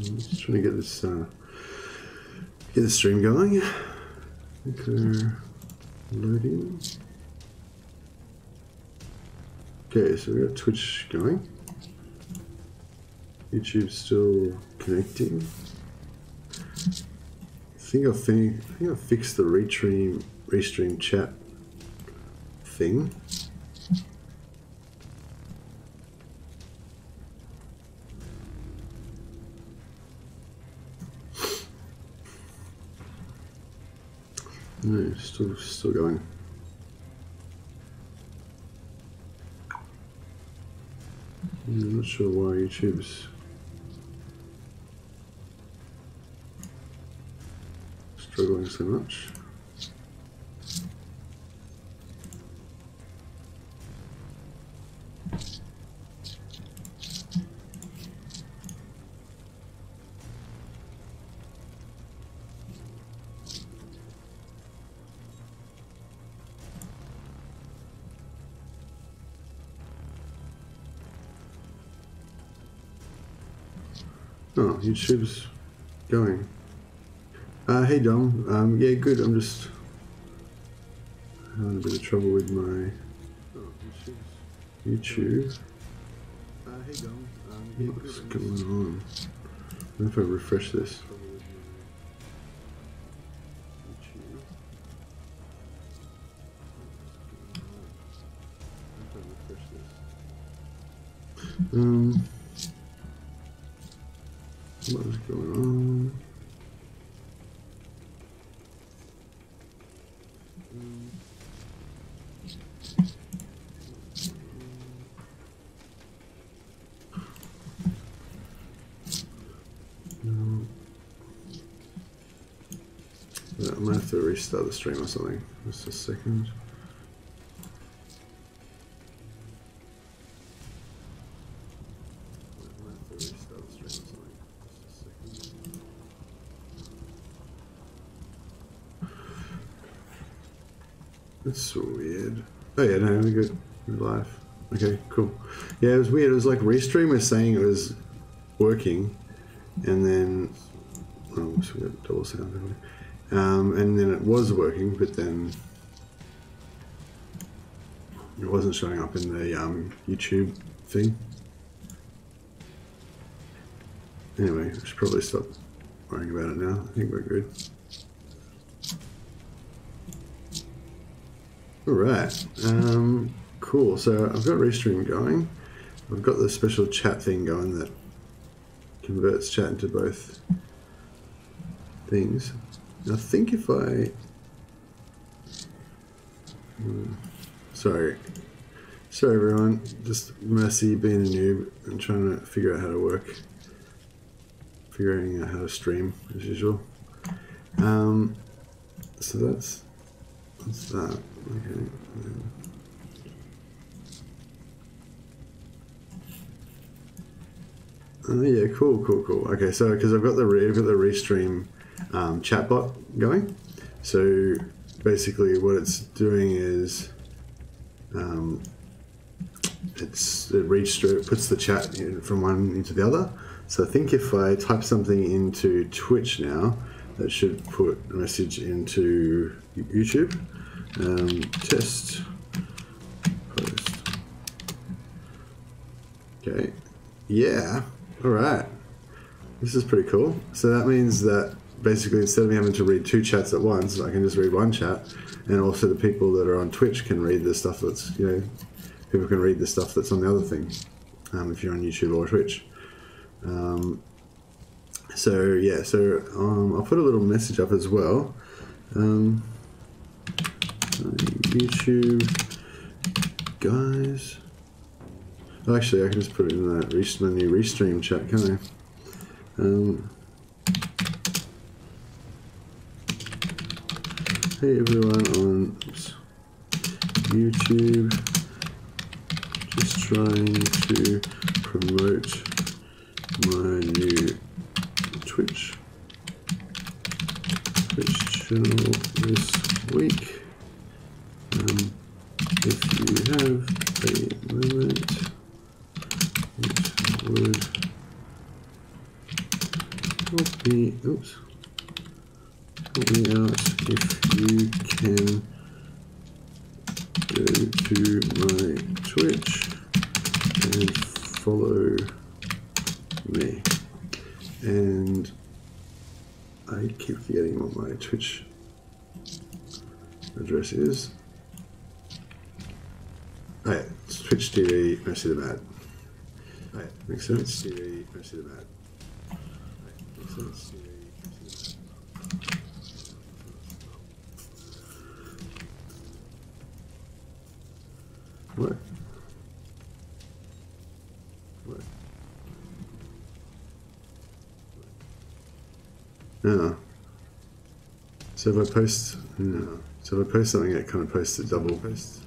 Just trying to get this stream going. Loading. Okay, so we got Twitch going. YouTube's still connecting. I think I fixed the restream chat thing. No, still going. I'm not sure why YouTube's struggling so much. Oh, YouTube's going. Hey Dom, yeah, good. I'm just having a bit of trouble with my YouTube. Hey Dom, what's going on? I wonder if I refresh this. What is going on? No. I might have to restart the stream or something. Just a second. That's so weird. Oh yeah, no, we're good. We're live. Okay, cool. Yeah, it was weird. It was like Restream was saying it was working, and then oh, so we got double sound, haven't we? And then it was working, but then it wasn't showing up in the YouTube thing. Anyway, I should probably stop worrying about it now. I think we're good. Alright, cool. So I've got Restream going. I've got the special chat thing going that converts chat into both things. I think if I... Sorry everyone, just mercy being a noob and trying to figure out how to work. Figuring out how to stream as usual. So that's that. Okay. Yeah, cool. Okay, so because I've got the Restream chatbot going, so basically what it's doing is it puts the chat from one into the other. So I think if I type something into Twitch now, that should put a message into YouTube. Test post. Okay. Yeah. All right. This is pretty cool. So that means that basically instead of me having to read two chats at once, I can just read one chat, and also the people that are on Twitch can read the stuff that's, people can read the stuff that's on the other thing, if you're on YouTube or Twitch. So yeah, I'll put a little message up as well. YouTube guys. Actually, I can just put it in that my new Restream chat, can't I? Hey everyone on YouTube, just trying to promote my new Twitch channel this week. If you have a moment, it would me, oops, help me out if you can go to my Twitch and follow me. And I keep forgetting what my Twitch address is. Oh yeah, it's Twitch TV, Mercy the Mad. Oh yeah, makes sense. Twitch TV, Mercy the Mad. Oh yeah, makes sense. What? What? No. So if I post, no. So if I post something, it kind of posts a double post.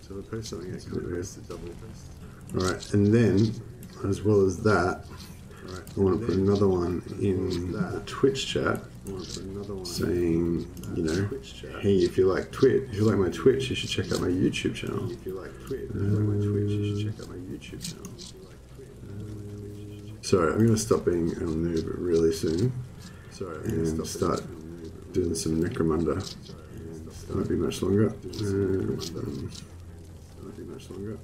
So if I post something, it kind of posts a double post. All right, and then, as well as that, I want to put another one in the Twitch chat, saying, you know, hey, if you like Twitch, if you like my Twitch, you should check out my YouTube channel. If you like Twitch, if you like my Twitch, you should check out my YouTube channel. Sorry, I'm going to stop being a noob really soon. Sorry, and start doing some Necromunda. It won't be much longer. Won't be much longer.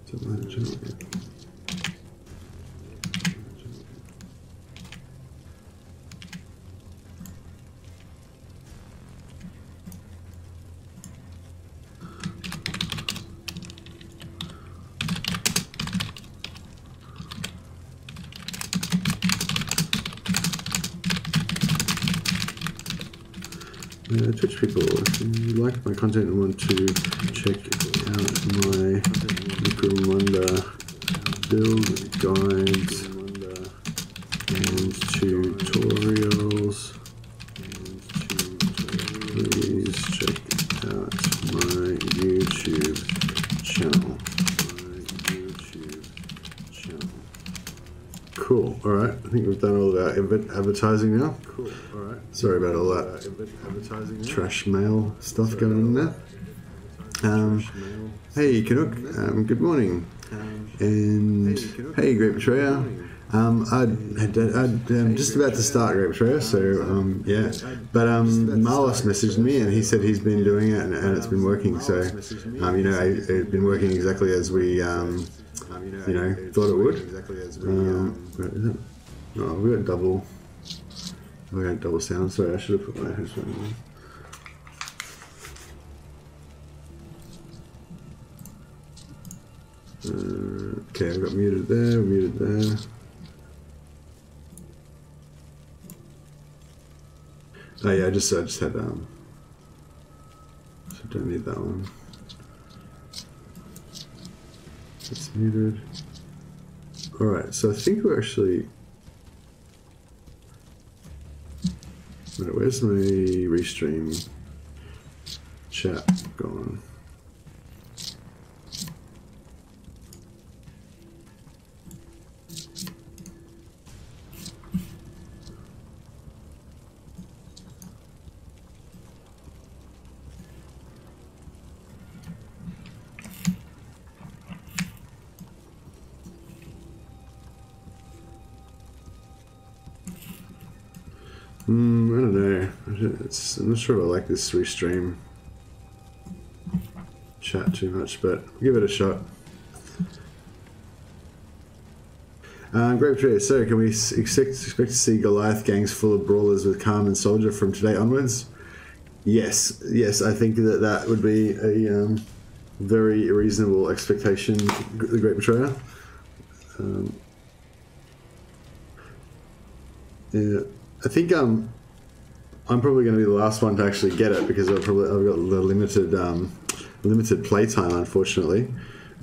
Twitch people, if you like my content and want to check out my Necromunda build guides and tutorials, please check out my YouTube channel. Cool. All right. I think we've done all of our advertising now. Cool. All right. Sorry about all that advertising trash mail stuff going on there. Hey, Canuck. Good morning. And hey, Great Betrayer. I'm just about to start Great Betrayer, so yeah. But Marlos messaged me and he said he's been doing it and it's been working. So you know, it's been working exactly as we you know, thought it would. Oh, we got double sound. Sorry, I should have put my headphone on. Okay, I got muted there, muted there. Oh yeah, I just had so don't need that one. It's muted. Alright, so I think we're actually... Wait, where's my restream chat gone? I don't know. I'm not sure if I like this restream chat too much, but I'll give it a shot. Great Betrayer. So, can we expect to see Goliath gangs full of brawlers with Calm and Soldier from today onwards? Yes, yes. I think that would be a very reasonable expectation. The Great Betrayer. Yeah. I think I'm probably going to be the last one to actually get it because I've got the limited playtime, unfortunately.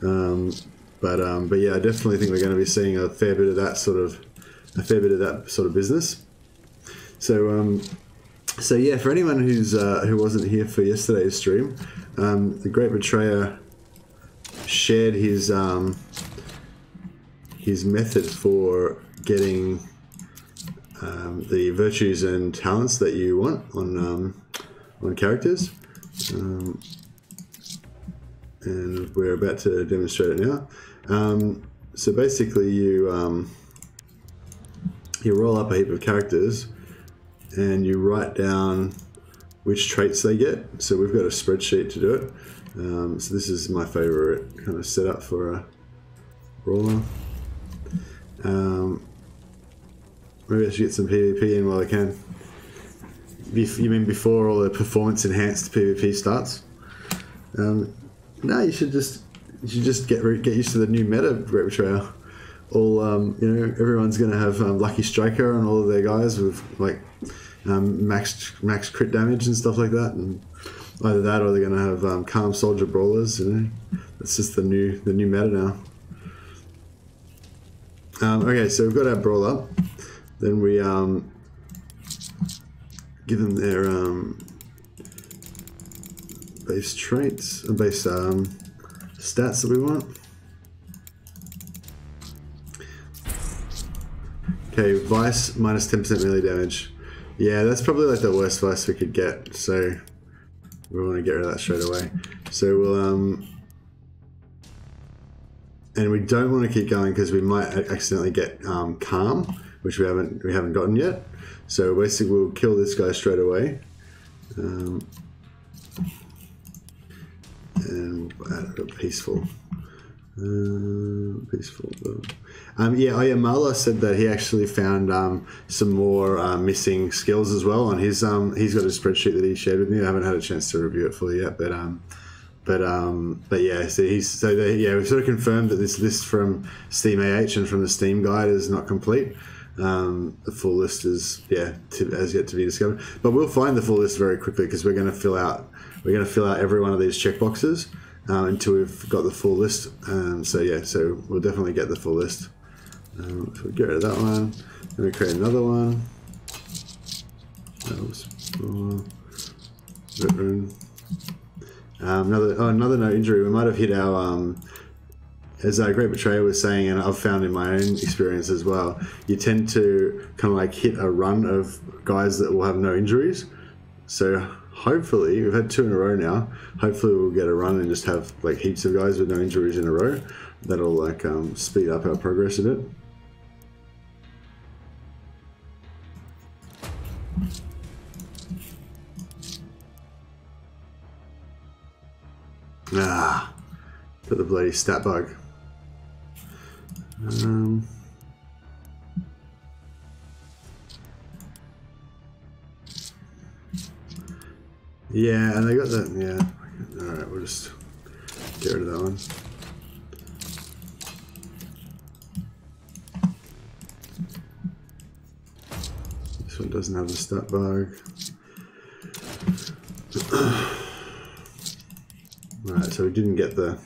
But yeah, I definitely think we're going to be seeing a fair bit of that sort of business. So so yeah, for anyone who wasn't here for yesterday's stream, the Great Betrayer shared his method for getting the virtues and talents that you want on characters, and we're about to demonstrate it now. So basically, you roll up a heap of characters, and you write down which traits they get. So we've got a spreadsheet to do it. So this is my favorite kind of setup for a brawler. Maybe I should get some PvP in while I can. You mean before all the performance enhanced PvP starts? No, you should just get used to the new meta, Great Betrayal. All you know, everyone's going to have Lucky Striker on all of their guys with like max crit damage and stuff like that, and either that or they're going to have Calm Soldier Brawlers. You know, that's just the new meta now. Okay, so we've got our brawler. Then we give them their base traits, base stats that we want. Okay, Vice minus 10% melee damage. Yeah, that's probably like the worst Vice we could get, so we want to get rid of that straight away. So we'll and we don't want to keep going because we might accidentally get Calm, which we haven't gotten yet. So basically we'll kill this guy straight away. And add a peaceful. Peaceful. Yeah, Marla said that he actually found some more missing skills as well on his. He's got a spreadsheet that he shared with me. I haven't had a chance to review it fully yet, but yeah. So we sort of confirmed that this list from Steam AH and from the Steam guide is not complete. The full list is has yet to be discovered, but we'll find the full list very quickly because we're going to fill out every one of these checkboxes until we've got the full list. So we'll definitely get the full list. So we get rid of that one. Then we create another one. Veteran. Another no injury. We might have hit our as Great Betrayer was saying, and I've found in my own experience as well, you tend to kind of like hit a run of guys that will have no injuries. So hopefully, we've had 2 in a row now. Hopefully we'll get a run and just have like heaps of guys with no injuries in a row. That'll like speed up our progress a bit. Got the bloody stat bug. Yeah, and they got that. Yeah. All right, we'll just get rid of that one. This one doesn't have the stat bug. Alright, so we didn't get the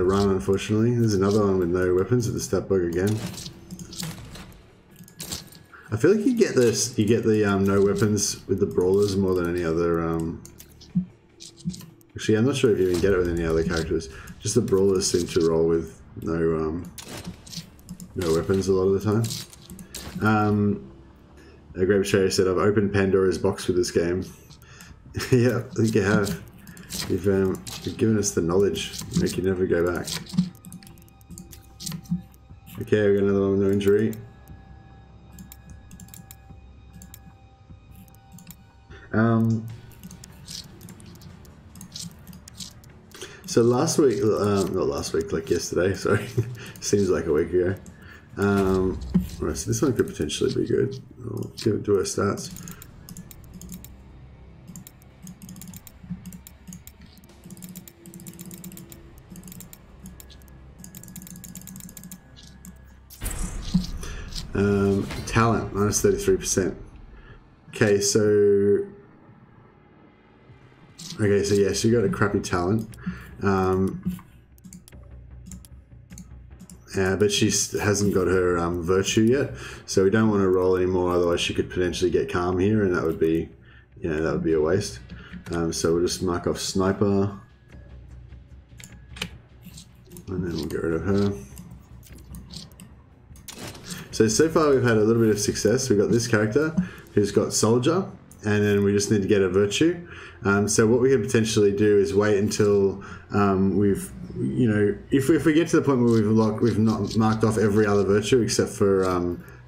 run, unfortunately. There's another one with no weapons with the stat bug again. I feel like you get the no weapons with the brawlers more than any other. Actually, I'm not sure if you even get it with any other characters. Just the brawlers seem to roll with no weapons a lot of the time. A Great Betrayer said, "I've opened Pandora's box with this game." Yeah, I think you have. You've given us the knowledge, make you never go back. Okay, we got another one with no injury. So last week, not last week, like yesterday, sorry, seems like a week ago. Alright, so this one could potentially be good. I'll do our stats. Talent, minus 33%. Okay, so yeah, she got a crappy talent. But she hasn't got her virtue yet, so we don't want to roll anymore, otherwise she could potentially get calm here, and that would be, that would be a waste. So we'll just mark off sniper, and then we'll get rid of her. So far we've had a little bit of success. We've got this character who's got soldier, and then we just need to get a virtue. So what we can potentially do is wait until we've, if we get to the point where we've not marked off every other virtue except for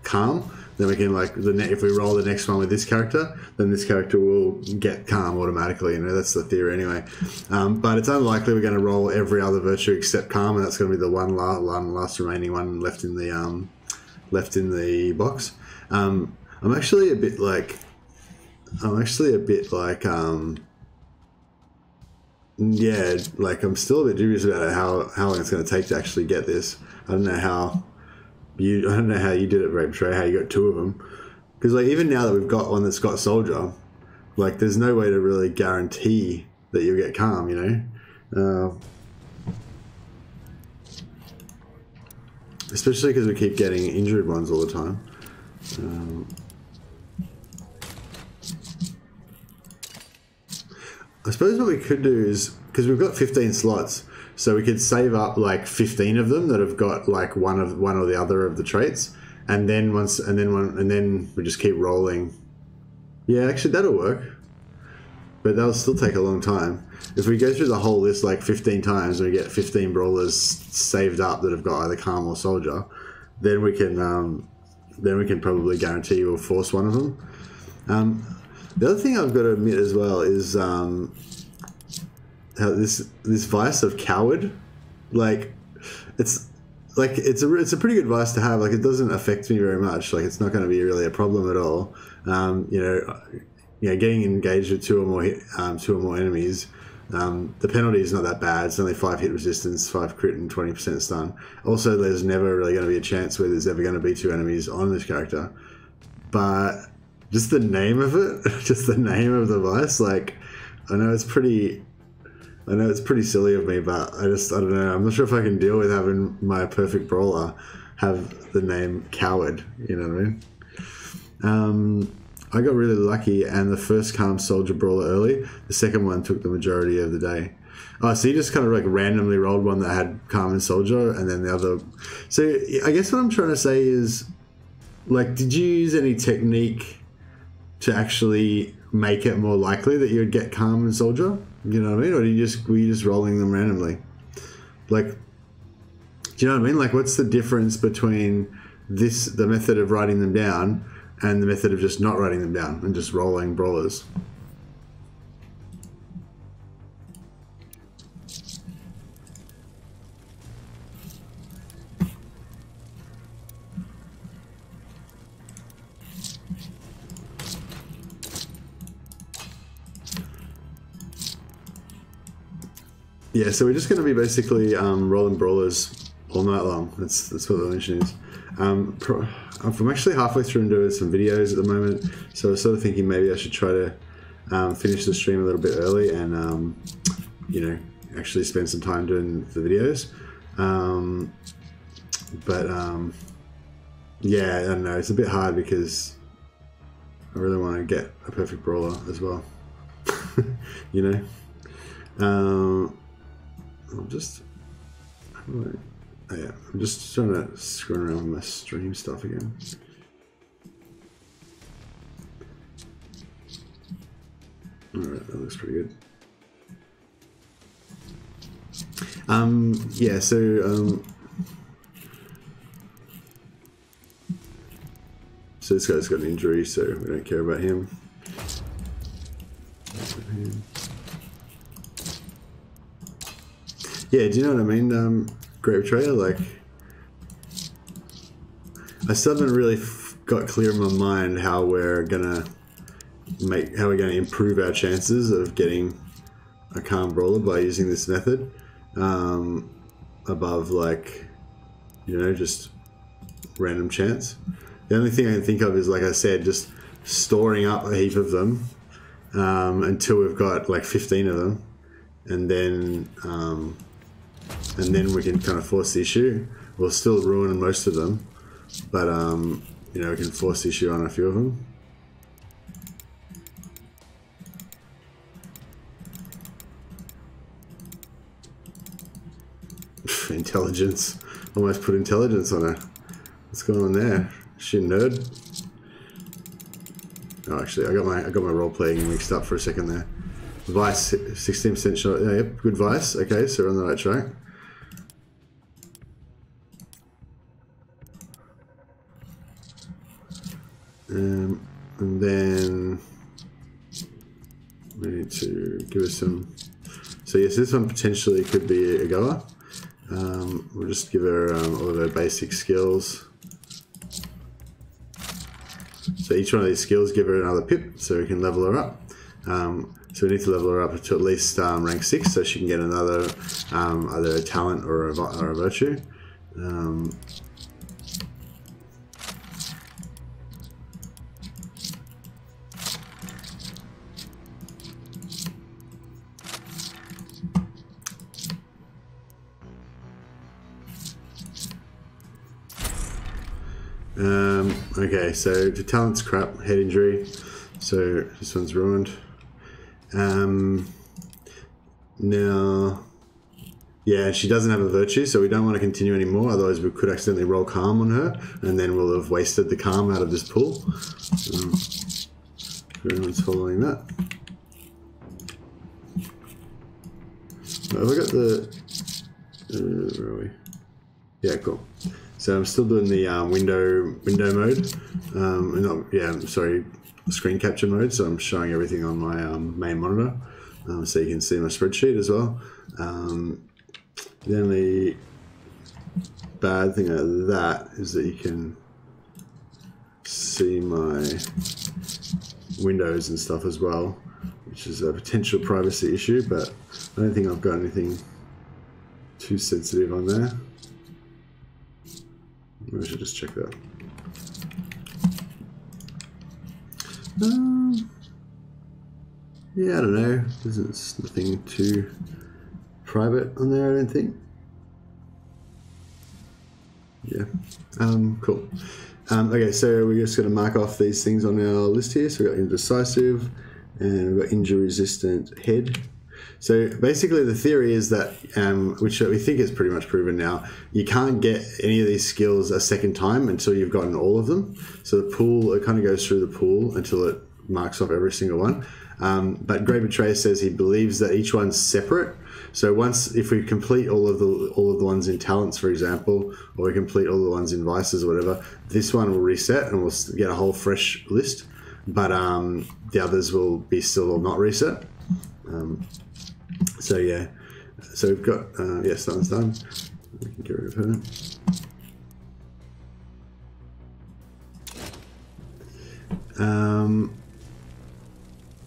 calm, then we can like if we roll the next one with this character, then this character will get calm automatically. You know, that's the theory anyway. But it's unlikely we're going to roll every other virtue except calm, and that's going to be the one last remaining one left in the box. I'm actually a bit like yeah, like I'm still a bit dubious about how long it's going to take to actually get this. I don't know how you did it, Brave Trey, how you got 2 of them. Because like even now that we've got one that's got Soldier, like there's no way to really guarantee that you'll get calm, you know? Especially because we keep getting injured ones all the time. I suppose what we could do is, because we've got 15 slots, so we could save up like 15 of them that have got like one or the other of the traits, and then we just keep rolling. Yeah, actually that'll work, but that'll still take a long time. If we go through the whole list like 15 times and we get 15 brawlers saved up that have got either Calm or Soldier, then we can probably guarantee we'll force one of them. The other thing I've got to admit as well is how this vice of coward, like it's a pretty good vice to have. Like it doesn't affect me very much. Like it's not going to be really a problem at all. You know, getting engaged with 2 or more enemies. The penalty is not that bad. It's only 5 hit resistance, 5 crit, and 20% stun. Also, there's never really going to be a chance where there's ever going to be 2 enemies on this character. But just the name of it, just the name of the vice, like I know it's pretty silly of me, but I don't know. I'm not sure if I can deal with having my perfect brawler have the name Coward. You know what I mean? I got really lucky, and the first Calm Soldier Brawler early. The second one took the majority of the day. Oh, so you just kind of like randomly rolled one that had Calm and Soldier, and then the other. So I guess what I'm trying to say is, like, did you use any technique to actually make it more likely that you would get Calm and Soldier? You know what I mean? Or were you just rolling them randomly? Like, do you know what I mean? Like, what's the difference between the method of writing them down and the method of just not writing them down and just rolling brawlers? Yeah, so we're just going to be basically rolling brawlers all night long. That's what the mission is. I'm actually halfway through and doing some videos at the moment, so I was sort of thinking maybe I should try to finish the stream a little bit early and you know, actually spend some time doing the videos. Yeah, I don't know. It's a bit hard because I really want to get a perfect brawler as well. You know. I'm just trying to screw around with my stream stuff again. Alright, that looks pretty good. Yeah, so this guy's got an injury, so we don't care about him. Yeah, do you know what I mean, Great Betrayer? Like, I still haven't really got clear in my mind how we're gonna improve our chances of getting a Calm Brawler by using this method, above, like, you know, just random chance. The only thing I can think of is, like I said, just storing up a heap of them until we've got like 15 of them, and then we can kind of force the issue. We'll still ruin most of them, but you know, we can force the issue on a few of them. Intelligence. Almost put intelligence on her. What's going on there? Is she a nerd? Oh, actually, I got my role playing mixed up for a second there. Vice, 16% shot. Yeah, yep, good Vice. Okay, so we're on the right track. And then we need to give us some. So yes, this one potentially could be a goer. We'll just give her all of her basic skills. So each one of these skills give her another pip, so we can level her up. So we need to level her up to at least rank 6, so she can get another either a talent or a virtue. Okay, so the talent's crap, head injury, so this one's ruined. Now, yeah, she doesn't have a virtue, so we don't want to continue anymore, otherwise we could accidentally roll calm on her, and then we'll have wasted the calm out of this pool. Everyone's following that. Have I got the... where are we? Yeah, cool. So I'm still doing the window mode, screen capture mode. So I'm showing everything on my main monitor, so you can see my spreadsheet as well. The only bad thing of that is that you can see my windows and stuff as well, which is a potential privacy issue, but I don't think I've got anything too sensitive on there. I should just check that. Yeah, I don't know. There's nothing too private on there, I don't think. Yeah. Cool. Okay, so we're just going to mark off these things on our list here. So we've got indecisive, and we've got injury resistant head. So basically the theory is that, which we think is pretty much proven now, you can't get any of these skills a second time until you've gotten all of them. So the pool, it kind of goes through the pool until it marks off every single one. But Great Betrayer says he believes that each one's separate. So if we complete all of the ones in talents, for example, or we complete all the ones in vices or whatever, this one will reset and we'll get a whole fresh list. But the others will be still not reset. So yeah, so we've got, yes, that one's done. We can get rid of her.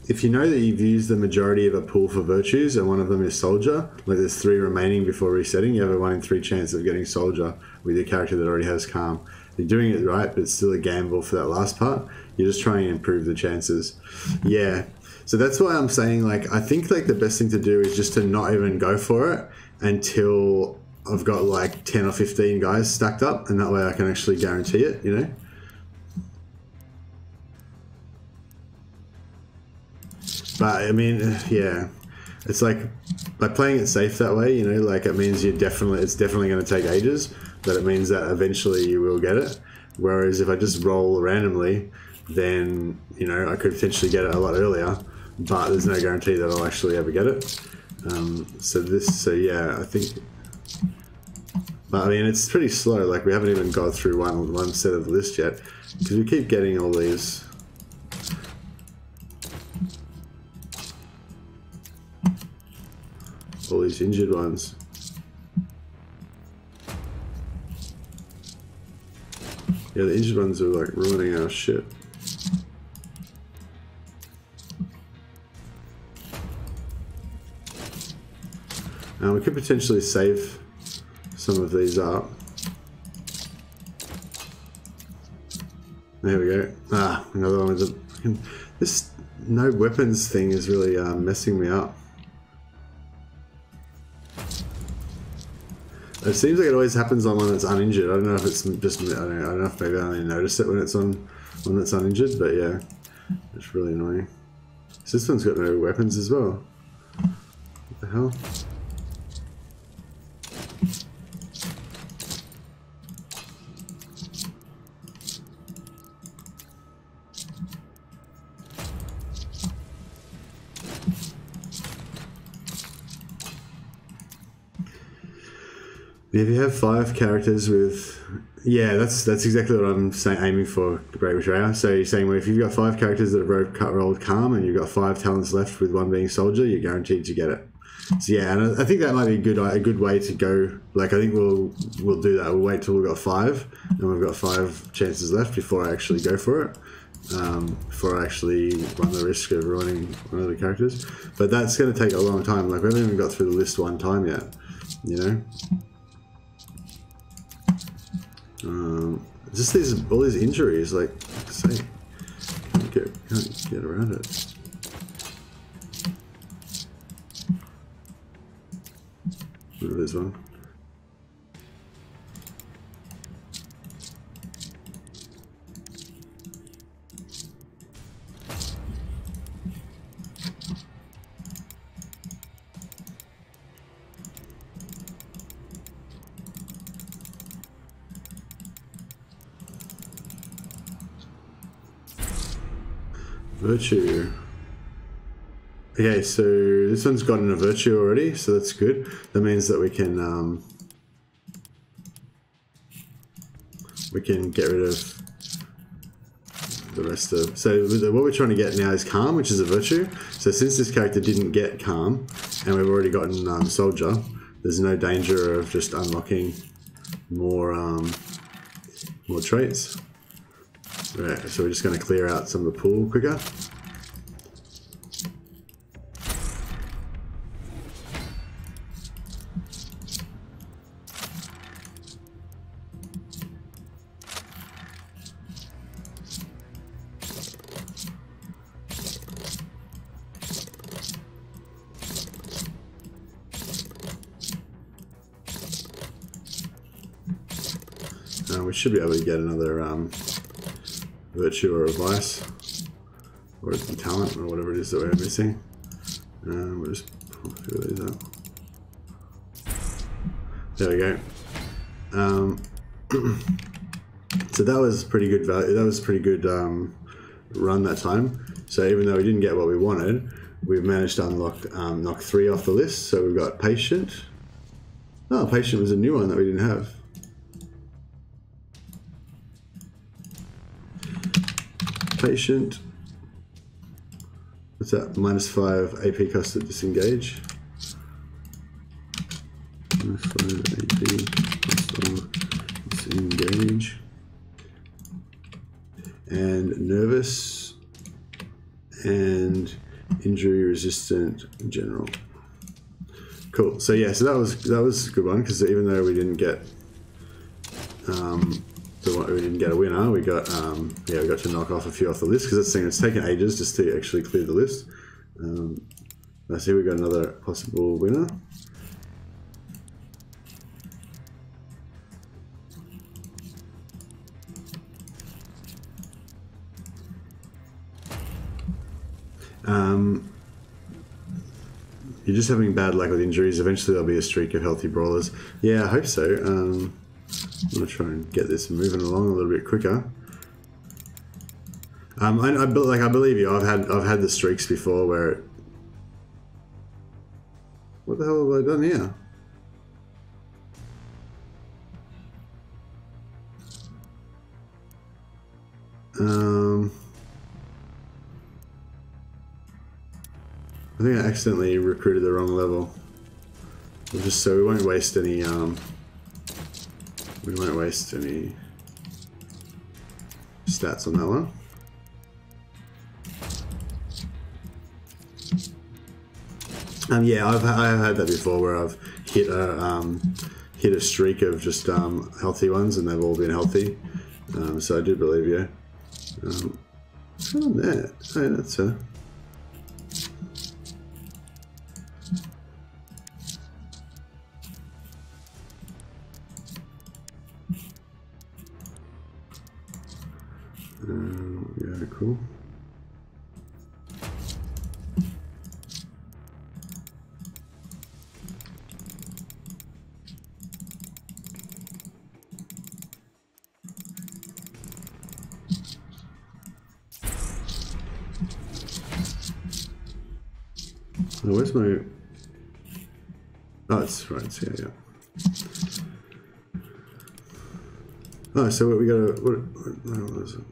If you know that you've used the majority of a pool for virtues and one of them is soldier, like there's 3 remaining before resetting, you have a 1 in 3 chance of getting soldier with your character that already has calm. You're doing it right, but it's still a gamble for that last part. You're just trying to improve the chances. Yeah. So that's why I'm saying, like, I think like the best thing to do is just to not even go for it until I've got like 10 or 15 guys stacked up, and that way I can actually guarantee it, you know? But I mean, yeah, it's like by playing it safe that way, you know, like it means it's definitely going to take ages, but it means that eventually you will get it. Whereas if I just roll randomly, then, you know, I could potentially get it a lot earlier, but there's no guarantee that I'll actually ever get it. So yeah, I think, but I mean, it's pretty slow. Like we haven't even gone through one set of the list yet, because we keep getting all these. All these injured ones. Yeah, the injured ones are like ruining our shit. And we could potentially save some of these up. There we go. Ah, another one with the... This no weapons thing is really messing me up. It seems like it always happens on one that's uninjured. I don't know if it's just, I don't know if maybe I only notice it when it's on one that's uninjured, but yeah, it's really annoying. So this one's got no weapons as well. What the hell? If you have 5 characters with, yeah, that's exactly what I'm saying, aiming for, Great Betrayer. So you're saying, well, if you've got 5 characters that have rolled Calm and you've got 5 talents left with 1 being Soldier, you're guaranteed to get it. So yeah, and I think that might be a good way to go. Like, I think we'll do that. We'll wait till we've got 5, and we've got 5 chances left before I actually go for it. Before I actually run the risk of ruining one of the characters. But that's going to take a long time. Like, we haven't even got through the list 1 time yet, you know? Just all these injuries, like, say, can't get around it. There's one. Virtue. Okay, so this one's gotten a virtue already, so that's good. That means that we can get rid of the rest of. So what we're trying to get now is Calm, which is a virtue. So since this character didn't get Calm, and we've already gotten Soldier, there's no danger of just unlocking more traits. Right, so we're just going to clear out some of the pool quicker. We should be able to get another virtue or a vice, or a talent, or whatever it is that we're missing. We'll just pull a few of these out. There we go. So that was pretty good value. That was a pretty good run that time. So even though we didn't get what we wanted, we've managed to knock 3 off the list. So we've got Patient. Oh, Patient was a new one that we didn't have. Patient. What's that? -5 AP cost to disengage. -5 AP cost to disengage. And nervous. And injury resistant in general. Cool. So yeah, so that was a good one, because even though we didn't get we didn't get a winner, we got we got to knock off a few off the list, because that's the thing, it's taken ages just to actually clear the list. I see we got another possible winner. You're just having bad luck with injuries. Eventually there'll be a streak of healthy brawlers. Yeah, I hope so. I'm gonna try and get this moving along a little bit quicker. I believe you. I've had the streaks before where. What the hell have I done here? I think I accidentally recruited the wrong level. Just so we won't waste any. We won't waste any stats on that one. Yeah, I've had that before, where I've hit a streak of just healthy ones, and they've all been healthy. So I do believe you. What's going on there? Oh, that's a. Yeah, cool. Oh, where's my... Oh, it's right, it's here, yeah. Oh, so what we got? What was it?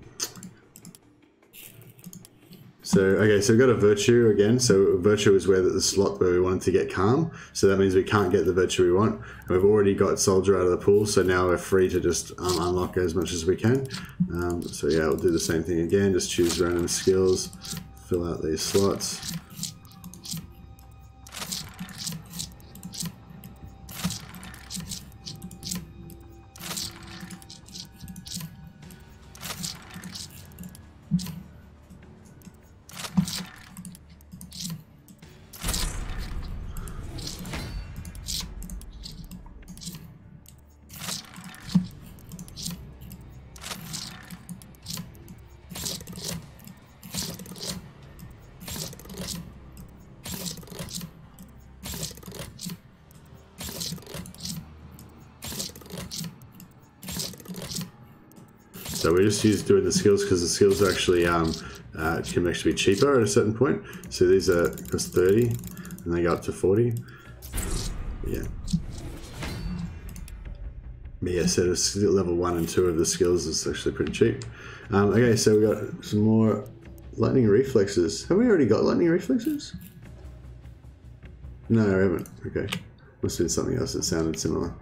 So, okay, so we've got a virtue again. So virtue is where the slot where we wanted to get calm. So that means we can't get the virtue we want. And we've already got soldier out of the pool. So now we're free to just unlock as much as we can. So yeah, we'll do the same thing again. Just choose random skills, fill out these slots. So we just use doing the skills because the skills are actually can actually be cheaper at a certain point. So these are cost 30 and they go up to 40. Yeah. But yeah, so level 1 and 2 of the skills is actually pretty cheap. Okay, so we got some more lightning reflexes. Have we already got lightning reflexes? No, I haven't. Okay. Must have been something else that sounded similar.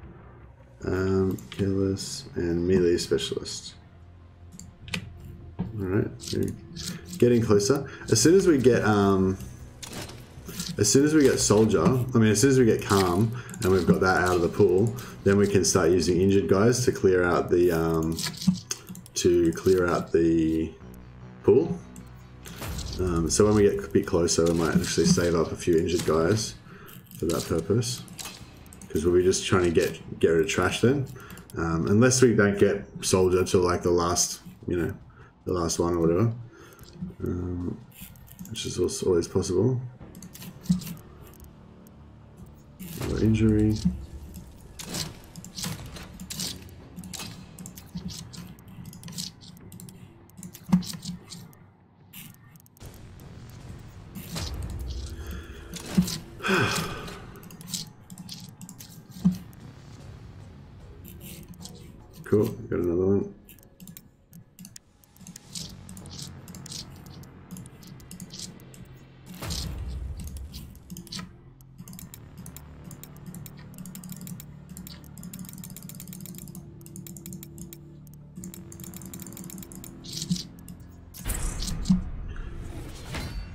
Careless and melee specialist. Alright, getting closer. As soon as we get soldier, as soon as we get calm and we've got that out of the pool, then we can start using injured guys to clear out the pool. So when we get a bit closer, we might actually save up a few injured guys for that purpose, because we'll be just trying to get rid of trash then, unless we don't get soldier till like the last, the last one or whatever, which is also always possible. Injury. Cool, got another one.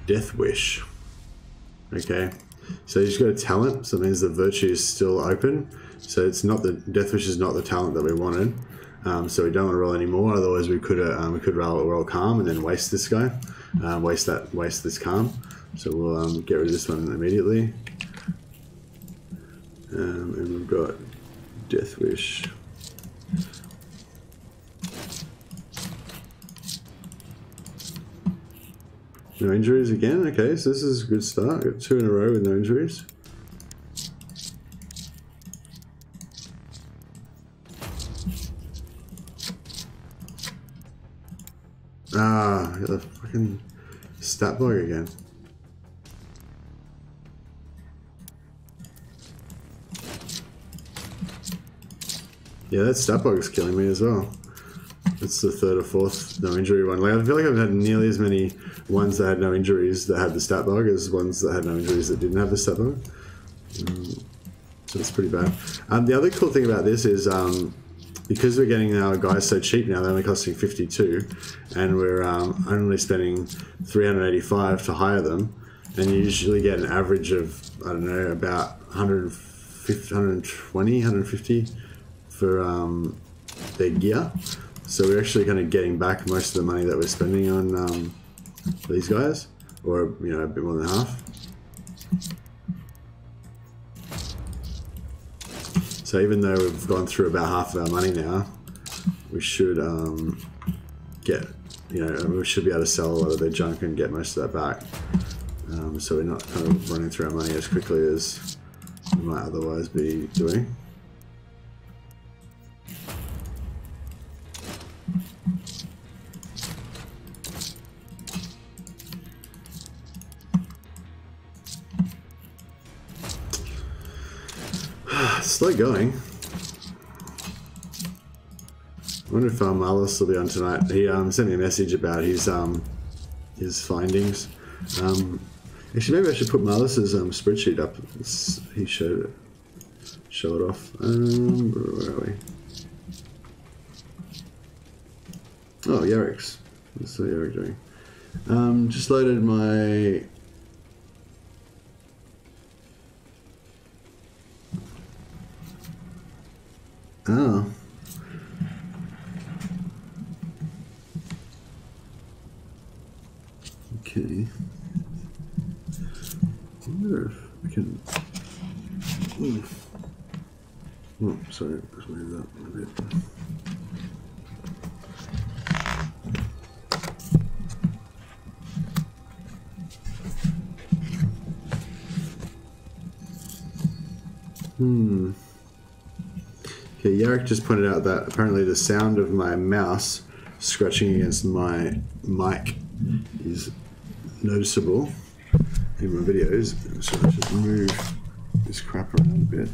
Death Wish. Okay, so you just got a talent, so that means the virtue is still open. So it's not the Death Wish is not the talent that we wanted. So we don't want to roll any more. Otherwise, we could roll calm and then waste this guy, waste this calm. So we'll get rid of this one immediately. And we've got Death Wish. No injuries again. Okay, so this is a good start. Got 2 in a row with no injuries. Ah, got the fucking stat bug again. Yeah, that stat bug is killing me as well. It's the 3rd or 4th no injury one. Like, I feel like I've had nearly as many ones that had no injuries that had the stat bug as ones that had no injuries that didn't have the stat bug. So it's pretty bad. The other cool thing about this is because we're getting our guys so cheap now, they're only costing 52, and we're only spending 385 to hire them, and you usually get an average of, I don't know, about 120, 150 for their gear. So we're actually kind of getting back most of the money that we're spending on these guys, or a bit more than half. So even though we've gone through about half of our money now, we should we should be able to sell a lot of their junk and get most of that back. So we're not kind of running through our money as quickly as we might otherwise be doing. Slow going. I wonder if Marlis will be on tonight. He sent me a message about his findings. Actually, maybe I should put Marlis's spreadsheet up. He showed it. Show it off. Where are we? Oh, Yarrick's. What's the Yarrick doing? Just loaded my... Oh. Okay. I wonder if I can... Oh, sorry, let's move that a bit. Okay, Yarrick just pointed out that apparently the sound of my mouse scratching against my mic is noticeable in my videos, so I should move this crap around a bit.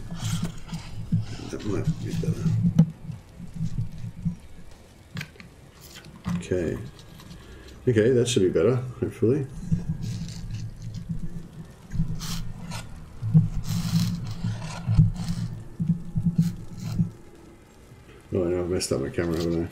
That might be better. Okay. Okay, that should be better, hopefully. Oh, I know I've messed up my camera, haven't I?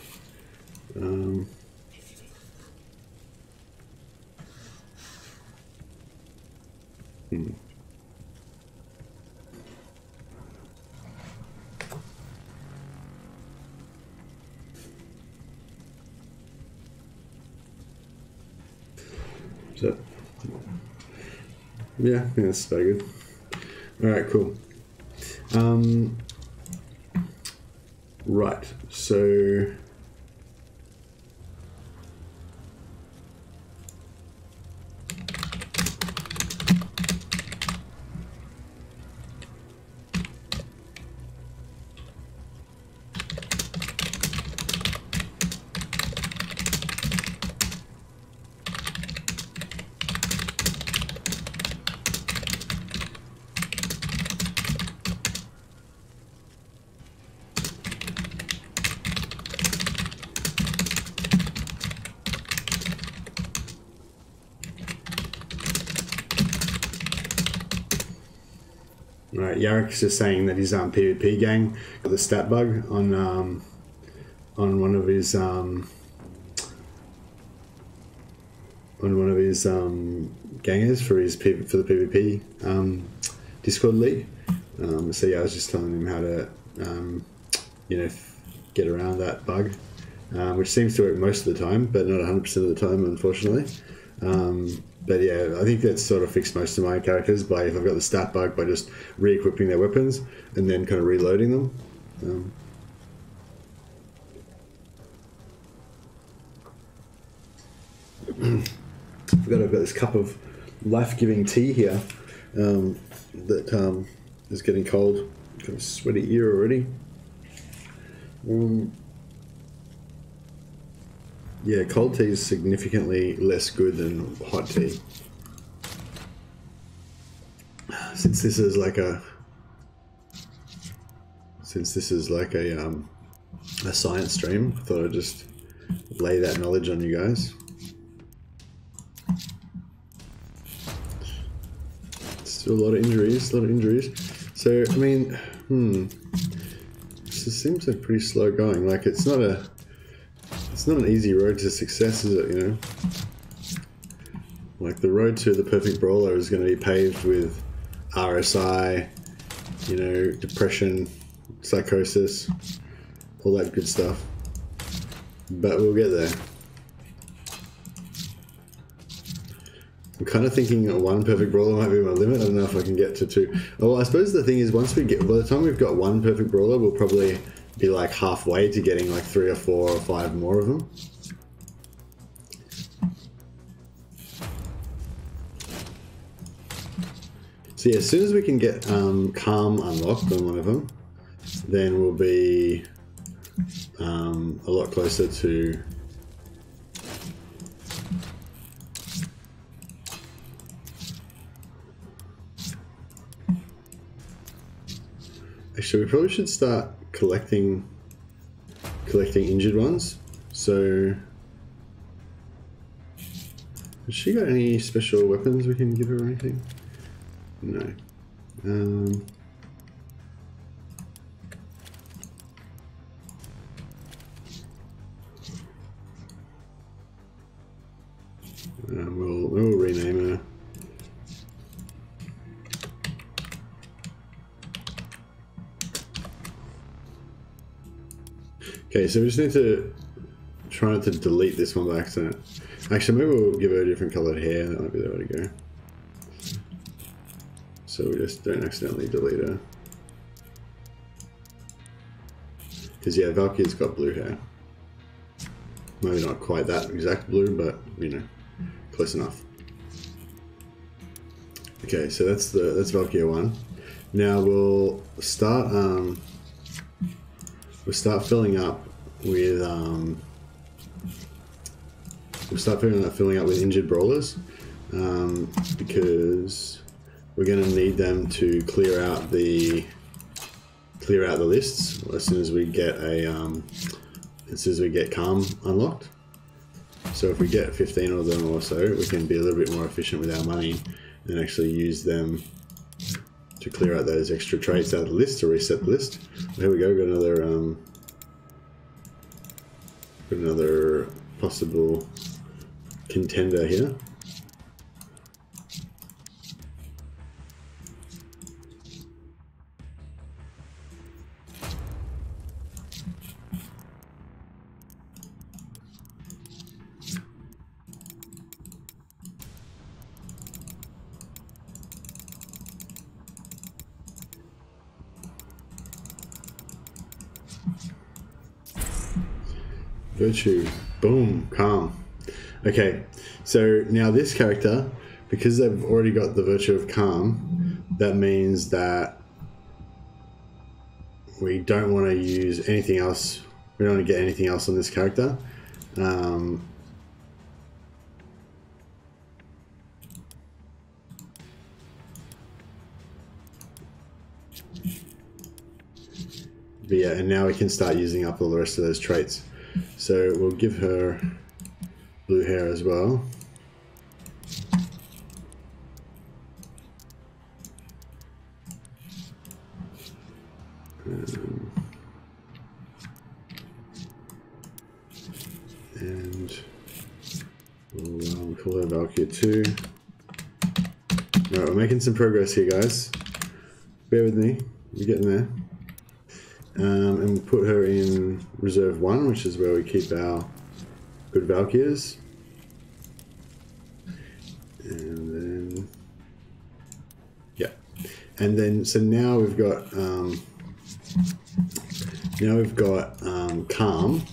So, yeah, that's very good. All right, cool. Right, so right, Yarrick's just saying that his PvP gang got the stat bug on one of his gangers for the PvP Discord league. So yeah, I was just telling him how to you know, get around that bug, which seems to work most of the time, but not 100% of the time, unfortunately. But yeah, I think that's sort of fixed most of my characters by, if I've got the stat bug, by just re-equipping their weapons and then kind of reloading them. I forgot I've got this cup of life-giving tea here that is getting cold. Got a sweaty ear already. Yeah, cold tea is significantly less good than hot tea. Since this is like a science stream, I thought I'd just lay that knowledge on you guys. Still a lot of injuries, So I mean, this seems like pretty slow going. Like it's not an easy road to success, is it, you know? Like the road to the perfect brawler is going to be paved with RSI, you know, depression, psychosis, all that good stuff. But we'll get there. I'm kind of thinking that one perfect brawler might be my limit. I don't know if I can get to two. Oh, well, I suppose the thing is, by the time we've got one perfect brawler, we'll probably be like halfway to getting like 3 or 4 or 5 more of them. So yeah, as soon as we can get Calm unlocked on one of them, then we'll be a lot closer to actually, we probably should start collecting collecting injured ones. So, has she got any special weapons we can give her or anything? No. We'll rename her. Okay, so we just need to try not to delete this one by accident. Actually, maybe we'll give her a different coloured hair. That might be the way to go. So we just don't accidentally delete her. Because yeah, Valkyrie's got blue hair. Maybe not quite that exact blue, but you know, close enough. Okay, so that's Valkyrie 1. Now we'll start filling up with filling up with injured brawlers, because we're going to need them to clear out the lists as soon as we get Calm unlocked. So if we get 15 of them or so, we can be a little bit more efficient with our money and actually use them to clear out those extra traits out of the list, to reset the list. Here we go, got another possible contender here. Virtue, boom, calm. Okay, so now this character, because they've already got the virtue of calm, that means that we don't want to use anything else. We don't want to get anything else on this character. But yeah, and now we can start using up all the rest of those traits. So we'll give her blue hair as well. And we'll call her Valkyrie 2. Alright, we're making some progress here, guys. Bear with me, we're getting there. And we'll put her in reserve 1, which is where we keep our good Valkyries. And then, yeah, and then so now we've got Calm.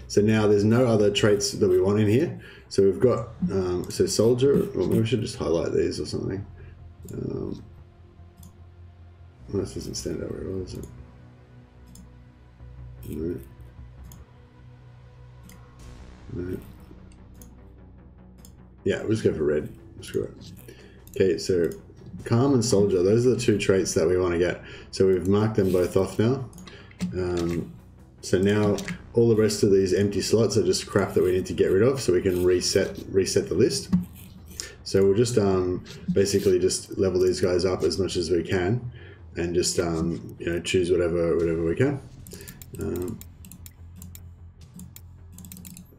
So now there's no other traits that we want in here. So we've got so Soldier. Well, maybe we should just highlight these or something. Well, this doesn't stand out very well, does it? No. No. Yeah, we'll just go for red. Screw it. Okay, so Calm and Soldier, those are the two traits that we want to get. So we've marked them both off now. So now all the rest of these empty slots are just crap that we need to get rid of, so we can reset the list. So we'll just basically just level these guys up as much as we can, and just you know, choose whatever we can. So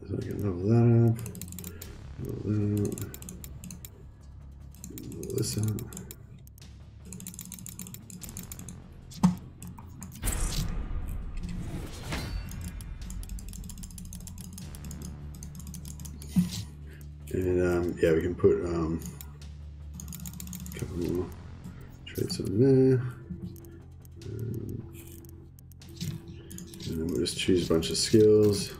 we can level that up, level this up. And yeah, we can put a couple more traits on there. And then we'll just choose a bunch of skills.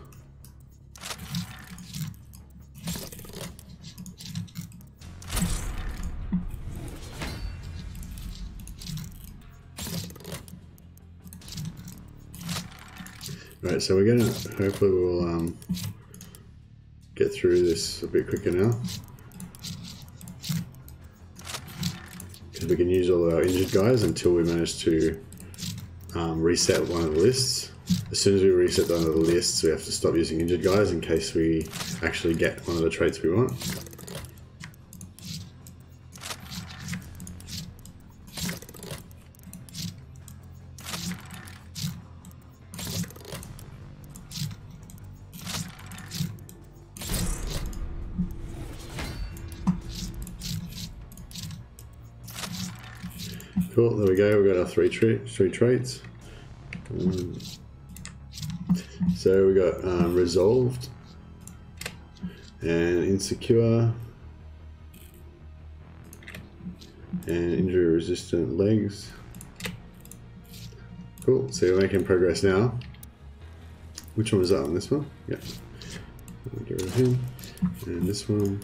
Right, so we're gonna, hopefully we'll get through this a bit quicker now, because we can use all our injured guys until we manage to reset one of the lists. as soon as we reset the lists, we have to stop using injured guys in case we actually get one of the traits we want. Cool, there we go, we got our three traits. So we got resolved and insecure and injury resistant legs. Cool, so we're making progress now. Which one was that on this one? Yep. I'll get rid of him. And this one.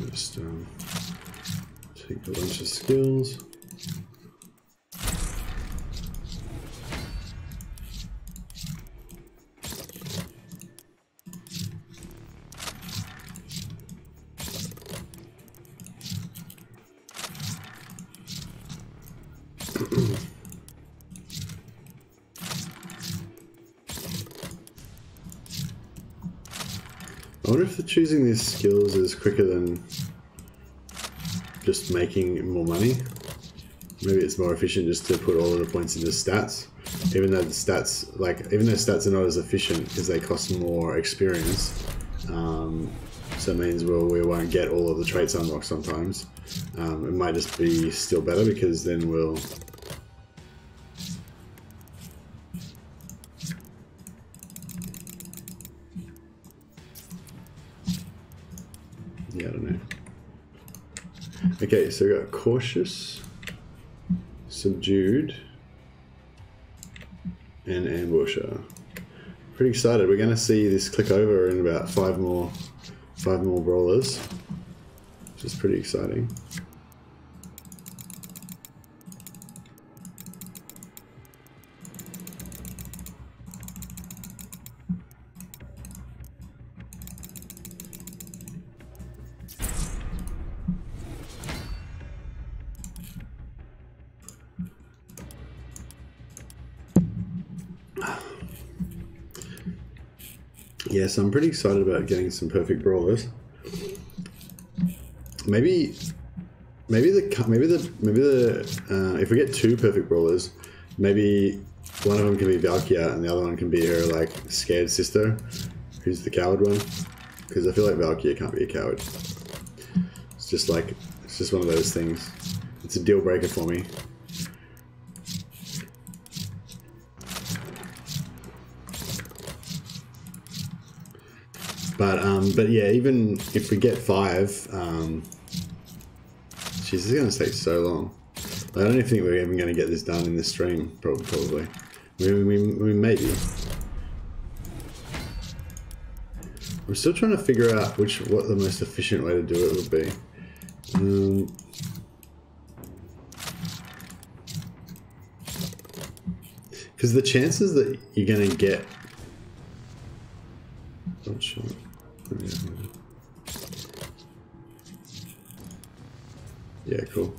Just take a bunch of skills. I wonder if choosing these skills is quicker than just making more money. Maybe it's more efficient just to put all of the points into stats, even though the stats, even though stats are not as efficient because they cost more experience. So it means we won't get all of the traits unlocked sometimes. It might just be still better because then we'll. Yeah, I don't know. Okay, so we got cautious, subdued, and ambusher. Pretty excited. We're going to see this click over in about five more brawlers, which is pretty exciting. Yes, I'm pretty excited about getting some perfect brawlers. Maybe if we get two perfect brawlers, maybe one of them can be Valkyria and the other one can be her like scared sister, who's the coward one. Because I feel like Valkyria can't be a coward. It's just one of those things. It's a deal breaker for me. But yeah, even if we get five, jeez, this is going to take so long. I don't even think we're even going to get this done in this stream, probably. We maybe. I'm still trying to figure out what the most efficient way to do it would be. Because the chances that you're going to get... Not sure. Yeah, cool.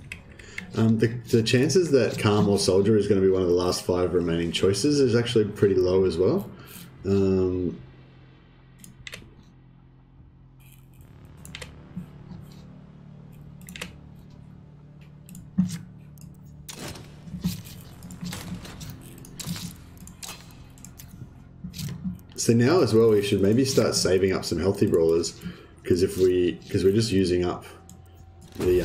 The chances that Calm or Soldier is going to be one of the last 5 remaining choices is actually pretty low as well. So now as well, we should maybe start saving up some healthy brawlers, because we're just using up the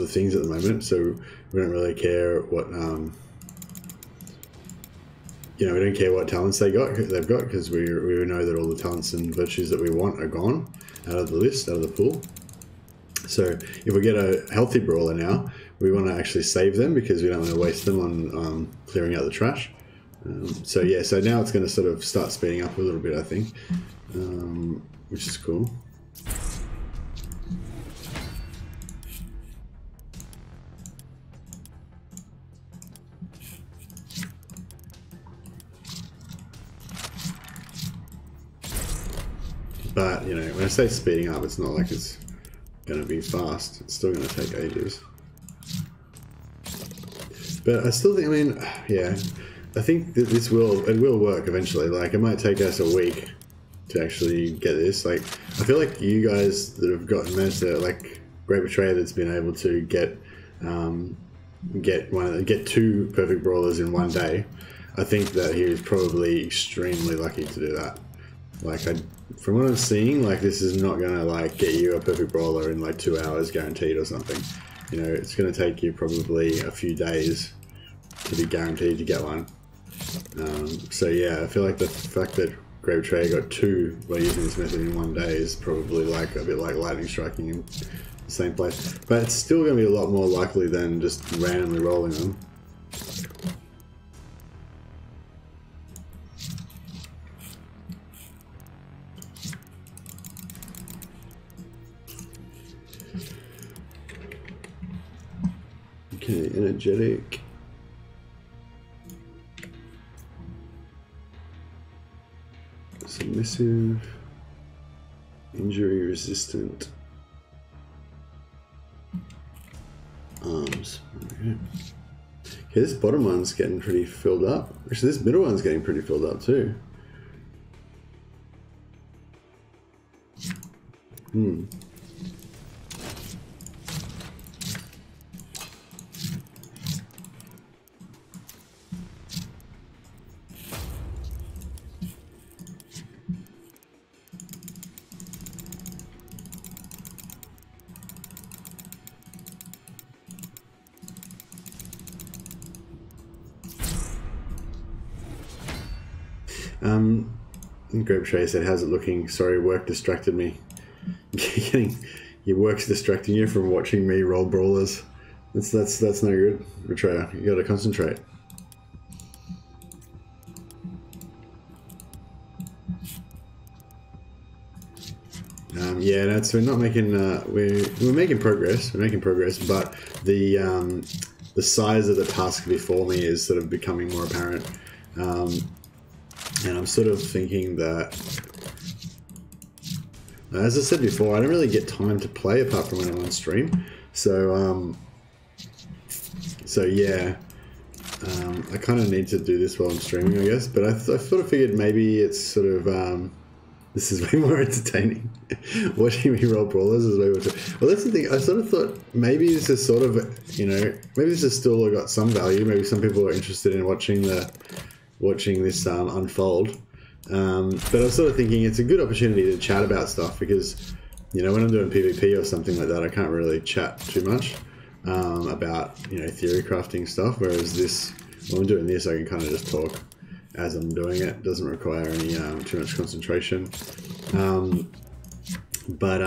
things at the moment. So we don't really care what we don't care what talents they've got because we know that all the talents and virtues that we want are gone out of the list, out of the pool. So if we get a healthy brawler now, we want to actually save them because we don't want to waste them on clearing out the trash. So yeah, so now it's going to sort of start speeding up a little bit, I think, which is cool. But, you know, when I say speeding up, it's not like it's going to be fast. It's still going to take ages. But I still think, I mean, yeah, I think that it will work eventually. Like, it might take us a week to actually get this. Like, I feel like you guys that have managed to, like, Great Betrayer that's been able to get two perfect brawlers in one day. I think that he was probably extremely lucky to do that. Like, from what I'm seeing, like, this is not gonna like get you a perfect brawler in like 2 hours guaranteed or something. You know, it's gonna take you probably a few days to be guaranteed to get one. So yeah, I feel like the fact that Great Betrayer got two by using this method in 1 day is probably like a bit like lightning striking in the same place. But it's still gonna be a lot more likely than just randomly rolling them. Okay, energetic. Submissive. Injury resistant. Arms. Okay. Okay, this bottom one's getting pretty filled up. Actually, this middle one's getting pretty filled up too. Great Betrayer said, "How's it looking? Sorry, work distracted me." Your work's distracting you from watching me roll brawlers. That's no good, Betrayer. You gotta concentrate. Yeah, no, so we're not making. We're making progress. We're making progress, but the size of the task before me is sort of becoming more apparent. And I'm sort of thinking that, as I said before, I don't really get time to play apart from when I'm on stream. So, yeah, I kind of need to do this while I'm streaming, I guess. But I sort of figured maybe it's sort of, this is way more entertaining. Watching me roll brawlers is way more entertaining. Well, that's the thing. I sort of thought maybe this is sort of, you know, maybe this has still got some value. Maybe some people are interested in watching this unfold, but I was sort of thinking it's a good opportunity to chat about stuff because, you know, when I'm doing PvP or something like that, I can't really chat too much about, you know, theory crafting stuff, whereas this, when I'm doing this, I can kind of just talk as I'm doing it. It doesn't require any too much concentration. But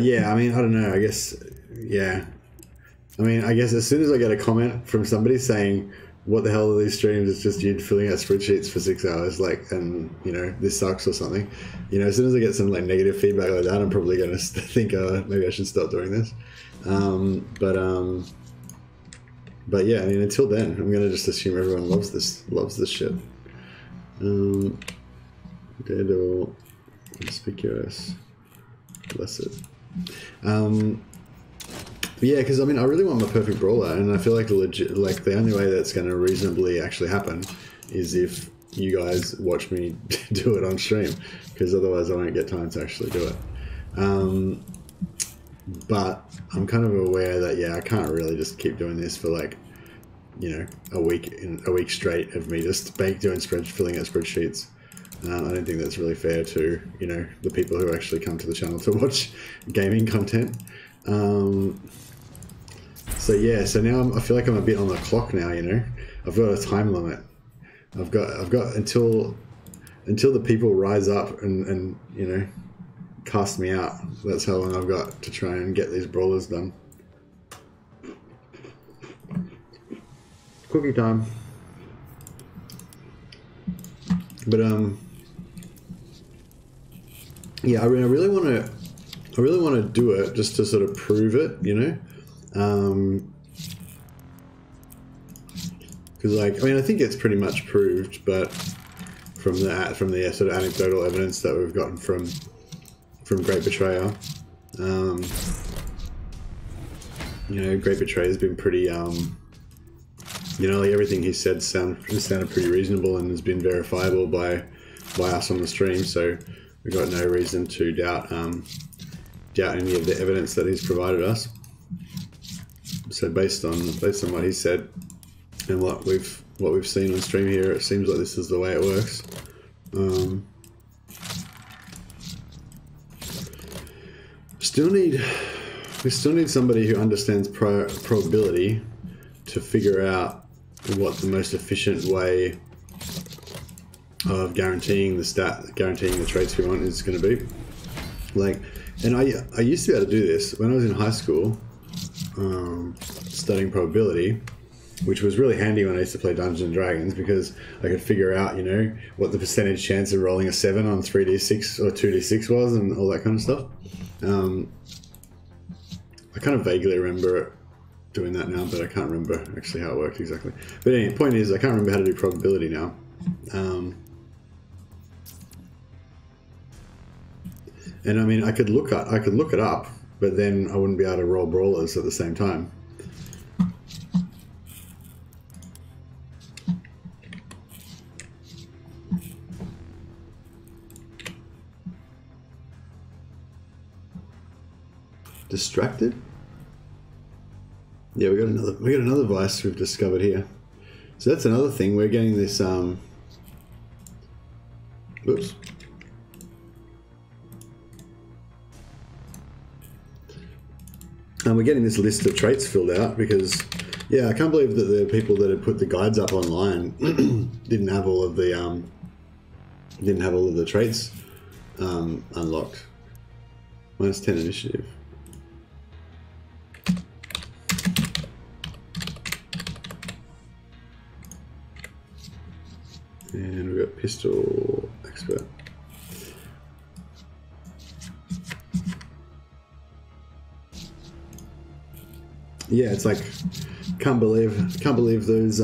yeah, I mean, I don't know, I guess, yeah, I mean, I guess as soon as I get a comment from somebody saying, what the hell are these streams? It's just you filling out spreadsheets for 6 hours, like, and, you know, this sucks or something. You know, as soon as I get some, like, negative feedback like that, I'm probably going to think, maybe I should stop doing this. But yeah, I mean, until then, I'm going to just assume everyone loves this shit. Daredevil, conspicuous, blessed. Yeah, because I mean, I really want my perfect brawler, and I feel like the only way that's going to reasonably actually happen is if you guys watch me do it on stream, because otherwise I won't get time to actually do it. But I'm kind of aware that, yeah, I can't really just keep doing this for, like, you know, a week straight of me just filling out spreadsheets. I don't think that's really fair to, you know, the people who actually come to the channel to watch gaming content. So yeah, so now I feel like I'm a bit on the clock now, you know. I've got a time limit. I've got until the people rise up and you know, cast me out. That's how long I've got to try and get these brawlers done. Cookie time. But yeah, I really want to do it just to sort of prove it, you know. Because like, I mean, I think it's pretty much proved, but from the sort of anecdotal evidence that we've gotten from Great Betrayer, you know, Great Betrayer has been pretty, you know, like everything he said sounded pretty reasonable and has been verifiable by us on the stream. So we've got no reason to doubt any of the evidence that he's provided us. So based on what he said and what we've seen on stream here, it seems like this is the way it works. We still need somebody who understands probability to figure out what the most efficient way of guaranteeing the traits we want is going to be. Like, and I used to be able to do this when I was in high school, studying probability, which was really handy when I used to play Dungeons and Dragons, because I could figure out, you know, what the percentage chance of rolling a 7 on 3d6 or 2d6 was and all that kind of stuff. I kind of vaguely remember doing that now, but I can't remember actually how it worked exactly. But anyway, the point is, I can't remember how to do probability now. And I mean, I could look it up, but then I wouldn't be able to roll brawlers at the same time. Distracted? Yeah, we got another vice we've discovered here. So that's another thing. We're getting this oops. And we're getting this list of traits filled out because, yeah, I can't believe that the people that had put the guides up online didn't have all of the traits unlocked. -10 initiative. And we've got pistol expert. Yeah, it's like can't believe those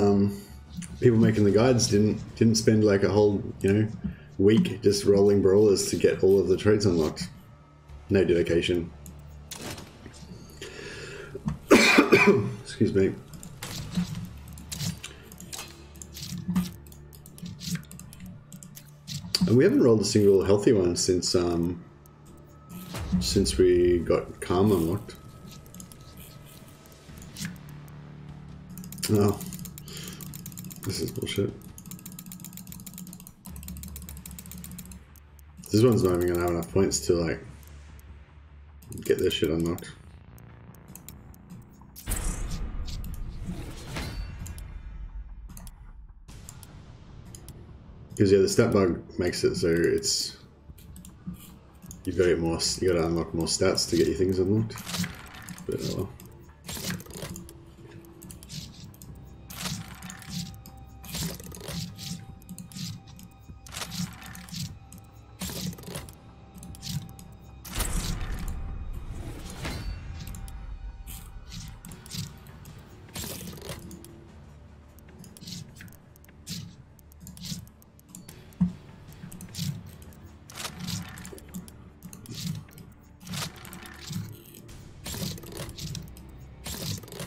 people making the guides didn't spend like a whole, you know, week just rolling brawlers to get all of the traits unlocked. No dedication. Excuse me. And we haven't rolled a single healthy one since we got Calm unlocked. Oh, this is bullshit. This one's not even gonna have enough points to like get this shit unlocked. Because yeah, the stat bug makes it so it's you gotta unlock more stats to get your things unlocked. But oh well.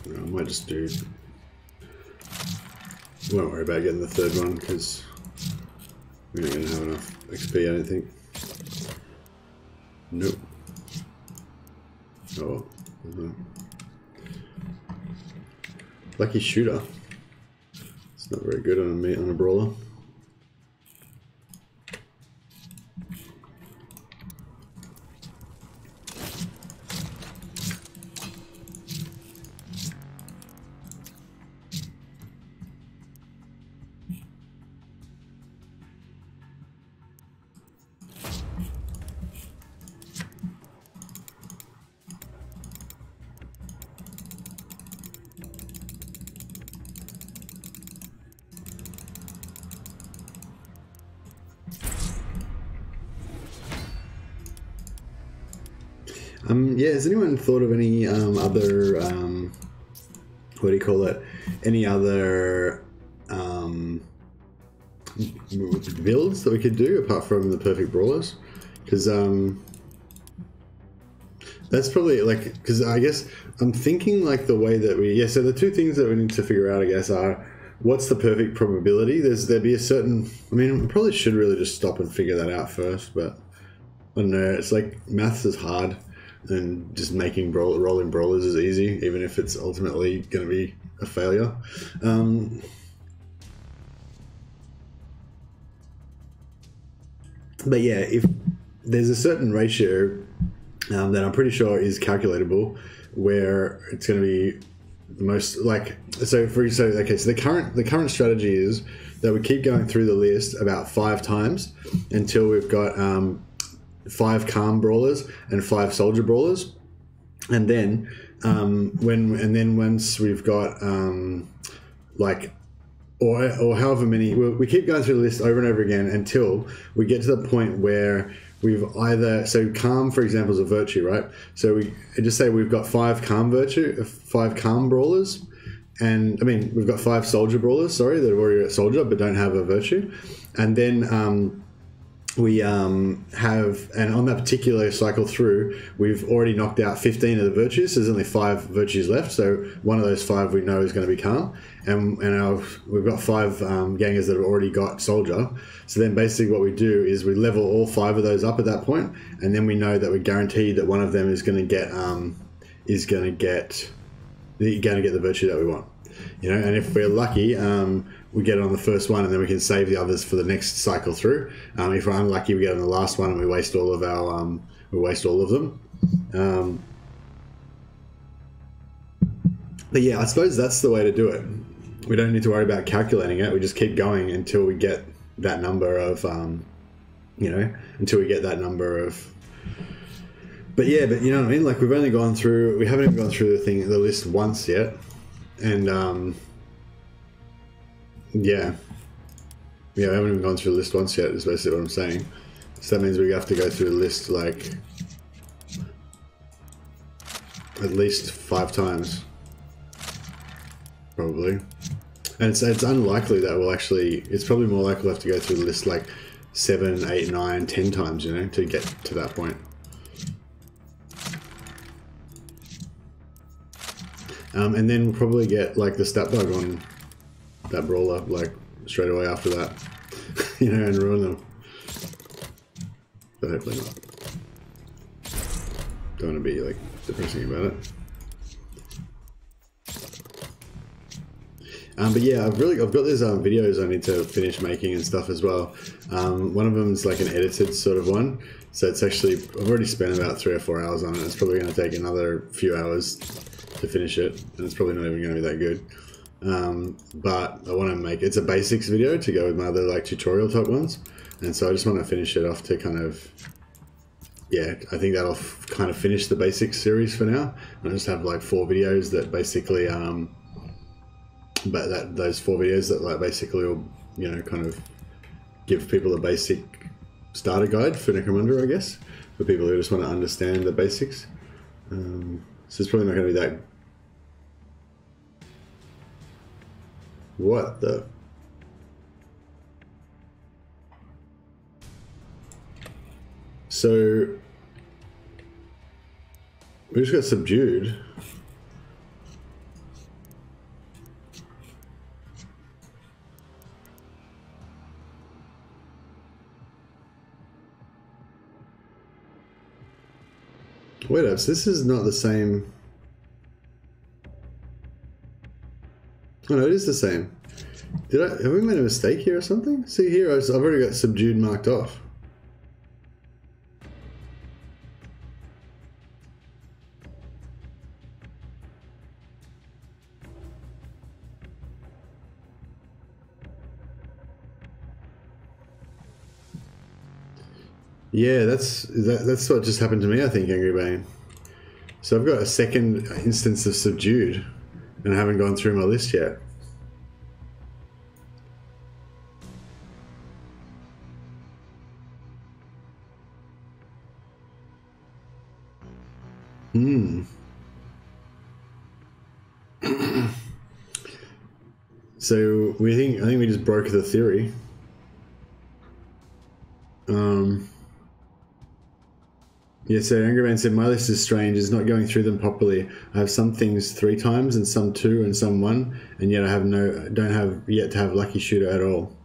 I might just do. Won't worry about getting the third one because we ain't gonna have enough XP, I don't think. Nope. Oh well. Lucky shooter. It's not very good on a brawler. Yeah, has anyone thought of any other, what do you call it? Any other builds that we could do apart from the perfect brawlers? Because that's probably like, because I guess I'm thinking like the way that we, so the two things that we need to figure out, I guess, are what's the perfect probability? There'd be a certain, I mean, we probably should really just stop and figure that out first, but I don't know, it's like maths is hard and just making rolling brawlers is easy, even if it's ultimately going to be a failure. But yeah, if there's a certain ratio that I'm pretty sure is calculatable, where it's going to be the most like so. So the current strategy is that we keep going through the list about 5 times until we've got 5 Calm Brawlers and 5 Soldier Brawlers, and then once we've got like. Or however many, we keep going through the list over and over again until we get to the point where we've either, so Calm, for example, is a virtue, right? So we just say we've got 5 Calm Brawlers, and I mean, we've got 5 Soldier Brawlers, sorry, that are already at Soldier but don't have a virtue. And then we have, and on that particular cycle through, we've already knocked out 15 of the virtues, so there's only 5 virtues left, so one of those 5 we know is going to be Calm, and we've got 5 gangers that have already got Soldier. So then basically what we do is we level all 5 of those up at that point, and then we know that we're guaranteed that one of them is going to get the virtue that we want, you know. And if we're lucky, we get it on the first one, and then we can save the others for the next cycle through. If we're unlucky, we get it on the last one, and we waste all of them. But yeah, I suppose that's the way to do it. We don't need to worry about calculating it. We just keep going until we get that number of, until we get that number of. But yeah, but you know what I mean. Like we haven't even gone through the list once yet, and yeah, we haven't even gone through the list once yet, is basically what I'm saying. So that means we have to go through the list like at least 5 times, probably. And it's unlikely that we'll actually, it's probably more likely we'll have to go through the list like 7, 8, 9, 10 times, you know, to get to that point. And then we'll probably get like the stat bug on that brawler like straight away after that, you know, and ruin them. But hopefully not. Don't want to be like depressing about it. But yeah, I've got these videos I need to finish making and stuff as well. One of them is like an edited sort of one, so it's actually, I've already spent about 3 or 4 hours on it. It's probably going to take another few hours to finish it, and it's probably not even going to be that good. But I want to make, it's a basics video to go with my other like tutorial type ones, and so I just want to finish it off to kind of, yeah, I think that'll kind of finish the basics series for now. I just have like 4 videos that basically but those 4 videos that like basically will, you know, kind of give people a basic starter guide for Necromunda, I guess, for people who just want to understand the basics. So it's probably not going to be that. What the? So we just got subdued. Wait up, so this is not the same. Oh no, it is the same. Have we made a mistake here or something? See here, I've already got subdued marked off. Yeah, that's what just happened to me, I think, Angry Bane. So I've got a second instance of subdued, and I haven't gone through my list yet. So I think we just broke the theory. Yeah, so Angry Man said, my list is strange. It's not going through them properly. I have some things 3 times and some 2 and some 1, and yet I have don't have yet to have Lucky Shooter at all.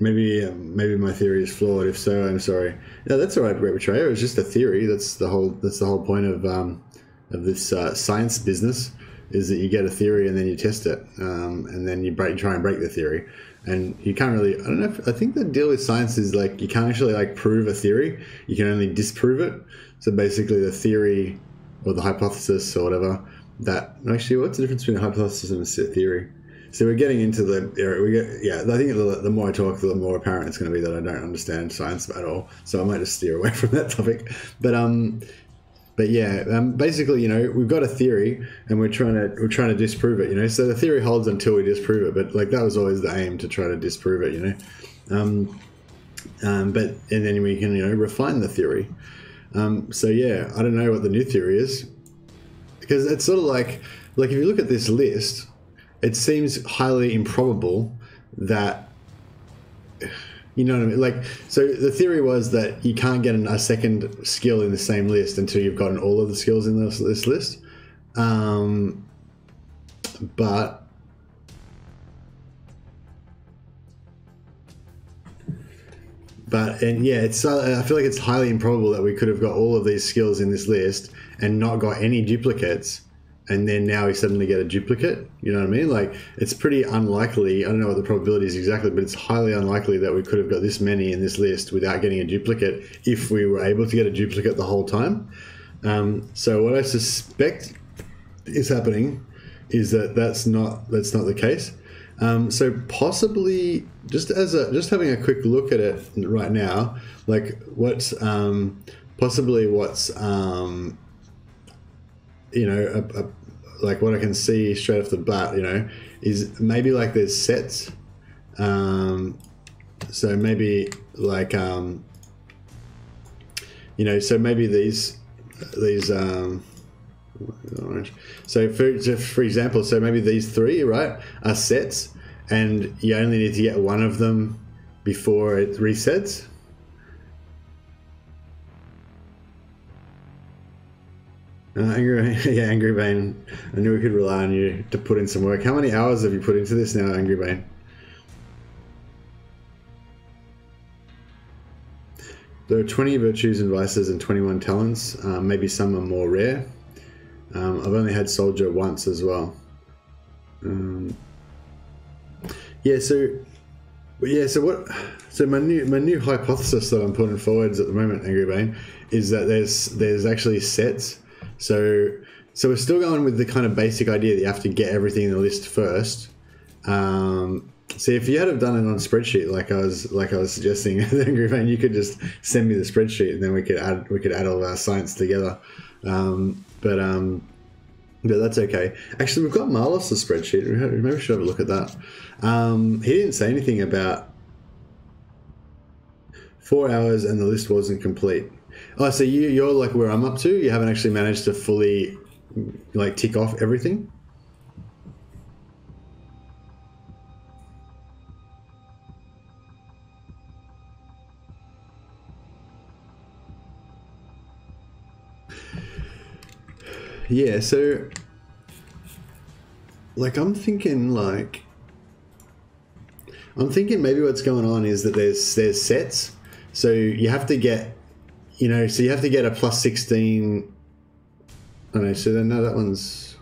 Maybe my theory is flawed. If so, I'm sorry. No, that's all right, Great Betrayer. It's just a theory. That's the whole point of this science business, is that you get a theory and then you test it, and then you try and break the theory. And you can't really, I don't know, I think the deal with science is like you can't actually like prove a theory. You can only disprove it. So basically the theory or the hypothesis or whatever, that, actually what's the difference between a hypothesis and a set theory? So we're getting into the area. I think the more I talk, the more apparent it's going to be that I don't understand science at all. So I might just steer away from that topic. But yeah, basically, you know, we've got a theory and we're trying to disprove it. You know, so the theory holds until we disprove it. But like that was always the aim, to try to disprove it. You know, and then we can, you know, refine the theory. So yeah, I don't know what the new theory is, because it's sort of like if you look at this list, it seems highly improbable that, you know what I mean? Like, so the theory was that you can't get a second skill in the same list until you've gotten all of the skills in this list. And yeah, I feel like it's highly improbable that we could have got all of these skills in this list and not got any duplicates, and then now we suddenly get a duplicate. You know what I mean? Like, it's pretty unlikely. I don't know what the probability is exactly, but it's highly unlikely that we could have got this many in this list without getting a duplicate if we were able to get a duplicate the whole time. So what I suspect is happening is that that's not the case. So possibly, just having a quick look at it right now, like what's you know, like what I can see straight off the bat, you know, is maybe like there's sets. So maybe like, you know, so maybe these orange. So for example, so maybe these 3, right, are sets, and you only need to get one of them before it resets. Angry Bane. I knew we could rely on you to put in some work. How many hours have you put into this now, Angry Bane? There are 20 virtues and vices and 21 talents. Maybe some are more rare. I've only had soldier once as well. So my new hypothesis that I'm putting forwards at the moment, Angry Bane, is that there's actually sets. So we're still going with the kind of basic idea that you have to get everything in the list first. So if you had have done it on a spreadsheet, like I was suggesting, Angry Bane, you could just send me the spreadsheet, and then we could add all of our science together. But that's okay. Actually, we've got Marlos' spreadsheet. Maybe we should have a look at that. He didn't say anything about 4 hours and the list wasn't complete. Oh, so you're like where I'm up to? You haven't actually managed to fully like tick off everything? Yeah, so like I'm thinking maybe what's going on is that there's sets. So you have to get, you know, so you have to get a plus 16. Oh no, so then no, that one's,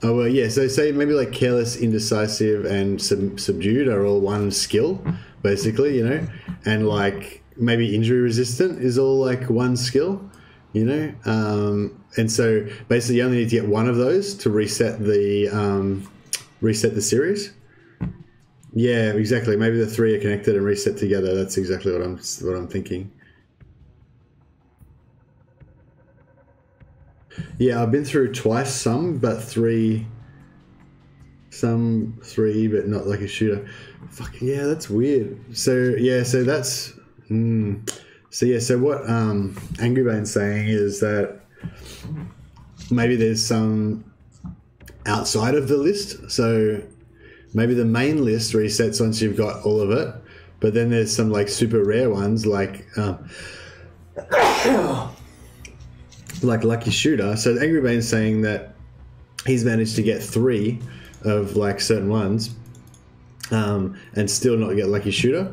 oh well, yeah, so say maybe like careless, indecisive and subdued are all one skill, basically, you know, and like maybe injury resistant is all like one skill, you know, and so basically you only need to get one of those to reset the series. Yeah, exactly. Maybe the 3 are connected and reset together. That's exactly what I'm thinking. Yeah, I've been through twice some, but 3 Some 3, but not lucky shooter. Fucking yeah, that's weird. So yeah, so that's so yeah, so what Angry Bane's saying is that maybe there's some outside of the list. So maybe the main list resets once you've got all of it, but then there's some like super rare ones like Lucky Shooter. So Angry Bane's saying that he's managed to get 3 of like certain ones and still not get Lucky Shooter.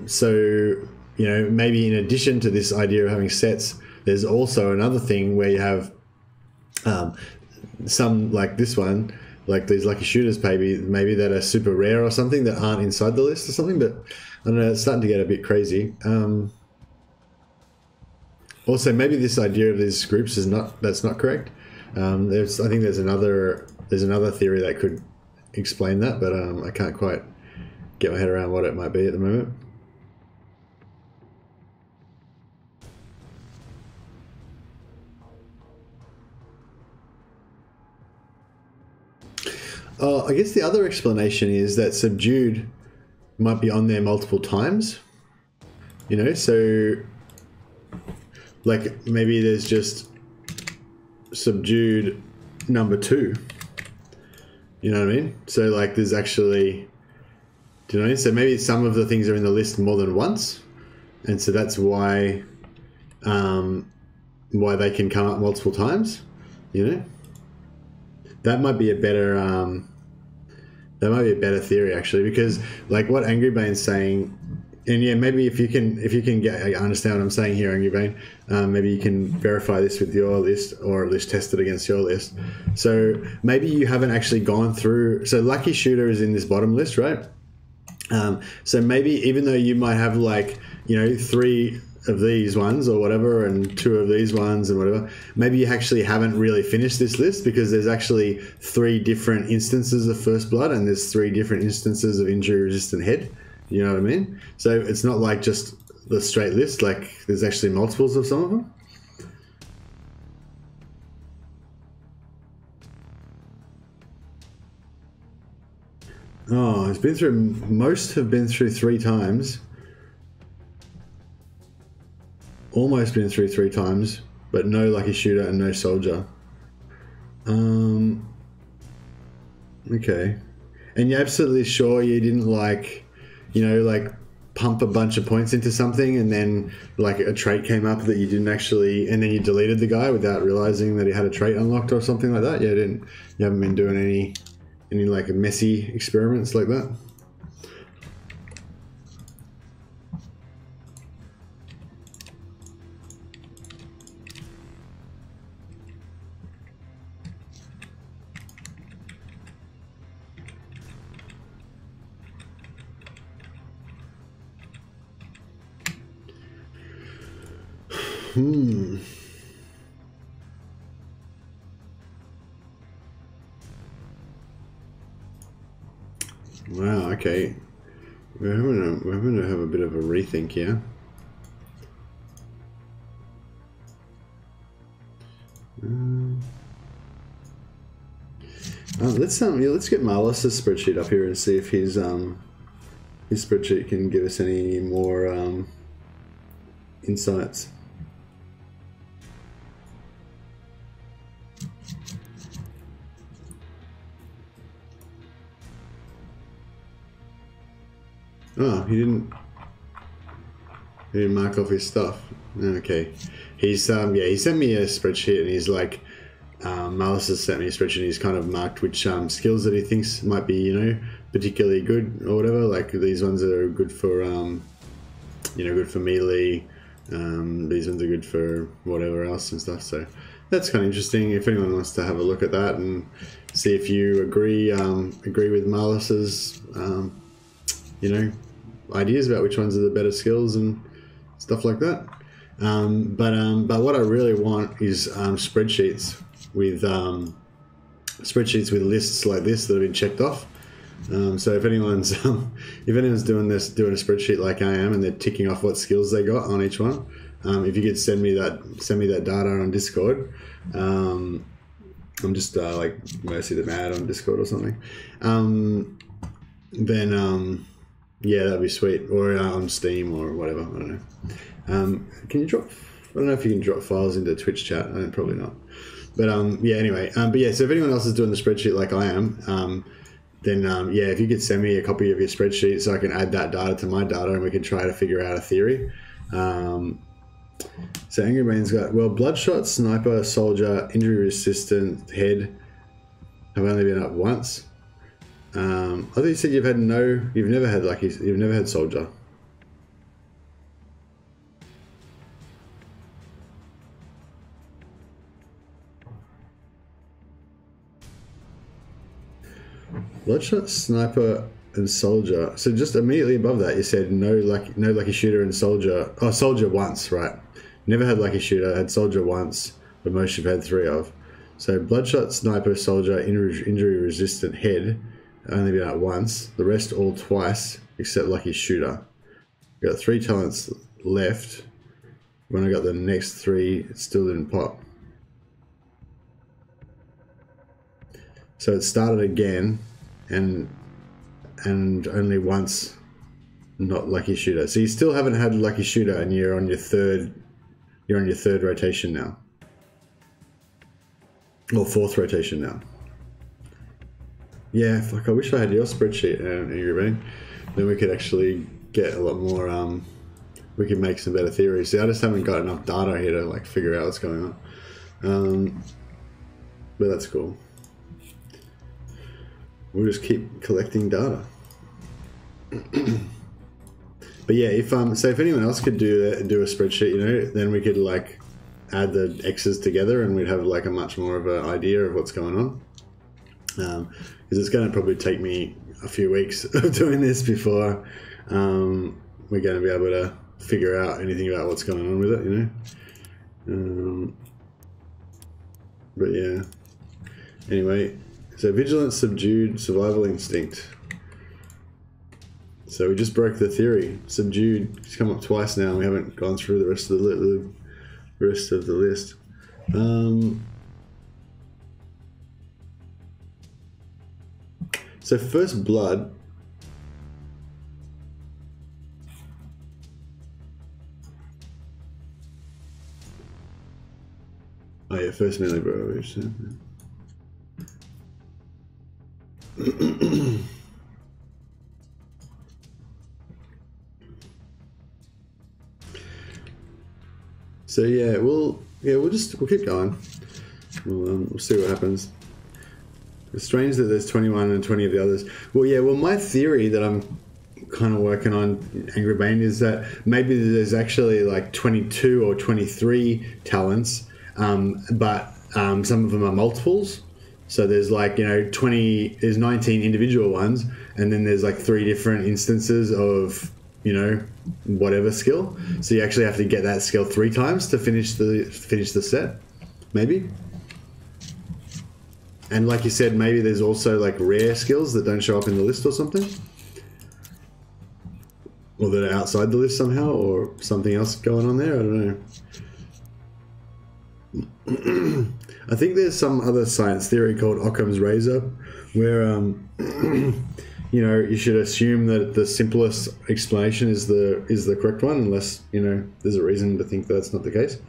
So, you know, maybe in addition to this idea of having sets, there's also another thing where you have some like this one, like these Lucky Shooters maybe that are super rare or something that aren't inside the list or something, but I don't know, it's starting to get a bit crazy. Also, maybe this idea of these groups that's not correct. I think there's another theory that could explain that, but I can't quite get my head around what it might be at the moment. I guess the other explanation is that subdued might be on there multiple times. You know, so like maybe there's just subdued number 2. You know what I mean? So like there's actually, do you know what I mean? So maybe some of the things are in the list more than once, and so that's why they can come up multiple times. You know, that might be a better theory actually, because like what Angry Bane's saying. And yeah, maybe if you can understand what I'm saying here, Angry Bane, maybe you can verify this with your list or at least test it against your list. So maybe you haven't actually gone through. So Lucky Shooter is in this bottom list, right? So maybe even though you might have like, you know, 3 of these ones or whatever and 2 of these ones and whatever, maybe you actually haven't really finished this list because there's actually 3 different instances of First Blood and there's 3 different instances of injury resistant head. You know what I mean? So it's not like just the straight list, like there's actually multiples of some of them. Oh, most have been through 3 times. Almost been through 3 times, but no Lucky Shooter and no Soldier. Okay. And you're absolutely sure you didn't like, you know, like pump a bunch of points into something and then like a trait came up that you didn't actually, and then you deleted the guy without realizing that he had a trait unlocked or something like that? You haven't been doing any like messy experiments like that? Wow, okay. We're having to have a bit of a rethink here. Let's get Marlis's spreadsheet up here and see if his spreadsheet can give us any more insights. Oh, he didn't mark off his stuff. Okay, he sent me a spreadsheet and he's like, Malice has sent me a spreadsheet and he's kind of marked which skills that he thinks might be, you know, particularly good or whatever. Like these ones are good for, you know, good for melee. These ones are good for whatever else and stuff. So that's kind of interesting. If anyone wants to have a look at that and see if you agree with Malice's, you know, ideas about which ones are the better skills and stuff like that. But what I really want is spreadsheets with lists like this that have been checked off. So if anyone's doing a spreadsheet like I am and they're ticking off what skills they got on each one, if you could send me that data on Discord, I'm just like Mercy the Mad on Discord or something. Then yeah, that'd be sweet. Or on Steam or whatever. I don't know. Can you drop? I don't know if you can drop files into Twitch chat. Probably not. But yeah, anyway. But yeah, so if anyone else is doing the spreadsheet like I am, then yeah, if you could send me a copy of your spreadsheet so I can add that data to my data and we can try to figure out a theory. So Angry Brain's got, well, Bloodshot, Sniper, Soldier, Injury Resistant, Head have only been up once. I thought you said you've never had Soldier. Bloodshot, Sniper, and Soldier. So just immediately above that, you said no lucky shooter and Soldier. Oh, Soldier once, right? Never had lucky shooter. Had Soldier once, but most you've had 3 of. So Bloodshot, Sniper, Soldier, Injury Resistant, Head only been out once. The rest all twice, except lucky shooter. We've got 3 talents left. When I got the next 3, it still didn't pop. So it started again, and only once not lucky shooter. So you still haven't had lucky shooter, and you're on your third rotation now, or 4th rotation now. Yeah, fuck, I wish I had your spreadsheet, Angry Brain. Then we could actually get a lot more. We could make some better theories. See, I just haven't got enough data here to like figure out what's going on. But that's cool. We'll just keep collecting data. But yeah, if anyone else could do a spreadsheet, you know, then we could like add the X's together and we'd have like a much more of an idea of what's going on. Because it's going to probably take me a few weeks of doing this before we're going to be able to figure out anything about what's going on with it, you know. But yeah. Anyway, so vigilance, subdued, survival instinct. So we just broke the theory. Subdued, it's come up twice now. We haven't gone through the rest of the list. So first blood. Oh yeah, first melee bro. So yeah, we'll keep going. We'll see what happens. It's strange that there's 21 and 20 of the others. Well, yeah. Well, my theory that I'm kind of working on, Angry Bane, is that maybe there's actually like 22 or 23 talents, but some of them are multiples. So there's like, you know, there's 19 individual ones, and then there's like 3 different instances of, you know, whatever skill. So you actually have to get that skill 3 times to finish the set, maybe. And like you said, maybe there's also like rare skills that don't show up in the list or something, or that are outside the list somehow, or something else going on there. I don't know. I think there's some other science theory called Occam's razor, where you know, you should assume that the simplest explanation is the correct one, unless, you know, there's a reason to think that's not the case.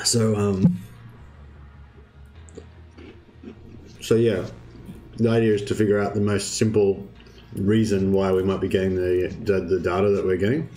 So yeah, the idea is to figure out the most simple reason why we might be getting the data that we're getting.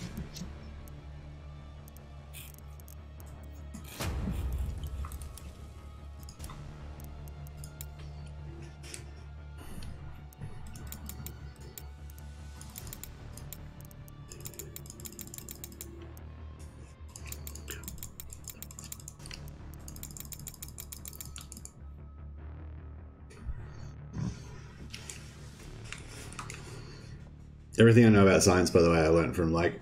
Everything I know about science, by the way, I learned from, like,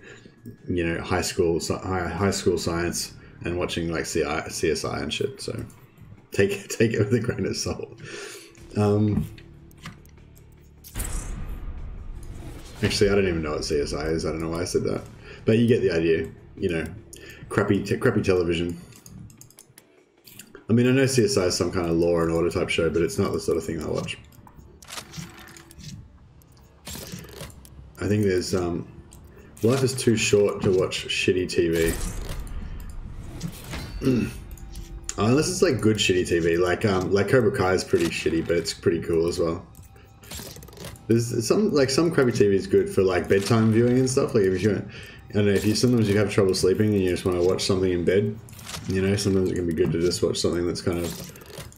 you know, high school science and watching like CSI and shit. So take it with a grain of salt. Actually, I don't even know what CSI is. I don't know why I said that, but you get the idea. You know, crappy television. I mean, I know CSI is some kind of law and order type show, but it's not the sort of thing I watch. I think there's life is too short to watch shitty TV. Unless it's like good shitty TV, like Cobra Kai is pretty shitty, but it's pretty cool as well. There's some crappy TV is good for like bedtime viewing and stuff. Like if you, I don't know, if you sometimes you have trouble sleeping and you just want to watch something in bed, you know, sometimes it can be good to just watch something that's kind of,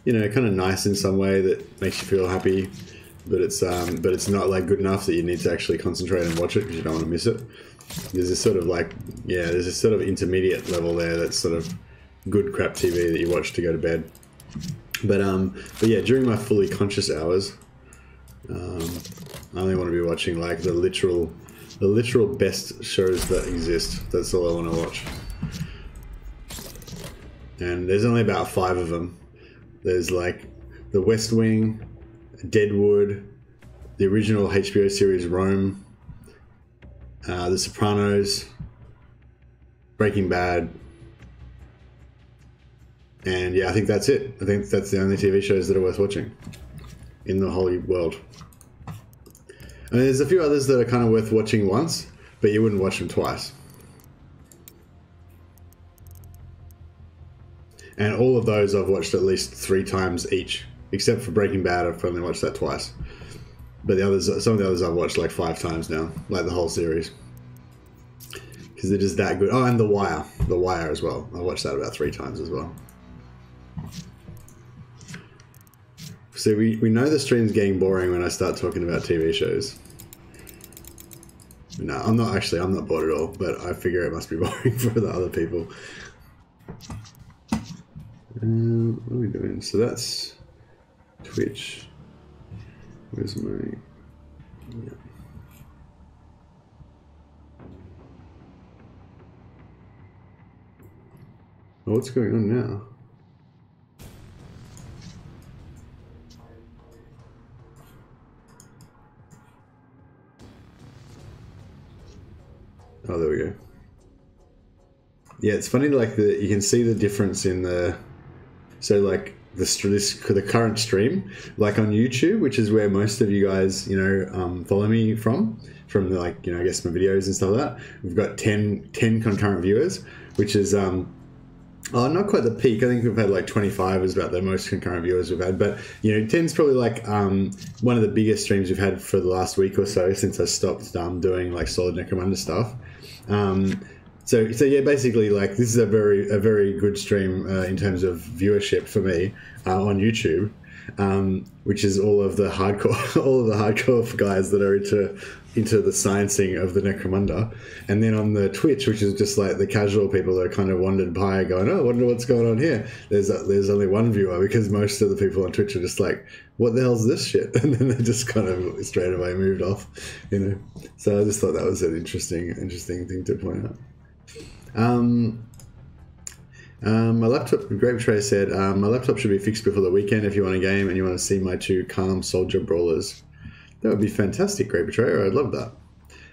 you know, kind of nice in some way that makes you feel happy, but it's not like good enough that you need to actually concentrate and watch it because you don't want to miss it. There's this sort of like, yeah, there's this sort of intermediate level there that's sort of good crap TV that you watch to go to bed. But yeah, during my fully conscious hours, I only want to be watching like the literal best shows that exist. That's all I want to watch. And there's only about 5 of them. There's like The West Wing, Deadwood, the original HBO series Rome, The Sopranos, Breaking Bad, and yeah, I think that's it. I think that's the only TV shows that are worth watching in the whole world. I mean, there's a few others that are kind of worth watching once, but you wouldn't watch them twice. And all of those I've watched at least 3 times each, except for Breaking Bad. I've only watched that twice. But the others, some of the others I've watched like 5 times now, like the whole series, because they're just that good. Oh, and The Wire as well. I watched that about 3 times as well. So we know the stream's getting boring when I start talking about TV shows. No, I'm not bored at all, but I figure it must be boring for the other people. What are we doing? So that's Twitch. Where's my... Yeah. Oh, what's going on now? Oh, there we go. Yeah, it's funny, like you can see the difference in the, so like the current stream, like on YouTube, which is where most of you guys, you know, follow me from the, like, you know, I guess my videos and stuff like that. We've got 10 concurrent viewers, which is, oh, not quite the peak. I think we've had like 25 is about the most concurrent viewers we've had, but you know, 10's probably like one of the biggest streams we've had for the last week or so since I stopped doing like solid Necromunda stuff. So yeah, basically, like, this is a very good stream in terms of viewership for me on YouTube, which is all of the hardcore guys that are into the sciencing of the Necromunda, and then on the Twitch, which is just like the casual people that are kind of wandered by, going, "Oh, I wonder what's going on here." There's only one viewer because most of the people on Twitch are just like, "What the hell's this shit?" And then they just kind of straight away moved off, you know. So I just thought that was an interesting thing to point out. My laptop, Great Betrayer said, my laptop should be fixed before the weekend if you want a game and you want to see my 2 Calm Soldier Brawlers. That would be fantastic, Great Betrayer. I'd love that.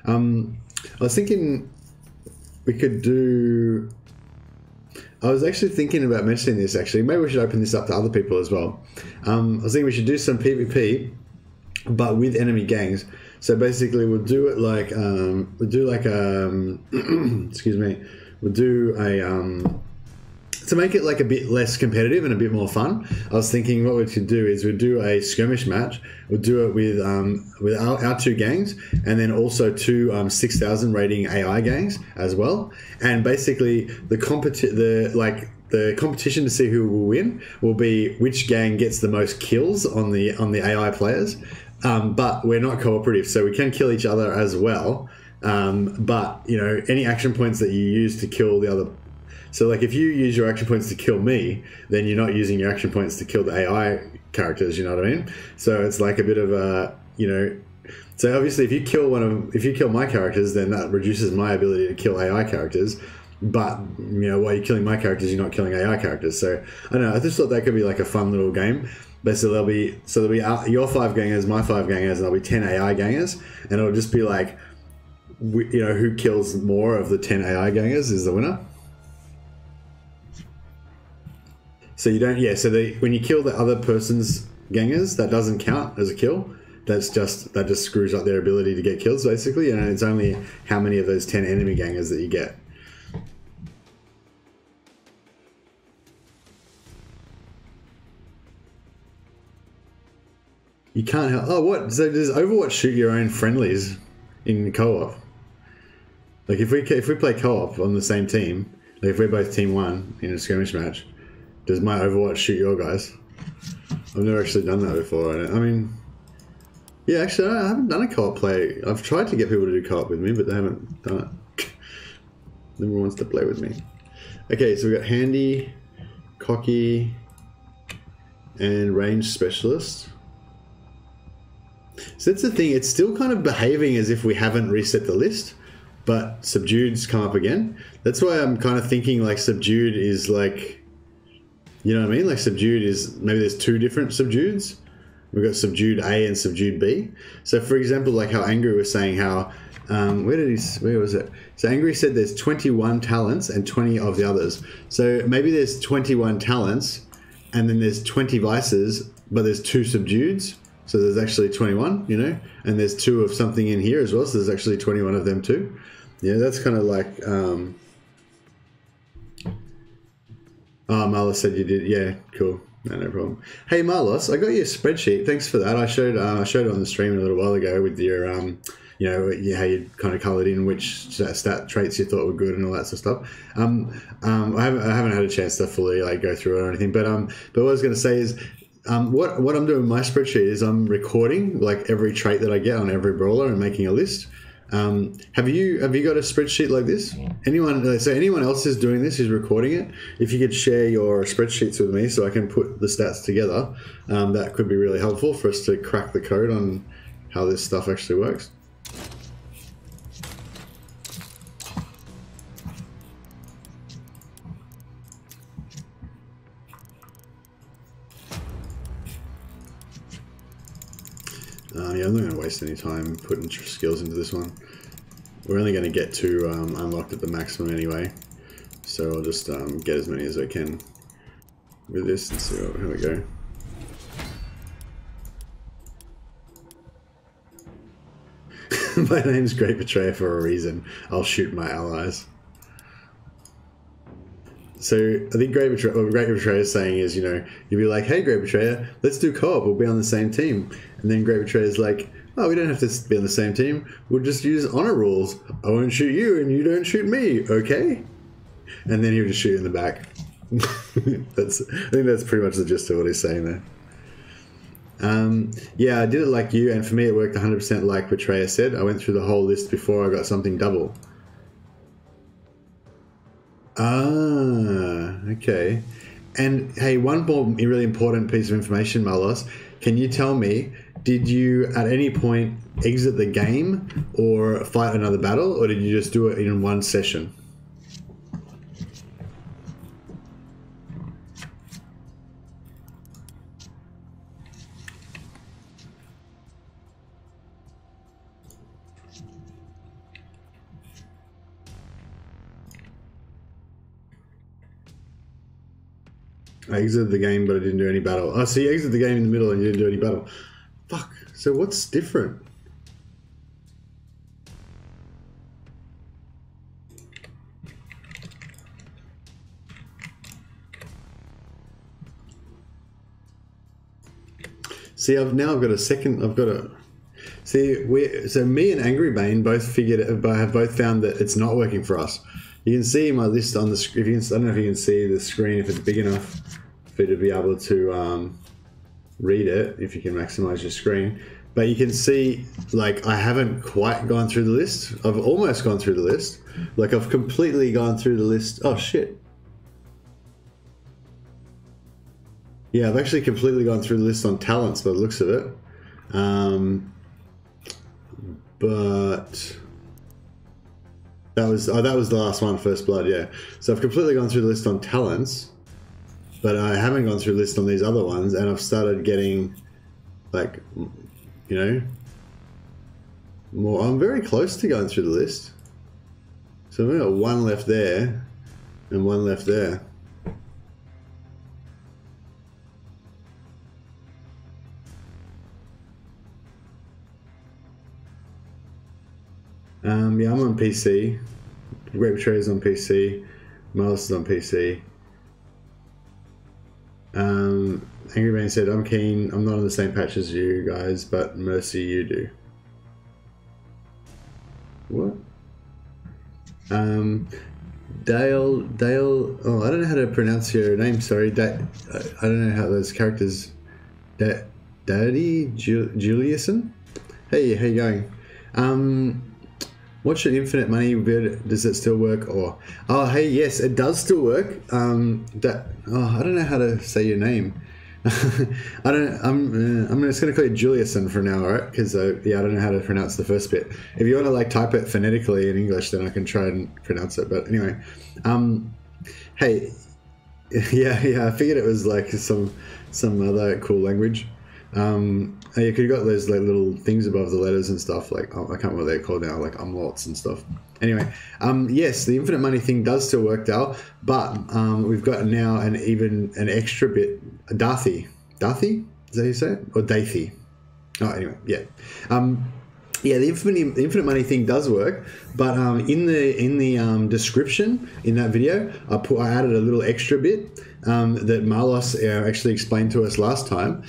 I was thinking we could do... I was actually thinking about mentioning this, actually. Maybe we should open this up to other people as well. I was thinking we should do some PvP, but with enemy gangs. So basically we'll do it like... excuse me. We'll do a... to make it like a bit less competitive and a bit more fun, I was thinking what we could do is we'd do a skirmish match. We'll do it with our 2 gangs, and then also 2 6,000 rating AI gangs as well. And basically the competition to see who will win will be which gang gets the most kills on the AI players. But we're not cooperative, so we can kill each other as well. But you know, any action points that you use to kill the other. So like if you use your action points to kill me, then you're not using your action points to kill the AI characters, you know what I mean? So it's like a bit of a, you know, so obviously if you kill my characters, then that reduces my ability to kill AI characters. But, you know, while you're killing my characters, you're not killing AI characters. So I don't know, I just thought that could be like a fun little game. But so there'll be your 5 gangers, my 5 gangers, and there'll be 10 AI gangers, and it'll just be like, you know, who kills more of the 10 AI gangers is the winner. So you don't, yeah, so when you kill the other person's gangers, that doesn't count as a kill. That just screws up their ability to get kills, basically, and it's only how many of those 10 enemy gangers that you get. You can't help. Oh, what? So does Overwatch shoot your own friendlies in co-op? Like if we play co-op on the same team, like if we're both team 1 in a skirmish match, does my Overwatch shoot your guys? I've never actually done that before. I mean, yeah, actually, I haven't done a co-op play. I've tried to get people to do co-op with me, but they haven't done it. No one wants to play with me. Okay, so we've got handy, cocky, and range specialist. So that's the thing, it's still kind of behaving as if we haven't reset the list, but subdued's come up again. That's why I'm kind of thinking like subdued is like, you know what I mean? Like subdued is, maybe there's 2 different subdueds. We've got subdued A and subdued B. So for example, like how Angry was saying how, where was it? So Angry said there's 21 talents and 20 of the others. So maybe there's 21 talents and then there's 20 vices, but there's 2 subdueds. So there's actually 21, you know, and there's 2 of something in here as well. So there's actually 21 of them too. Yeah, that's kind of like, oh, Marlos said you did. Yeah, cool. No problem. Hey, Marlos, I got you a spreadsheet. Thanks for that. I showed it on the stream a little while ago with your, you know, how you kind of coloured in which stat traits you thought were good and all that sort of stuff. I haven't had a chance to fully like go through it or anything, but what I was going to say is, what I'm doing in my spreadsheet is I'm recording like every trait that I get on every brawler and making a list. Have you got a spreadsheet like this? Anyone else is doing this, is recording it? If you could share your spreadsheets with me so I can put the stats together, that could be really helpful for us to crack the code on how this stuff actually works. Yeah, I'm not going to waste any time putting skills into this one. We're only going to get 2 unlocked at the maximum anyway, so I'll just get as many as I can with this and see how we go. My name's Great Betrayer for a reason. I'll shoot my allies. So I think what Great Betrayer is saying is, you know, you'll be like, hey, Great Betrayer, let's do co-op. We'll be on the same team. And then Great Betrayer is like, oh, we don't have to be on the same team. We'll just use honor rules. I won't shoot you and you don't shoot me, okay? And then he'll just shoot you in the back. I think that's pretty much the gist of what he's saying there. Yeah, I did it like you, and for me it worked 100% like Betrayer said. I went through the whole list before I got something double. Ah, okay. And hey, one more really important piece of information, Marlos. Can you tell me, did you at any point exit the game or fight another battle, or did you just do it in one session? I exited the game, but I didn't do any battle. Oh, so you exited the game in the middle and you didn't do any battle. Fuck. So what's different? See, I've got a second. So me and Angry Bane both have both found that it's not working for us. You can see my list on the screen. I don't know if you can see the screen if it's big enough for you to be able to read it, if you can maximize your screen. But you can see, like, I haven't quite gone through the list. I've almost gone through the list. Like, I've completely gone through the list. Oh, shit. Yeah, I've actually completely gone through the list on talents by the looks of it. But that was the last one, First Blood, yeah. So I've completely gone through the list on talents, but I haven't gone through the list on these other ones, and I've started getting, like, you know, more. I'm very close to going through the list. So I've got one left there and one left there. Yeah, I'm on PC. Great Betrayer's on PC. Miles is on PC. Angry Man said, I'm keen. I'm not on the same patch as you guys, but Mercy, you do. What? Dale, oh, I don't know how to pronounce your name, sorry. I don't know how those characters. Daddy Juliuson? Hey, how you going? What's your infinite money bid? Does it still work? Or hey, yes, it does still work. I don't know how to say your name. I'm just gonna call you Juliuson for now, alright? Because yeah, I don't know how to pronounce the first bit. If you want to like type it phonetically in English, then I can try and pronounce it. But anyway, hey, yeah, I figured it was like some other cool language. Yeah, cause you got those like little things above the letters and stuff. Like I can't remember what they're called now, like umlauts and stuff. Anyway, yes, the infinite money thing does still work, Dal, but we've got now an extra bit. Darthy, is that how you say it, or Dathy? Oh, anyway, yeah. Yeah, the infinite money thing does work, but in the description in that video, I added a little extra bit that Marlos actually explained to us last time.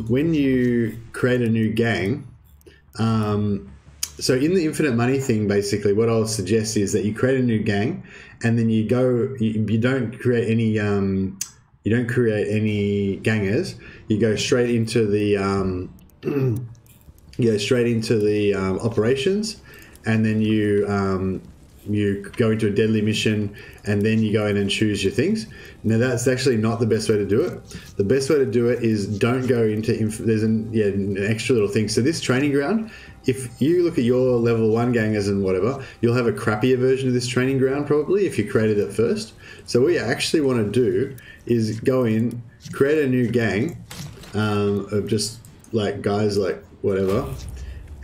When you create a new gang, so in the infinite money thing, basically, what I'll suggest is that you create a new gang, and then you don't create any gangers. You go straight into the operations, and then you go into a deadly mission, and then you go in and choose your things. Now that's actually not the best way to do it. The best way to do it is don't go into there's an extra little thing. So this training ground, if you look at your level 1 gangers and whatever, you'll have a crappier version of this training ground probably if you created it first. So what you actually want to do is go in, create a new gang of just like guys like whatever,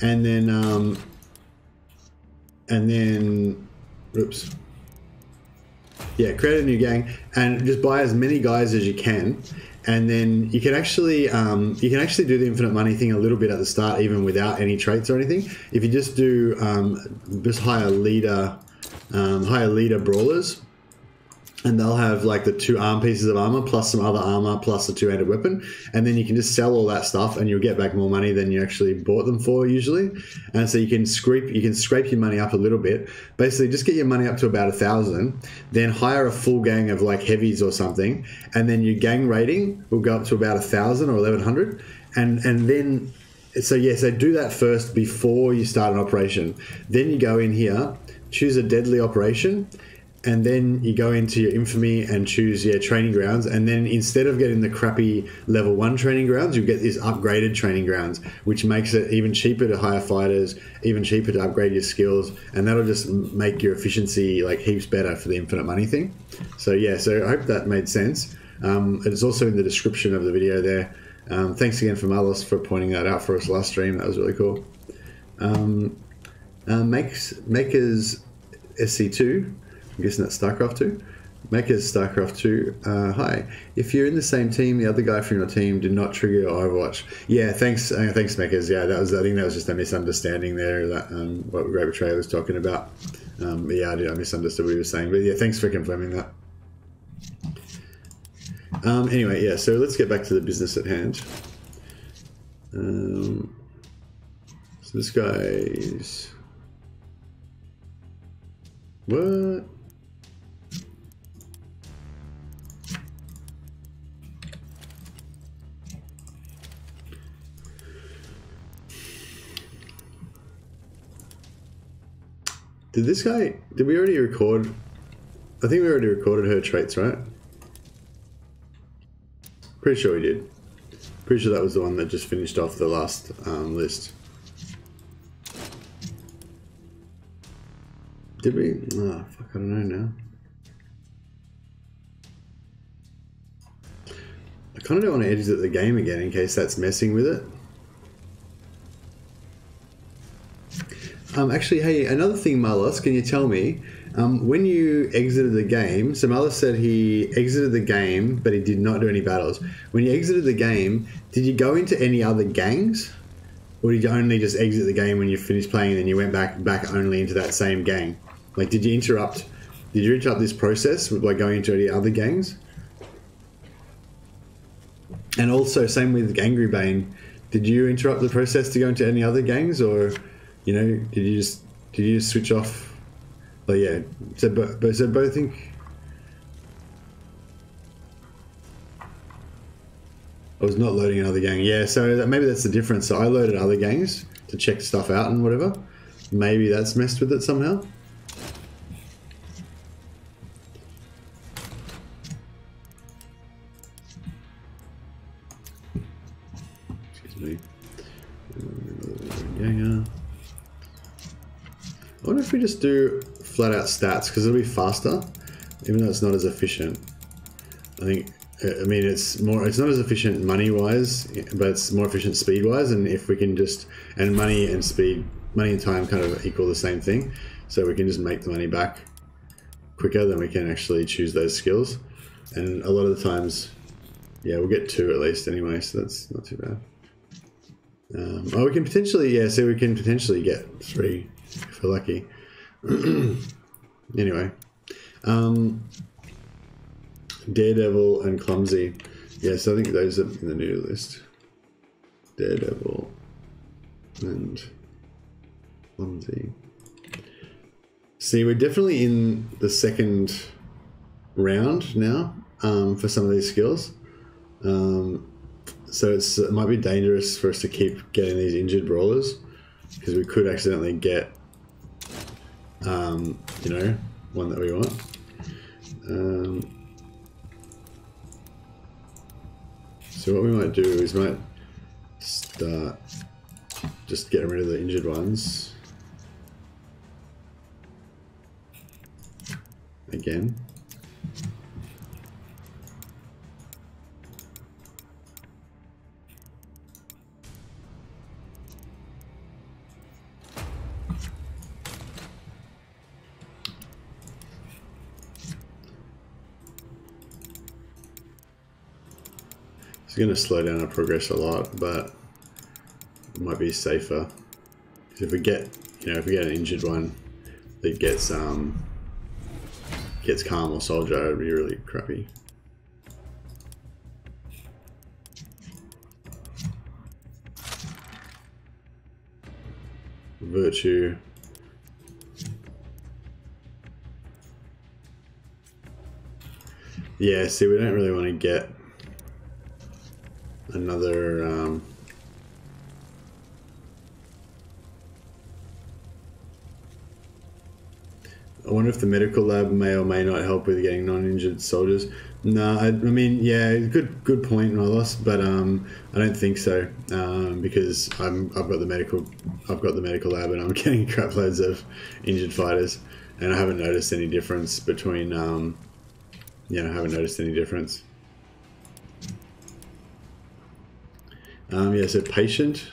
and then oops, yeah, create a new gang and just buy as many guys as you can, and then you can actually do the infinite money thing a little bit at the start, even without any traits or anything. If you just do just hire leader brawlers, and they'll have like the 2 arm pieces of armor plus some other armor plus a 2-handed weapon, and then you can just sell all that stuff and you'll get back more money than you actually bought them for usually. And so you can scrape your money up a little bit. Basically, just get your money up to about 1,000, then hire a full gang of like heavies or something, and then your gang rating will go up to about 1,000 or 1,100, and then so do that first before you start an operation. Then you go in here, choose a deadly operation, and then you go into your infamy and choose your training grounds, and then instead of getting the crappy level 1 training grounds, you get these upgraded training grounds, which makes it even cheaper to hire fighters, even cheaper to upgrade your skills, and that'll just make your efficiency like heaps better for the infinite money thing. So yeah, so I hope that made sense. It's also in the description of the video there. Thanks again for Marlos for pointing that out for us last stream. That was really cool. Makers SC2, I'm guessing that's StarCraft 2. Makers StarCraft 2. Hi. If you're in the same team, the other guy from your team did not trigger your Overwatch. Yeah, thanks, Makers. Yeah, I think that was just a misunderstanding there. That what Great Betrayer was talking about. Yeah, I misunderstood what he was saying. But yeah, thanks for confirming that. Anyway, yeah. So let's get back to the business at hand. So this guy's what? Did we already record? I think we already recorded her traits, right? Pretty sure we did. Pretty sure that was the one that just finished off the last list. Did we? Oh, fuck, I don't know now. I kind of don't want to exit the game again in case that's messing with it. Actually, hey, another thing, Marlos, can you tell me, when you exited the game, so Marlos said he exited the game, but he did not do any battles. When you exited the game, did you go into any other gangs? or did you only just exit the game when you finished playing and then you went back only into that same gang? Like, did you interrupt this process by going into any other gangs? And also, same with Angry Bane, did you interrupt the process to go into any other gangs, or, you know, did you just switch off? Oh yeah, so both think. I was not loading another gang. Yeah, so maybe that's the difference. So I loaded other gangs to check stuff out and whatever. Maybe that's messed with it somehow. Excuse me. I wonder if we just do flat out stats, because it'll be faster, even though it's not as efficient. I think. I mean, it's not as efficient money-wise, but it's more efficient speed-wise. And if we can just, and money and time kind of equal the same thing. So we can just make the money back quicker than we can actually choose those skills. And a lot of the times, yeah, we'll get 2 at least anyway, so that's not too bad. Oh, we can potentially, yeah, so we can potentially get 3 if we're lucky. Anyway. Daredevil and Clumsy. Yes, I think those are in the new list. Daredevil and Clumsy. See, we're definitely in the second round now for some of these skills. So it might be dangerous for us to keep getting these injured brawlers, because we could accidentally get, you know, one that we want. So what we might do is might start just getting rid of the injured ones again. It's going to slow down our progress a lot, but it might be safer. Because if we get, you know, if we get an injured one that gets Calm or Soldier, it'd be really crappy. Virtue. Yeah, see, we don't really want to get another I wonder if the medical lab may or may not help with getting non-injured soldiers. No, I mean, yeah, good point, Milos, but I don't think so, because I've got the medical lab and I'm getting crap loads of injured fighters, and I haven't noticed any difference between yeah, I haven't noticed any difference. Yeah, so patient.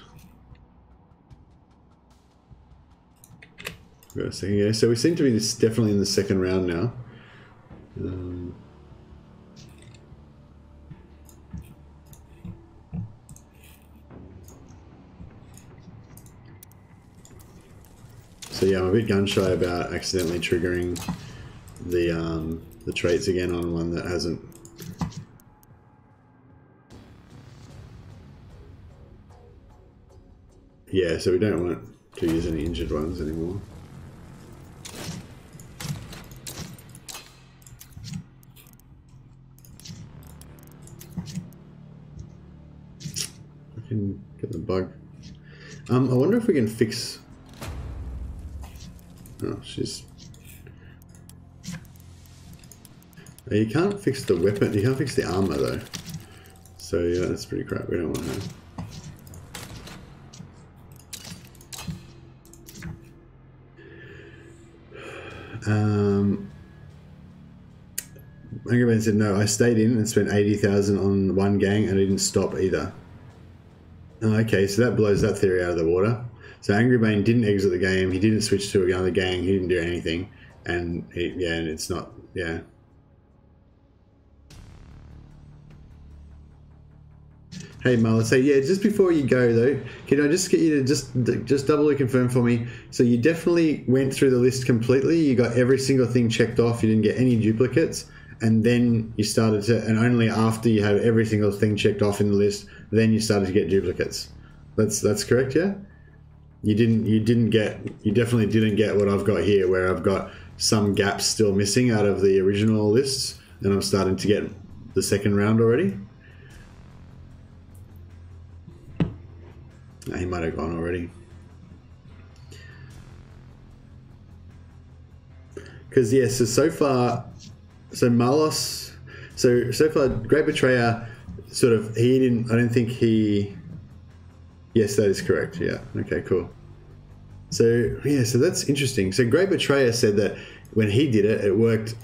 Got a second go. So we seem to be definitely in the second round now. So yeah, I'm a bit gun shy about accidentally triggering the traits again on one that hasn't. Yeah, so we don't want to use any injured ones anymore. I can get the bug. I wonder if we can fix. Oh, she's. You can't fix the weapon. You can't fix the armor though. So yeah, that's pretty crap. We don't want her. Angry Man said, no, I stayed in and spent 80,000 on one gang and I didn't stop either. Okay, so that blows that theory out of the water. So Angry Bane didn't exit the game, he didn't switch to another gang, he didn't do anything, and yeah, and it's not, yeah. Hey Marla, so yeah, just before you go though, can I just get you to just doubly confirm for me? So you definitely went through the list completely. You got every single thing checked off. You didn't get any duplicates, and then you started to, and only after you had every single thing checked off in the list, then you started to get duplicates. That's correct, yeah. You definitely didn't get what I've got here, where I've got some gaps still missing out of the original lists, and I'm starting to get the second round already. He might have gone already. Because yeah, so far, so Marlos, so far, Great Betrayer, sort of, he didn't, I don't think he, yes, that is correct, yeah, okay, cool. So yeah, so that's interesting. So Great Betrayer said that when he did it, it worked,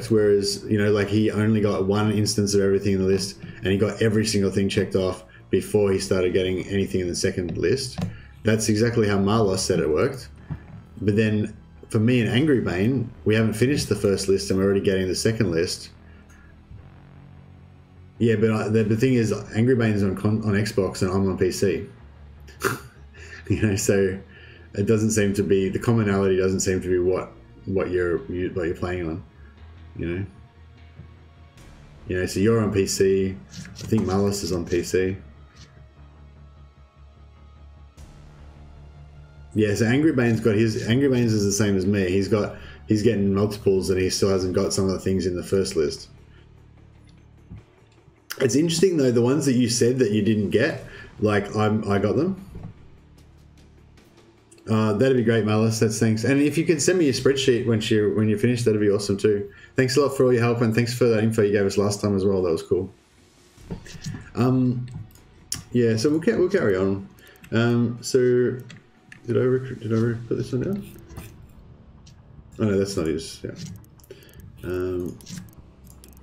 whereas, you know, like he only got one instance of everything in the list, and he got every single thing checked off before he started getting anything in the second list. That's exactly how Marlos said it worked. But then for me and Angry Bane, we haven't finished the first list and we're already getting the second list. Yeah, but the thing is, Angry Bane is on Xbox and I'm on PC. You know, so it doesn't seem to be, the commonality doesn't seem to be what you're playing on, you know. So you're on PC. I think Marlos is on PC. Yeah, so Angry Bane's got his, Angry Bane's is the same as me. He's getting multiples and he still hasn't got some of the things in the first list. It's interesting though, the ones that you said that you didn't get, like I got them. That'd be great, Marlis. That's thanks. And if you can send me your spreadsheet when you're finished, that'd be awesome too. Thanks a lot for all your help and thanks for that info you gave us last time as well. That was cool. Yeah, so we'll carry on. So did I put this one down? Oh no, that's not his. Yeah.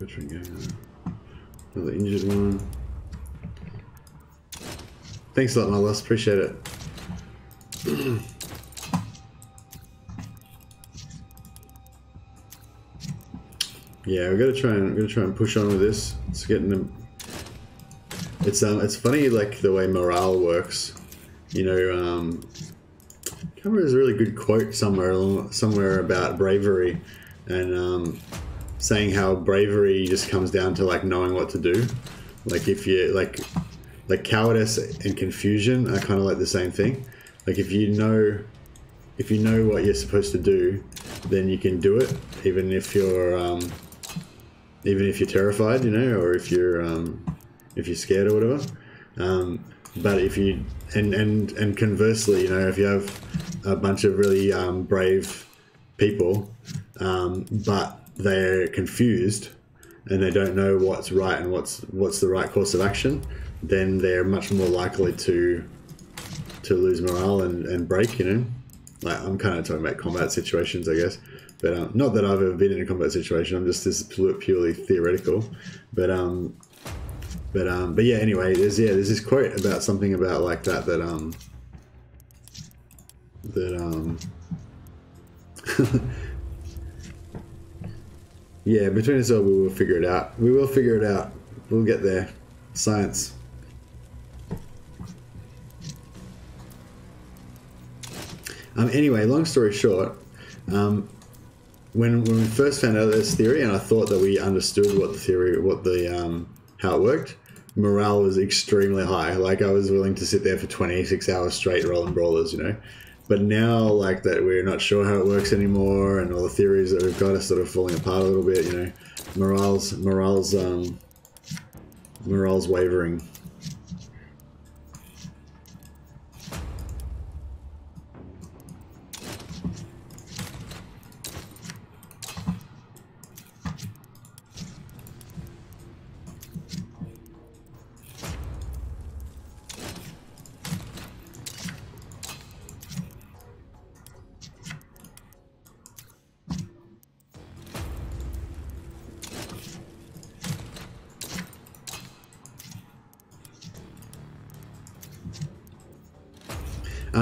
Veteran game. Another injured one. Thanks a lot, Marlis. Appreciate it. Yeah, we're gonna try and push on with this. It's getting them. It's funny, like the way morale works. You know, I can't remember, there's a really good quote somewhere about bravery, and saying how bravery just comes down to like knowing what to do. Like if you like cowardice and confusion are kind of like the same thing. Like if you know what you're supposed to do, then you can do it, even if you're terrified, you know, or if you're scared or whatever. But if you and conversely, you know, if you have a bunch of really brave people, but they're confused and they don't know what's right and what's the right course of action, then they're much more likely to lose morale and break, you know. Like, I'm kind of talking about combat situations, I guess, but not that I've ever been in a combat situation. I'm just, this is purely theoretical, but yeah. Anyway, there's this quote about something about like that yeah. Between us all, we will figure it out. We will figure it out. We'll get there. Science. Anyway, long story short, when we first found out this theory, and I thought that we understood how it worked, morale was extremely high. Like, I was willing to sit there for 26 hours straight rolling brawlers, you know. But now, like, that we're not sure how it works anymore, and all the theories that we've got are sort of falling apart a little bit, you know. Morale's wavering.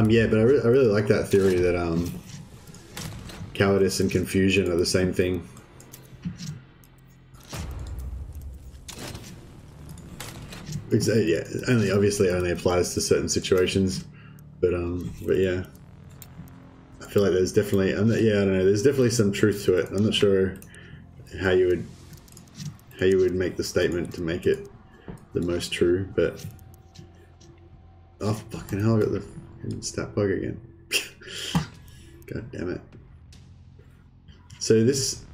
Yeah, but I really like that theory that cowardice and confusion are the same thing. Yeah, obviously only applies to certain situations, but yeah, I feel like there's definitely, yeah, I don't know, there's definitely some truth to it. I'm not sure how you would make the statement to make it the most true, but oh fucking hell, I got the fucking stat bug again. God damn it. So this,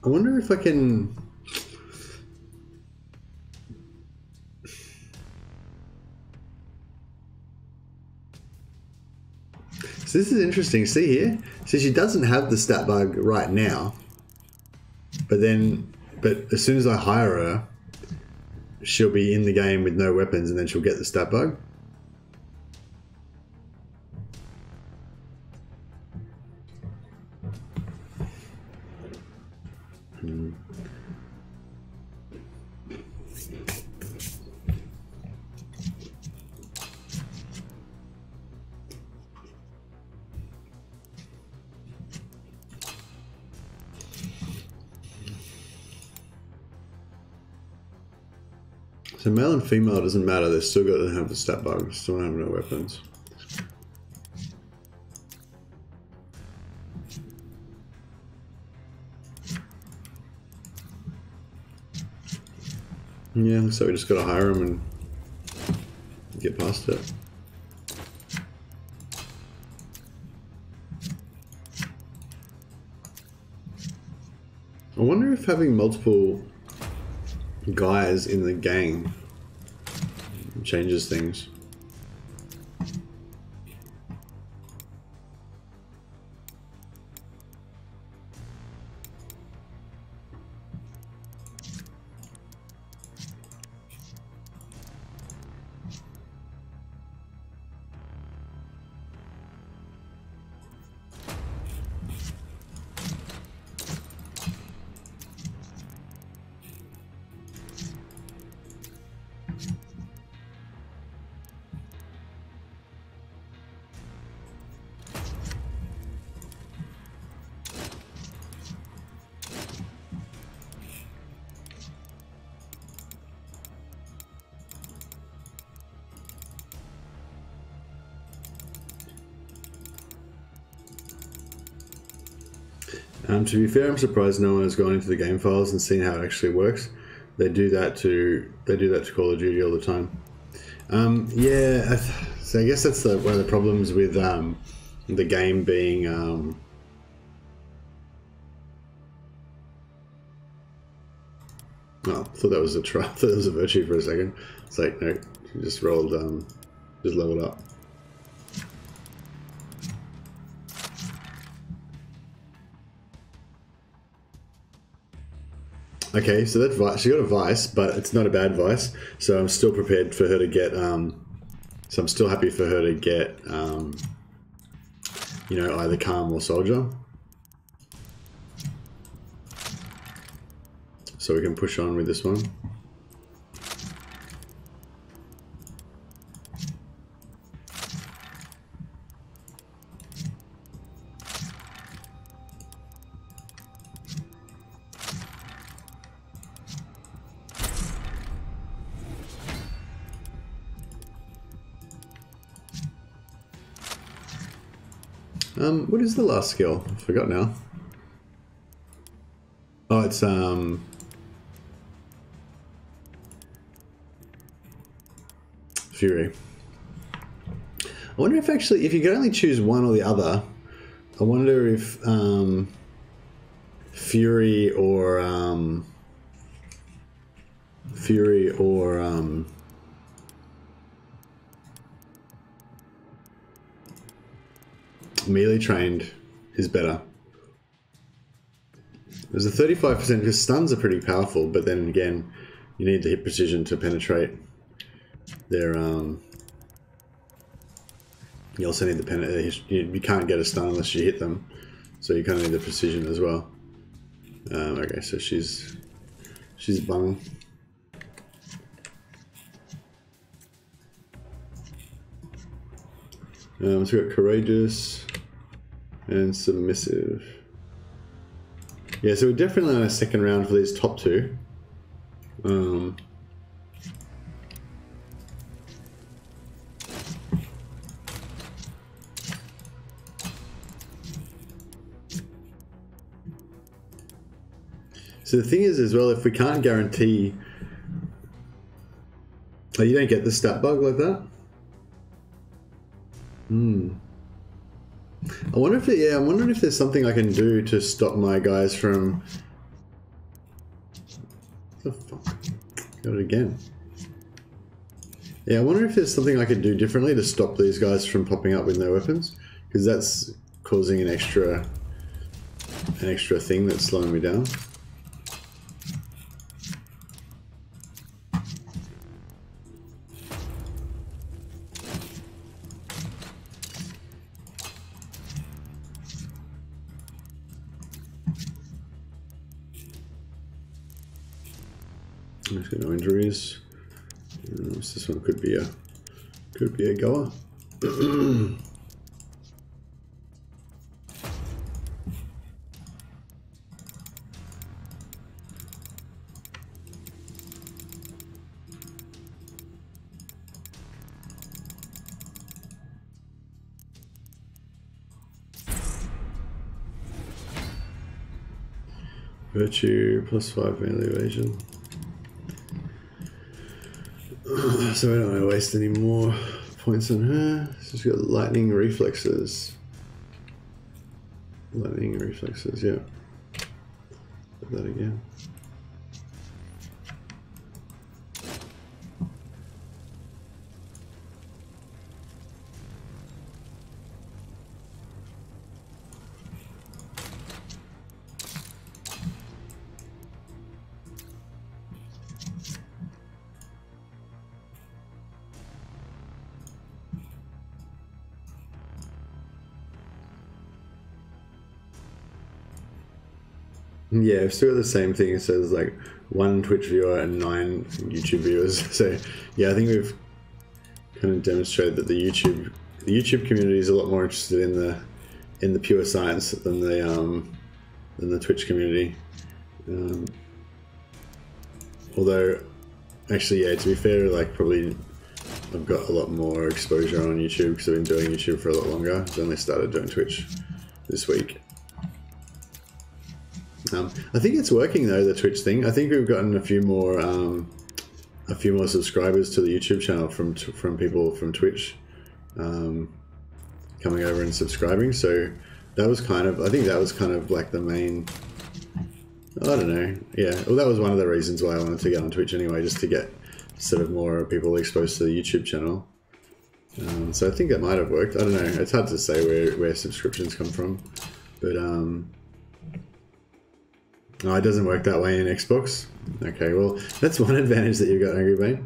I wonder if I can. So this is interesting. See here? So she doesn't have the stat bug right now. But as soon as I hire her, she'll be in the game with no weapons and then she'll get the stat bug. So male and female doesn't matter, they're still got to have the stat bug, still don't have no weapons. Yeah, so we just gotta hire them and get past it. I wonder if having multiple guys in the gang changes things. To be fair, I'm surprised no one has gone into the game files and seen how it actually works. They do that to Call of Duty all the time. Yeah, so I guess that's one of the problems with the game being. Oh, I thought that was a try. I thought that was a virtue for a second. It's like no, you just rolled, just leveled up. Okay, so that's she got a vice, but it's not a bad vice. So I'm still prepared for her to get. So I'm still happy for her to get, you know, either Calm or Soldier. So we can push on with this one. What is the last skill? I forgot now. Oh, it's Fury. I wonder if actually, if you could only choose one or the other, I wonder if Fury or melee trained is better. There's a 35% because stuns are pretty powerful, but then again, you need the hit precision to penetrate their. You also need the you can't get a stun unless you hit them, so you kind of need the precision as well. Okay, so she's bung. So we've got courageous and submissive. Yeah, so we're definitely on a second round for these top two. So the thing is as well, if we can't guarantee... Oh, you don't get the stat bug like that? I wonder if I'm wondering if there's something I can do to stop my guys from... What the fuck? Got it again. Yeah, I wonder if there's something I could do differently to stop these guys from popping up with no weapons, because that's causing an extra thing that's slowing me down. I've got no injuries. This one could be a goer. Virtue +5 melee evasion. So I don't want to waste any more points on her. She's got lightning reflexes. Lightning reflexes, yeah. Put that again. Yeah, I've still got the same thing. It says like 1 Twitch viewer and 9 YouTube viewers. So yeah, I think we've kind of demonstrated that the YouTube community is a lot more interested in the pure science than the Twitch community. Although, actually, yeah, to be fair, like probably I've got a lot more exposure on YouTube because I've been doing YouTube for a lot longer. I've only started doing Twitch this week. I think it's working though, the Twitch thing. I think we've gotten a few more subscribers to the YouTube channel from people from Twitch coming over and subscribing. So that was kind of, I think that was kind of like the main, I don't know. Yeah, well, that was one of the reasons why I wanted to get on Twitch anyway, just to get sort of more people exposed to the YouTube channel. So I think that might have worked. I don't know. It's hard to say where subscriptions come from, but no, it doesn't work that way in Xbox. Okay, well, that's one advantage that you've got, Angry Bane.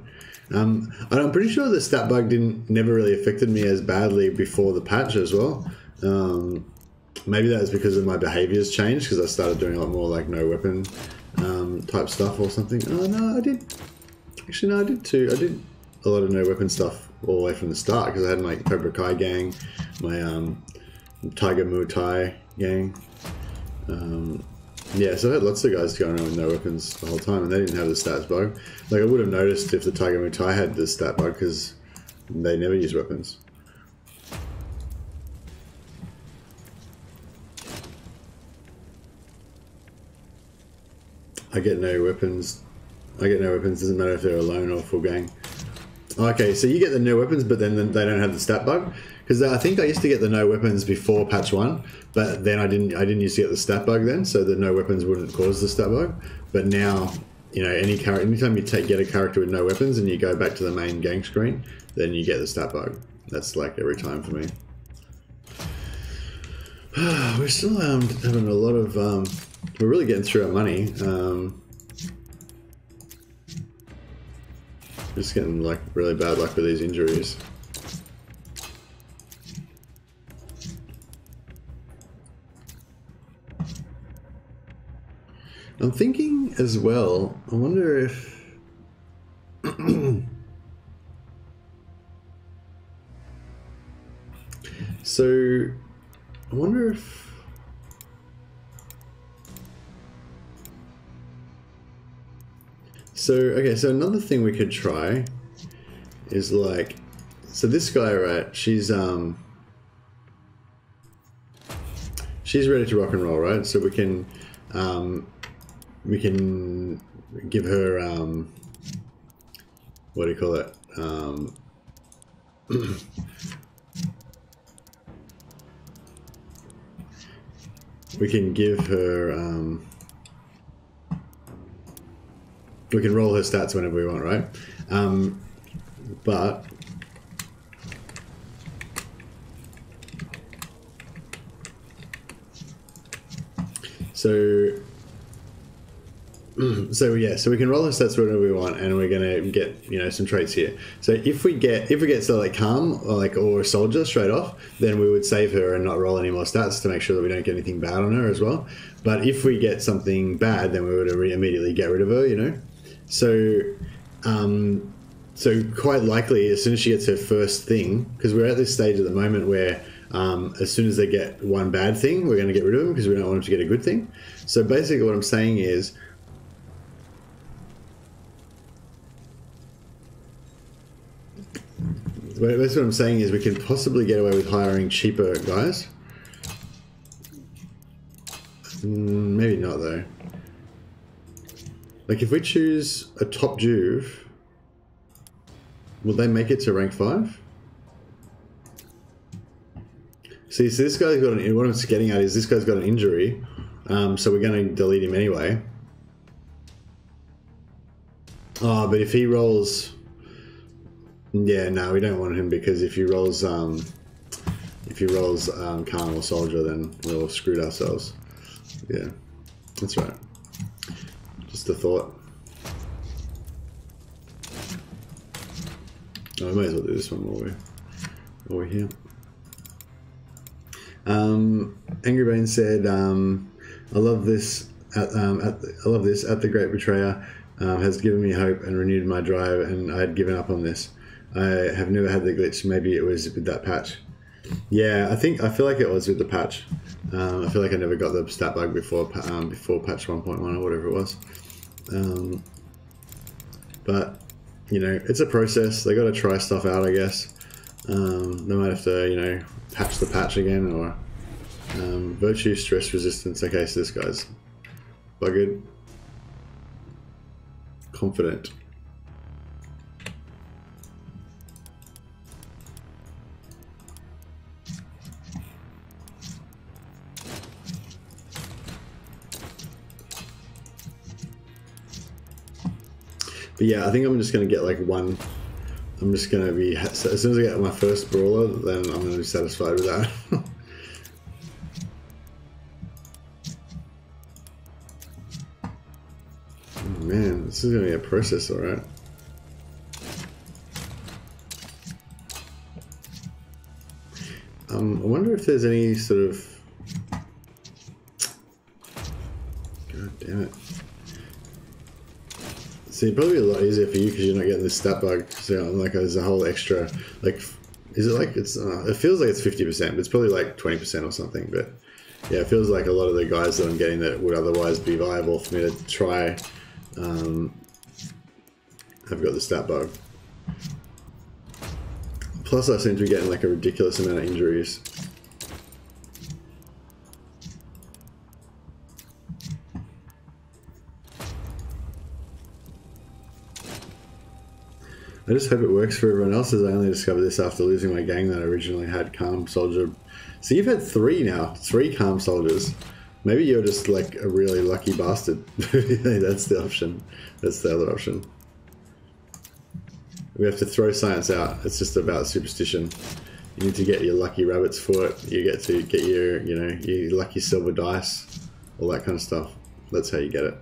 And I'm pretty sure the stat bug never really affected me as badly before the patch as well. Maybe that was because of my behaviors changed, because I started doing a lot more like no weapon type stuff or something. Oh no, I did. Actually, no, I did too. I did a lot of no weapon stuff all the way from the start, because I had my Cobra Kai gang, my Tiger Muay Thai gang. Yeah, so I had lots of guys going around with no weapons the whole time, and they didn't have the stats bug. Like, I would have noticed if the Tiger Muay Thai had the stat bug, because they never use weapons. I get no weapons. Doesn't matter if they're alone or full gang. Okay, so you get the no weapons, but then they don't have the stat bug. Because I think I used to get the no weapons before patch 1, but then I didn't used to get the stat bug then, so the no weapons wouldn't cause the stat bug. But now, you know, anytime you get a character with no weapons and you go back to the main gang screen, then you get the stat bug. That's like every time for me. We're still having a lot of we're really getting through our money. Just getting like really bad luck with these injuries. I'm thinking as well, I wonder if so I wonder if okay, so another thing we could try is like, so this guy, right, she's ready to rock and roll, right? So we can we can give her what do you call it? We can give her we can roll her stats whenever we want, right? But so yeah, so we can roll our stats whenever we want, and we're gonna get, you know, some traits here. So if we get so like Calm or Soldier straight off, then we would save her and not roll any more stats to make sure that we don't get anything bad on her as well. But if we get something bad, then we would immediately get rid of her, you know. So so quite likely as soon as she gets her first thing, because we're at this stage at the moment where as soon as they get one bad thing, we're going to get rid of them because we don't want them to get a good thing. So basically what I'm saying is, we can possibly get away with hiring cheaper guys. Maybe not though. Like if we choose a top Juve, will they make it to rank 5? See, so this guy's got what I'm getting at is this guy's got an injury, so we're going to delete him anyway. Oh, but if he rolls, yeah, no, we don't want him, because if he rolls Calm or Soldier, then we'll have screwed ourselves. Yeah, that's right. Just a thought. Oh, we might as well do this one while we're here. Angry Bane said, "I love this. I love this. At the Great Betrayer has given me hope and renewed my drive, and I had given up on this. I have never had the glitch. Maybe it was with that patch. Yeah, I feel like it was with the patch. I feel like I never got the stat bug before patch 1.1 or whatever it was. But you know, it's a process. They got to try stuff out, I guess. They might have to, you know, patch the patch again, or virtue, stress resistance. Okay, so this guy's buggered. Confident. But yeah, I think I'm just going to get like one. I'm just going to be, as soon as I get my first brawler, then I'm going to be satisfied with that. Oh man, this is going to be a process, alright. I wonder if there's any sort of... God damn it. See, it'd probably be a lot easier for you because you're not getting this stat bug. So like, there's a whole extra, like, is it like it's? It feels like it's 50%, but it's probably like 20% or something. But yeah, it feels like a lot of the guys that I'm getting that would otherwise be viable for me to try have got the stat bug. Plus, I seem to be getting like a ridiculous amount of injuries. I just hope it works for everyone else, as I only discovered this after losing my gang that I originally had Calm Soldier. So you've had 3 now, 3 Calm Soldiers. Maybe you're just like a really lucky bastard. That's the option. That's the other option. We have to throw science out. It's just about superstition. You need to get your lucky rabbit's foot. You get to get your, you know, your lucky silver dice, all that kind of stuff. That's how you get it.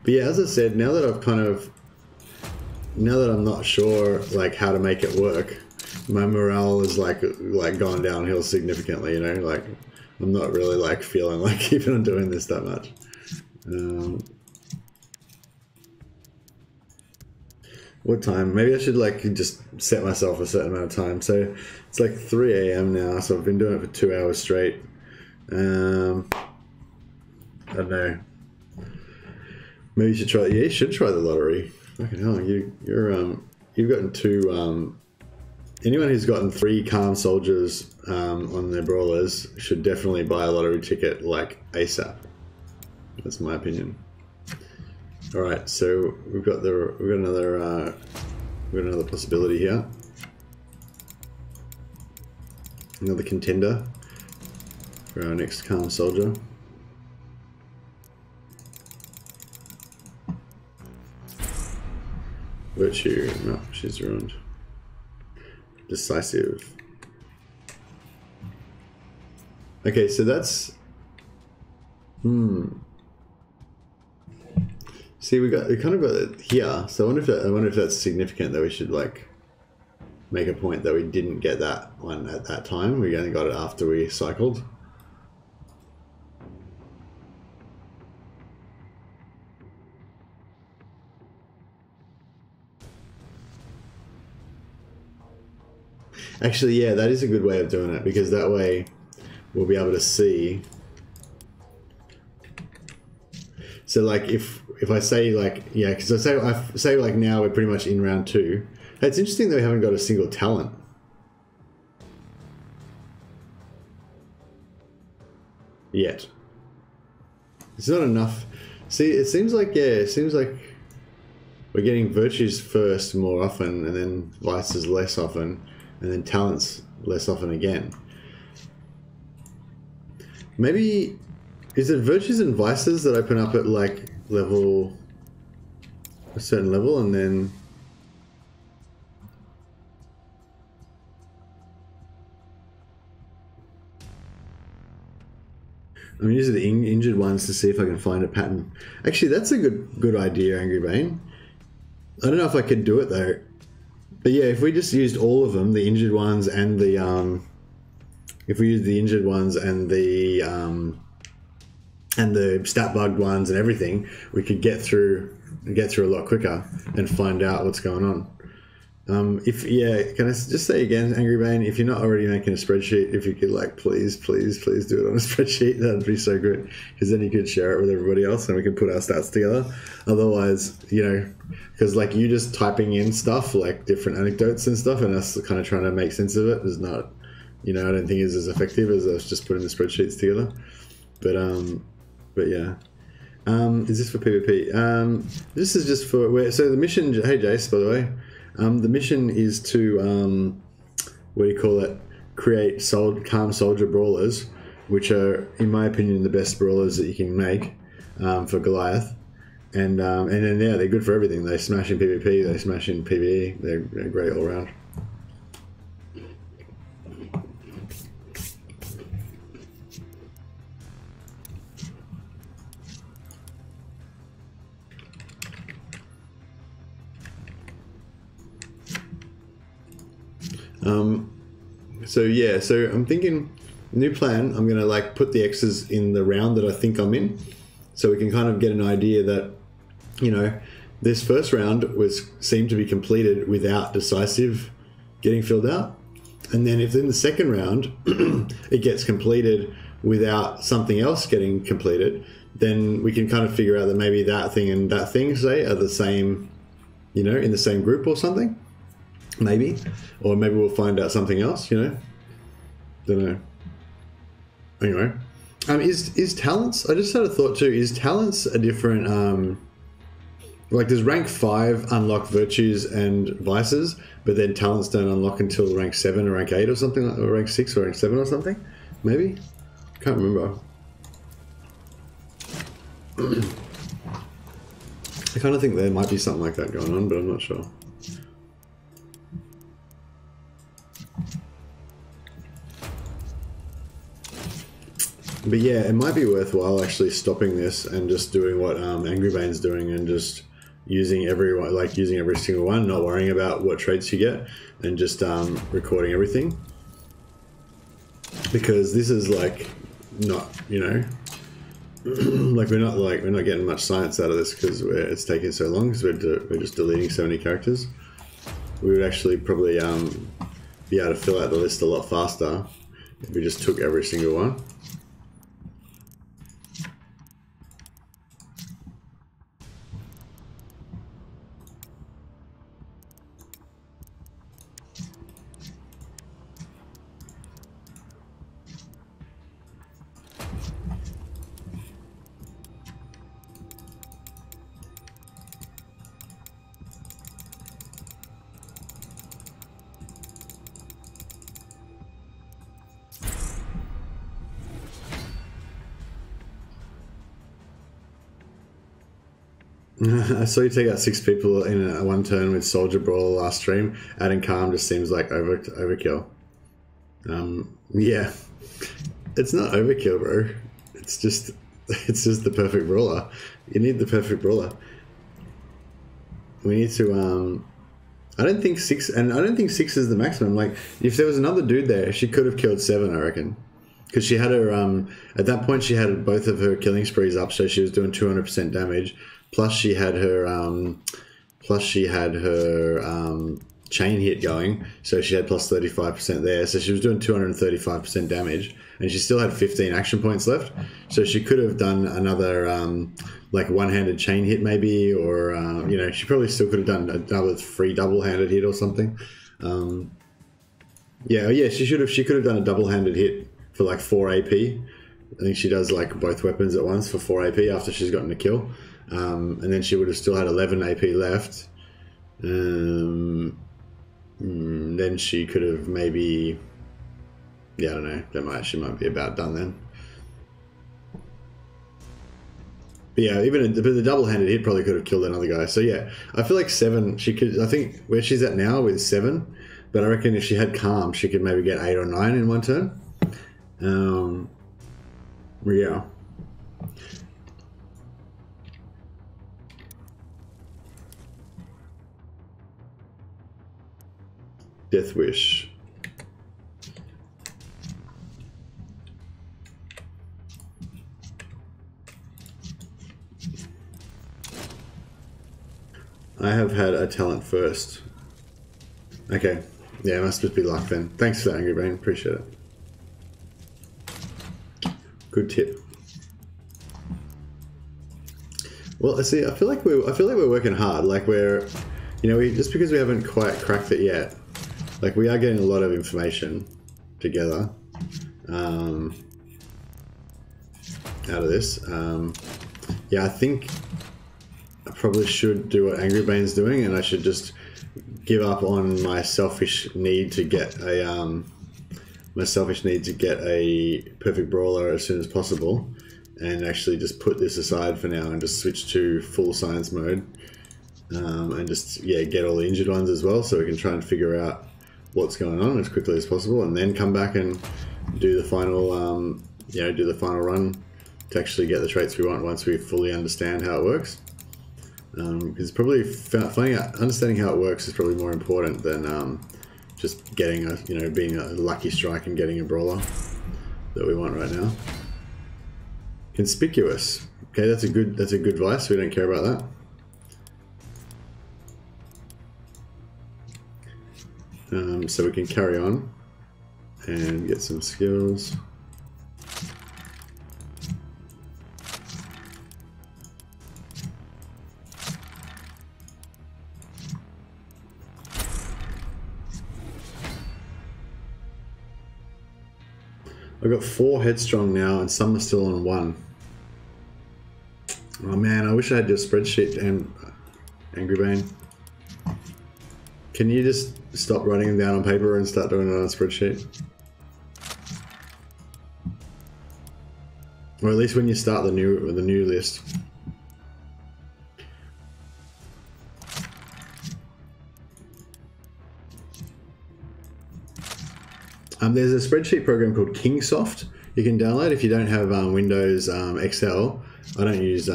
But yeah, as I said, now that I'm not sure like how to make it work, my morale is like gone downhill significantly, you know, like I'm not really like feeling like keeping on doing this that much. What time? Maybe I should like just set myself a certain amount of time. So it's like 3 AM now, so I've been doing it for 2 hours straight. I don't know. Maybe you should try. Yeah, you should try the lottery. Fucking hell, you've gotten 2 anyone who's gotten 3 Calm Soldiers on their Brawlers should definitely buy a lottery ticket like ASAP. That's my opinion. All right, so we've got another possibility here. Another contender for our next Calm Soldier. Virtue, no, she's ruined. Decisive. Okay, so that's... See, we kind of got it here, so I wonder if that's significant that we should like make a point that we didn't get that one at that time. We only got it after we cycled. Actually, yeah, that is a good way of doing it, because that way we'll be able to see. So like if I say like, yeah, because I say like now we're pretty much in round 2. It's interesting that we haven't got a single talent. Yet. It's not enough. See, it seems like, yeah, it seems like we're getting virtues first more often, and then vices less often, and then talents less often again. Maybe, is it virtues and vices that open up at like level, a certain level, and then... I'm using the injured ones to see if I can find a pattern. Actually, that's a good idea, Angry Bane. I don't know if I could do it though. But yeah, if we just used all of them, the injured ones and the if we used the injured ones and the stat bugged ones and everything, we could get through a lot quicker and find out what's going on. Can I just say again, Angry Bane, if you're not already making a spreadsheet, if you could like please do it on a spreadsheet, that'd be so good, because then you could share it with everybody else and we can put our stats together. Otherwise, you know, because like you just typing in stuff like different anecdotes and stuff and us kind of trying to make sense of it is not, you know, I don't think is as effective as us just putting the spreadsheets together. But yeah. Is this for PvP? This is just for so the mission. Hey Jace, by the way. The mission is to, what do you call it, create Calm Soldier Brawlers, which are, in my opinion, the best brawlers that you can make for Goliath. And then, yeah, they're good for everything. They smash in PvP, they smash in PvE, they're great all around. So I'm thinking, new plan, I'm gonna like put the X's in the round that I think I'm in, so we can kind of get an idea that, you know, this first round seemed to be completed without decisive getting filled out, and then if in the second round it gets completed without something else getting completed, then we can kind of figure out that maybe that thing and that thing, say, are the same, you know, in the same group or something. Maybe, or maybe we'll find out something else, you know. Don't know. Anyway, is talents? I just had a thought too. Is talents a different? Like, does rank 5 unlock virtues and vices, but then talents don't unlock until rank 7 or rank 8 or something, or rank 6 or rank 7 or something? Maybe. Can't remember. I kind of think there might be something like that going on, but I'm not sure. But yeah, it might be worthwhile actually stopping this and just doing what Angry Bane's doing and just using every single one, not worrying about what traits you get, and just recording everything. Because this is like not, you know, like we're not getting much science out of this because it's taking so long, because we're just deleting so many characters. We would actually probably be able to fill out the list a lot faster if we just took every single one. I saw you take out 6 people in a 1 turn with Soldier Brawler last stream. Adding Calm just seems like overkill. Yeah, it's not overkill, bro. It's just the perfect brawler. You need the perfect brawler. We need to. I don't think 6, and I don't think 6 is the maximum. Like, if there was another dude there, she could have killed 7, I reckon. Because she had her, at that point, she had both of her killing sprees up, so she was doing 200% damage. Plus, she had her, chain hit going, so she had plus 35% there. So she was doing 235% damage, and she still had 15 action points left. So she could have done another, like one-handed chain hit maybe, or you know, she probably still could have done another free double-handed hit or something. Yeah, she could have done a double-handed hit for like 4 AP. I think she does like both weapons at once for 4 AP after she's gotten a kill. And then she would have still had 11 AP left. Then she could have maybe, yeah, I don't know, she might be about done then. But yeah, even the double-handed hit probably could have killed another guy. So yeah, I feel like 7, she could, I think where she's at now with 7, but I reckon if she had Calm, she could maybe get 8 or 9 in 1 turn. Yeah. Death Wish. I have had a talent first. Okay. Yeah, it must just be luck then. Thanks for that, Angry Brain. Appreciate it. Good tip. Well, see, I feel like we're working hard. Like we're, you know, just because we haven't quite cracked it yet, like we are getting a lot of information together out of this. Yeah, I think I probably should do what Angry Brain's doing, and I should just give up on my selfish need to get a perfect brawler as soon as possible, and actually just put this aside for now and just switch to full science mode, and just get all the injured ones as well, so we can try and figure out what's going on as quickly as possible, and then come back and do the final do the final run to actually get the traits we want once we fully understand how it works. Because probably understanding how it works is probably more important than just getting being a lucky strike and getting a brawler that we want right now. Conspicuous. Okay, that's a good vice. We don't care about that. So we can carry on and get some skills. I've got 4 headstrong now, and some are still on 1. Oh man, I wish I had your spreadsheet, and Angry Bane. Can you just stop writing them down on paper and start doing it on a spreadsheet? Or at least when you start the new list. There's a spreadsheet program called Kingsoft you can download if you don't have Windows Excel. I don't use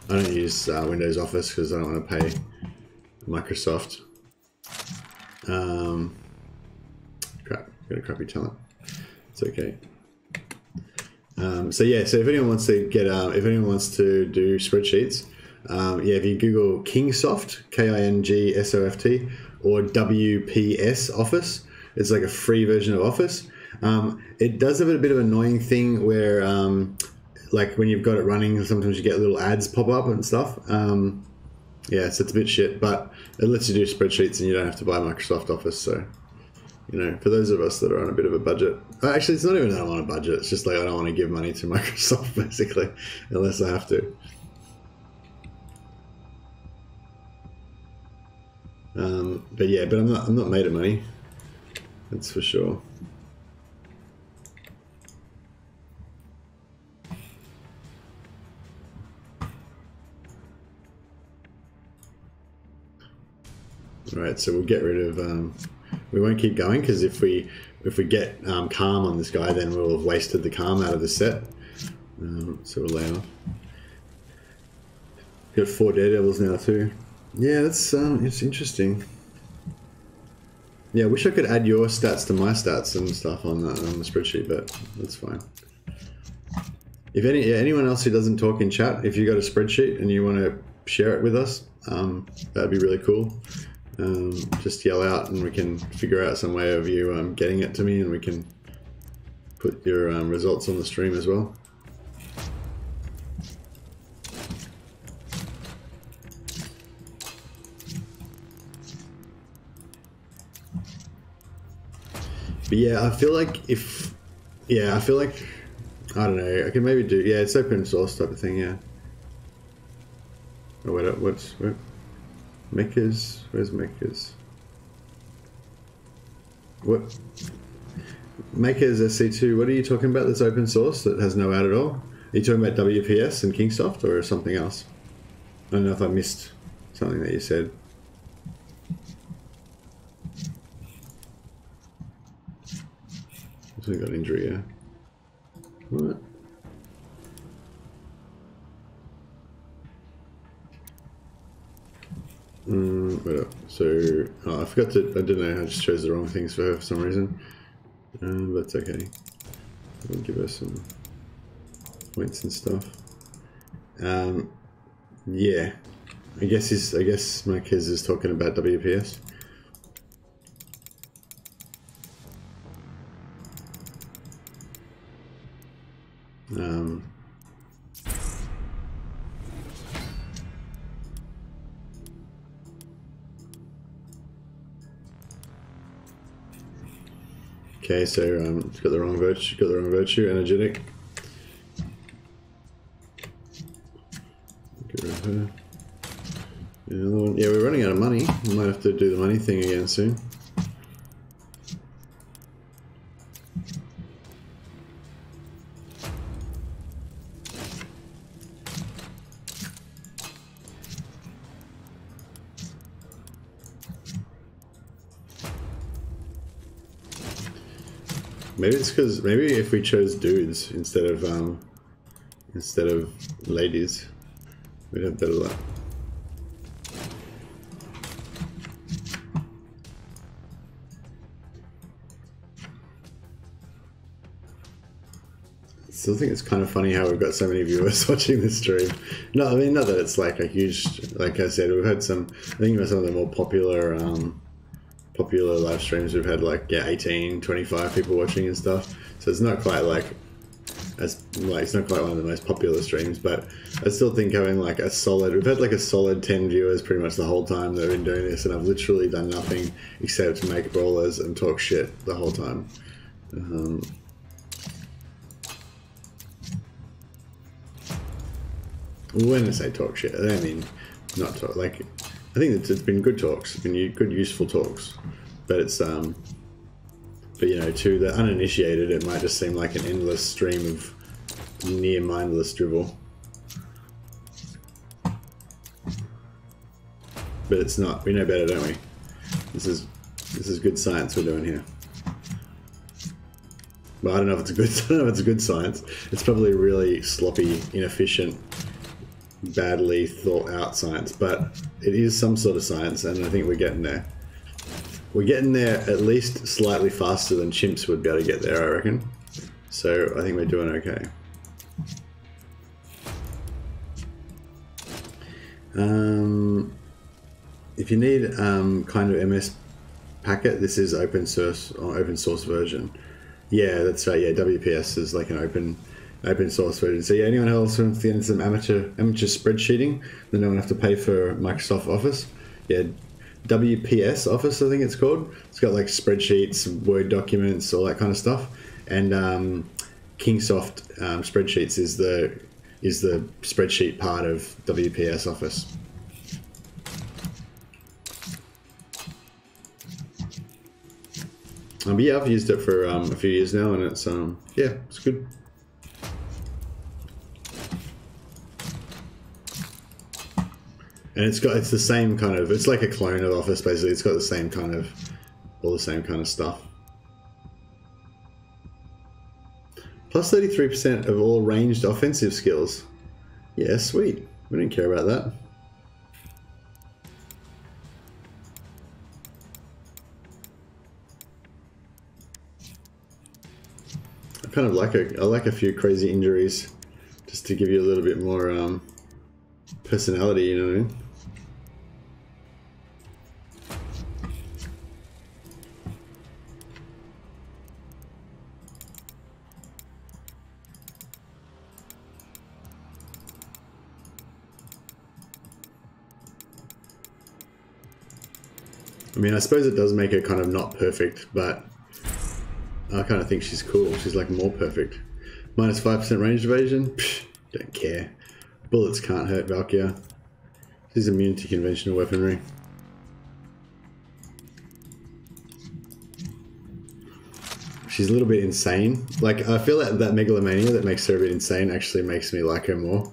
Windows Office because I don't want to pay Microsoft. Crap, got a crappy talent. It's okay. So if anyone wants to get if anyone wants to do spreadsheets, if you Google Kingsoft, KINGSOFT, or WPS Office. It's like a free version of Office. It does have a bit of an annoying thing where, like when you've got it running, sometimes you get little ads pop up and stuff. So it's a bit shit, but it lets you do spreadsheets and you don't have to buy Microsoft Office. So, for those of us that are on a bit of a budget, actually, it's not even that I'm on a budget. It's just like I don't want to give money to Microsoft basically, unless I have to. But I'm not made of money. That's for sure. Right, so we'll get rid of, we won't keep going, because if we get calm on this guy, then we'll have wasted the calm out of the set. So we'll lay off. Got 4 daredevils now too. Yeah, that's it's interesting. Yeah, I wish I could add your stats to my stats and stuff on the spreadsheet, but that's fine. If anyone else who doesn't talk in chat, if you got a spreadsheet and you want to share it with us, that'd be really cool. Just yell out and we can figure out some way of you getting it to me, and we can put your results on the stream as well. But yeah, I feel like I don't know, I can maybe do, yeah, it's open source type of thing, yeah. Oh wait, where? Makers, where's Makers? What? Makers SC2, what are you talking about that's open source that has no ad at all? Are you talking about WPS and Kingsoft or something else? I don't know if I missed something that you said. We got injury, yeah. What? Wait up. So, I forgot to, I don't know, I just chose the wrong things for her for some reason. But it's okay. We'll give her some points and stuff. Yeah. I guess my kids is talking about WPS. Okay, so it's got the wrong virtue, energetic. Get rid of her. Yeah, we're running out of money. We might have to do the money thing again soon. Maybe it's because if we chose dudes instead of ladies, we'd have better luck. I still think it's kind of funny how we've got so many viewers watching this stream. No, I mean, not that it's like a huge, like I said, we've had some, I think some of the more popular live streams we've had, like, yeah, 18, 25 people watching and stuff. So it's not quite like, it's not quite one of the most popular streams, but I still think having like we've had like a solid 10 viewers pretty much the whole time that I've been doing this, and I've literally done nothing except make brawlers and talk shit the whole time. When I say talk shit, I don't mean not talk, like, I think it's been good talks, it's been good, useful talks, but it's, but you know, to the uninitiated, it might just seem like an endless stream of near mindless drivel. But it's not, we know better, don't we? This is good science we're doing here. Well, I don't know if it's a good science. It's probably really sloppy, inefficient, badly thought out science, but it is some sort of science, and I think we're getting there. We're getting there at least slightly faster than chimps would be able to get there, I reckon. So I think we're doing okay. If you need kind of MS packet, this is open source version. Yeah, that's right. Yeah, WPS is like an open source version. So yeah, anyone else who wants to get into some amateur spreadsheeting, then don't have to pay for Microsoft Office. Yeah, WPS Office, I think it's called. It's got like spreadsheets, Word documents, all that kind of stuff. And Kingsoft spreadsheets is the spreadsheet part of WPS Office. But yeah, I've used it for a few years now, and it's yeah, it's good. And it's the same kind of, it's like a clone of Office basically. It's got the same kind of, all the same kind of stuff. Plus 33% of all ranged offensive skills. Yeah, sweet. We didn't care about that. I kind of like I like a few crazy injuries just to give you a little bit more personality, you know what I mean? I mean, I suppose it does make her kind of not perfect, but I kind of think she's cool. She's like more perfect. Minus 5% range evasion? Psh, don't care. Bullets can't hurt Valkyria. She's immune to conventional weaponry. She's a little bit insane. Like, I feel like that megalomania that makes her a bit insane actually makes me like her more.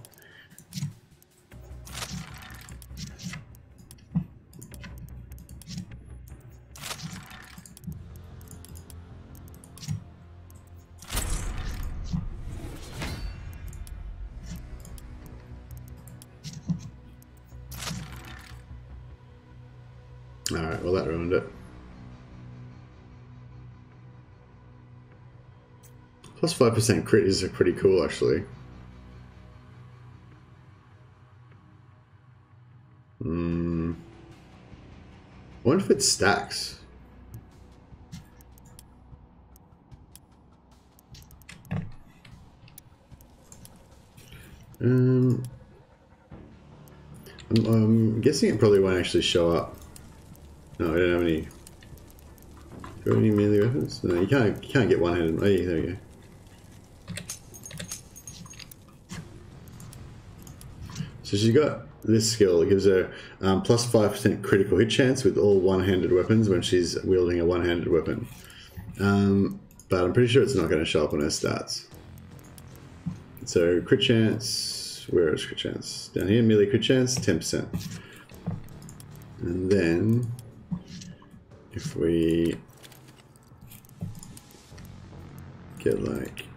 Alright, well that ruined it. Plus 5% crit is pretty cool actually. I wonder if it stacks. I'm guessing it probably won't actually show up. No, I don't have any. Do you have any melee weapons? No, you can't get one-handed. Oh, yeah, there we go. So she's got this skill. It gives her plus 5% critical hit chance with all one-handed weapons when she's wielding a one-handed weapon. But I'm pretty sure it's not going to show up on her stats. So crit chance, where is crit chance? Down here, melee crit chance, 10%. And then if we get like,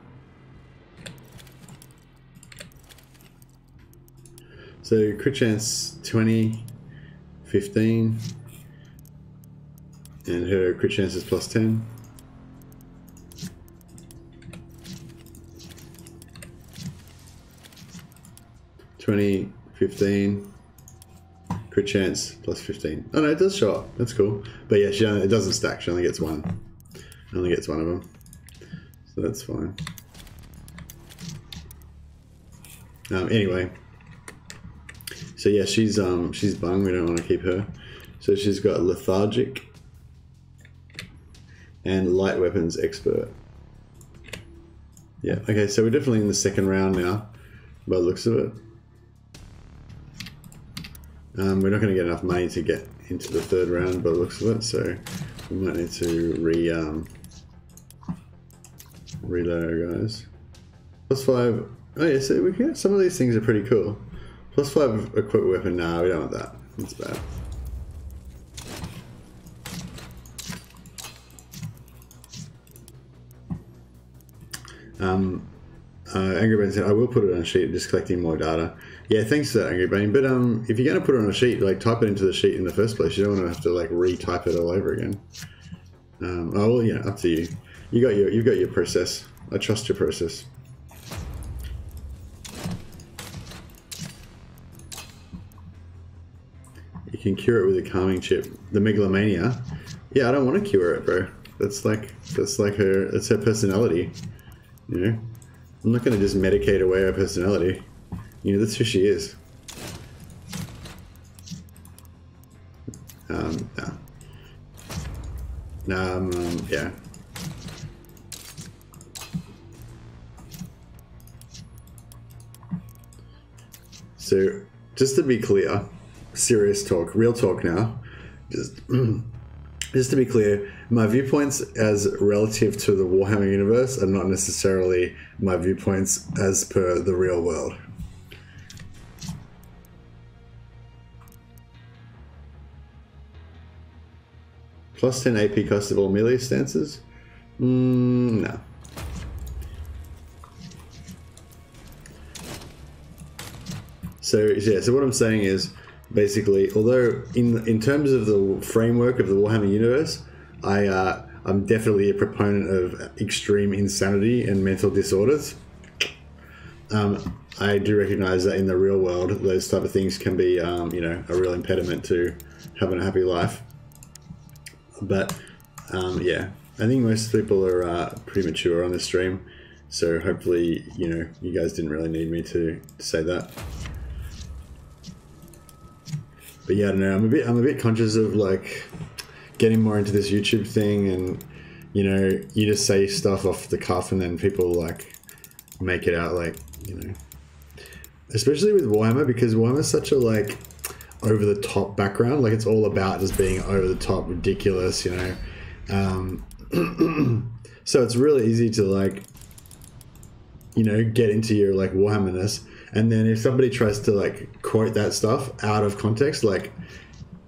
so crit chance 20, 15, and her crit chance is plus 10. $20, 15, crit chance plus 15. Oh no, it does show up. That's cool. But yeah, it doesn't stack. She only gets one. Only gets one of them. So that's fine. Anyway. So yeah, she's bung. We don't want to keep her. So she's got lethargic and light weapons expert. Yeah. Okay. So we're definitely in the second round now, by the looks of it. We're not going to get enough money to get into the third round by the looks of it, so we might need to reload our guys. Plus 5. Oh yeah, so we can, some of these things are pretty cool. Plus 5 equipped weapon. No, we don't want that. That's bad. Angry Bane said, I will put it on a sheet, just collecting more data. Yeah, thanks for that, Angry Bane. But if you're going to put it on a sheet, like type it into the sheet in the first place. You don't want to have to like retype it all over again. Oh well, yeah, up to you. You've got your process. I trust your process. You can cure it with a calming chip. The megalomania. Yeah, I don't want to cure it, bro. That's her personality. You know, I'm not going to just medicate away her personality. You know, that's who she is. Yeah. So, just to be clear, serious talk, real talk now. Just to be clear, my viewpoints as relative to the Warhammer universe are not necessarily my viewpoints as per the real world. Plus 10 AP cost of all melee stances? No. So yeah, so what I'm saying is, basically, although in terms of the framework of the Warhammer universe, I'm definitely a proponent of extreme insanity and mental disorders. I do recognize that in the real world, those type of things can be, you know, a real impediment to having a happy life. But yeah, I think most people are pretty mature on this stream, so hopefully, you know, you guys didn't really need me to say that. But yeah, I don't know. I'm a bit conscious of like getting more into this YouTube thing, and you know, you just say stuff off the cuff, and then people like make it out like, you know. Especially with Warhammer, because Warhammer's such a like over the top background. Like it's all about just being over the top, ridiculous, you know. So it's really easy to like, you know, get into your like Warhammerness. And then if somebody tries to like quote that stuff out of context, like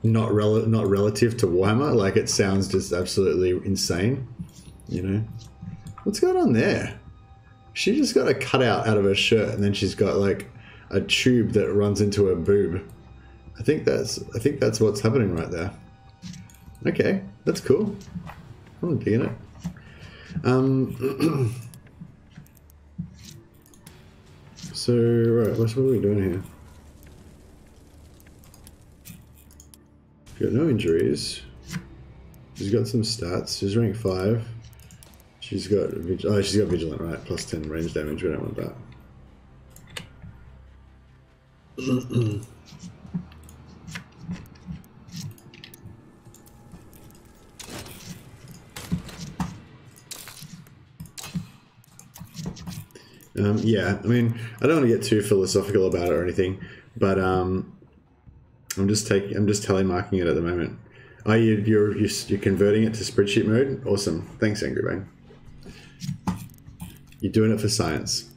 not relative to Warhammer, like it sounds just absolutely insane, you know. What's going on there? She just got a cutout out of her shirt, and then she's got like a tube that runs into her boob. I think that's what's happening right there. Okay, that's cool. I'm digging it. So, right, what are we doing here? Got no injuries. She's got some stats. She's rank 5. She's got vigilant, right? Plus 10 range damage. We don't want that. Yeah, I mean, I don't want to get too philosophical about it or anything, but I'm just telemarking it at the moment. Oh, you're converting it to spreadsheet mode? Awesome. Thanks, Angry Bang. You're doing it for science.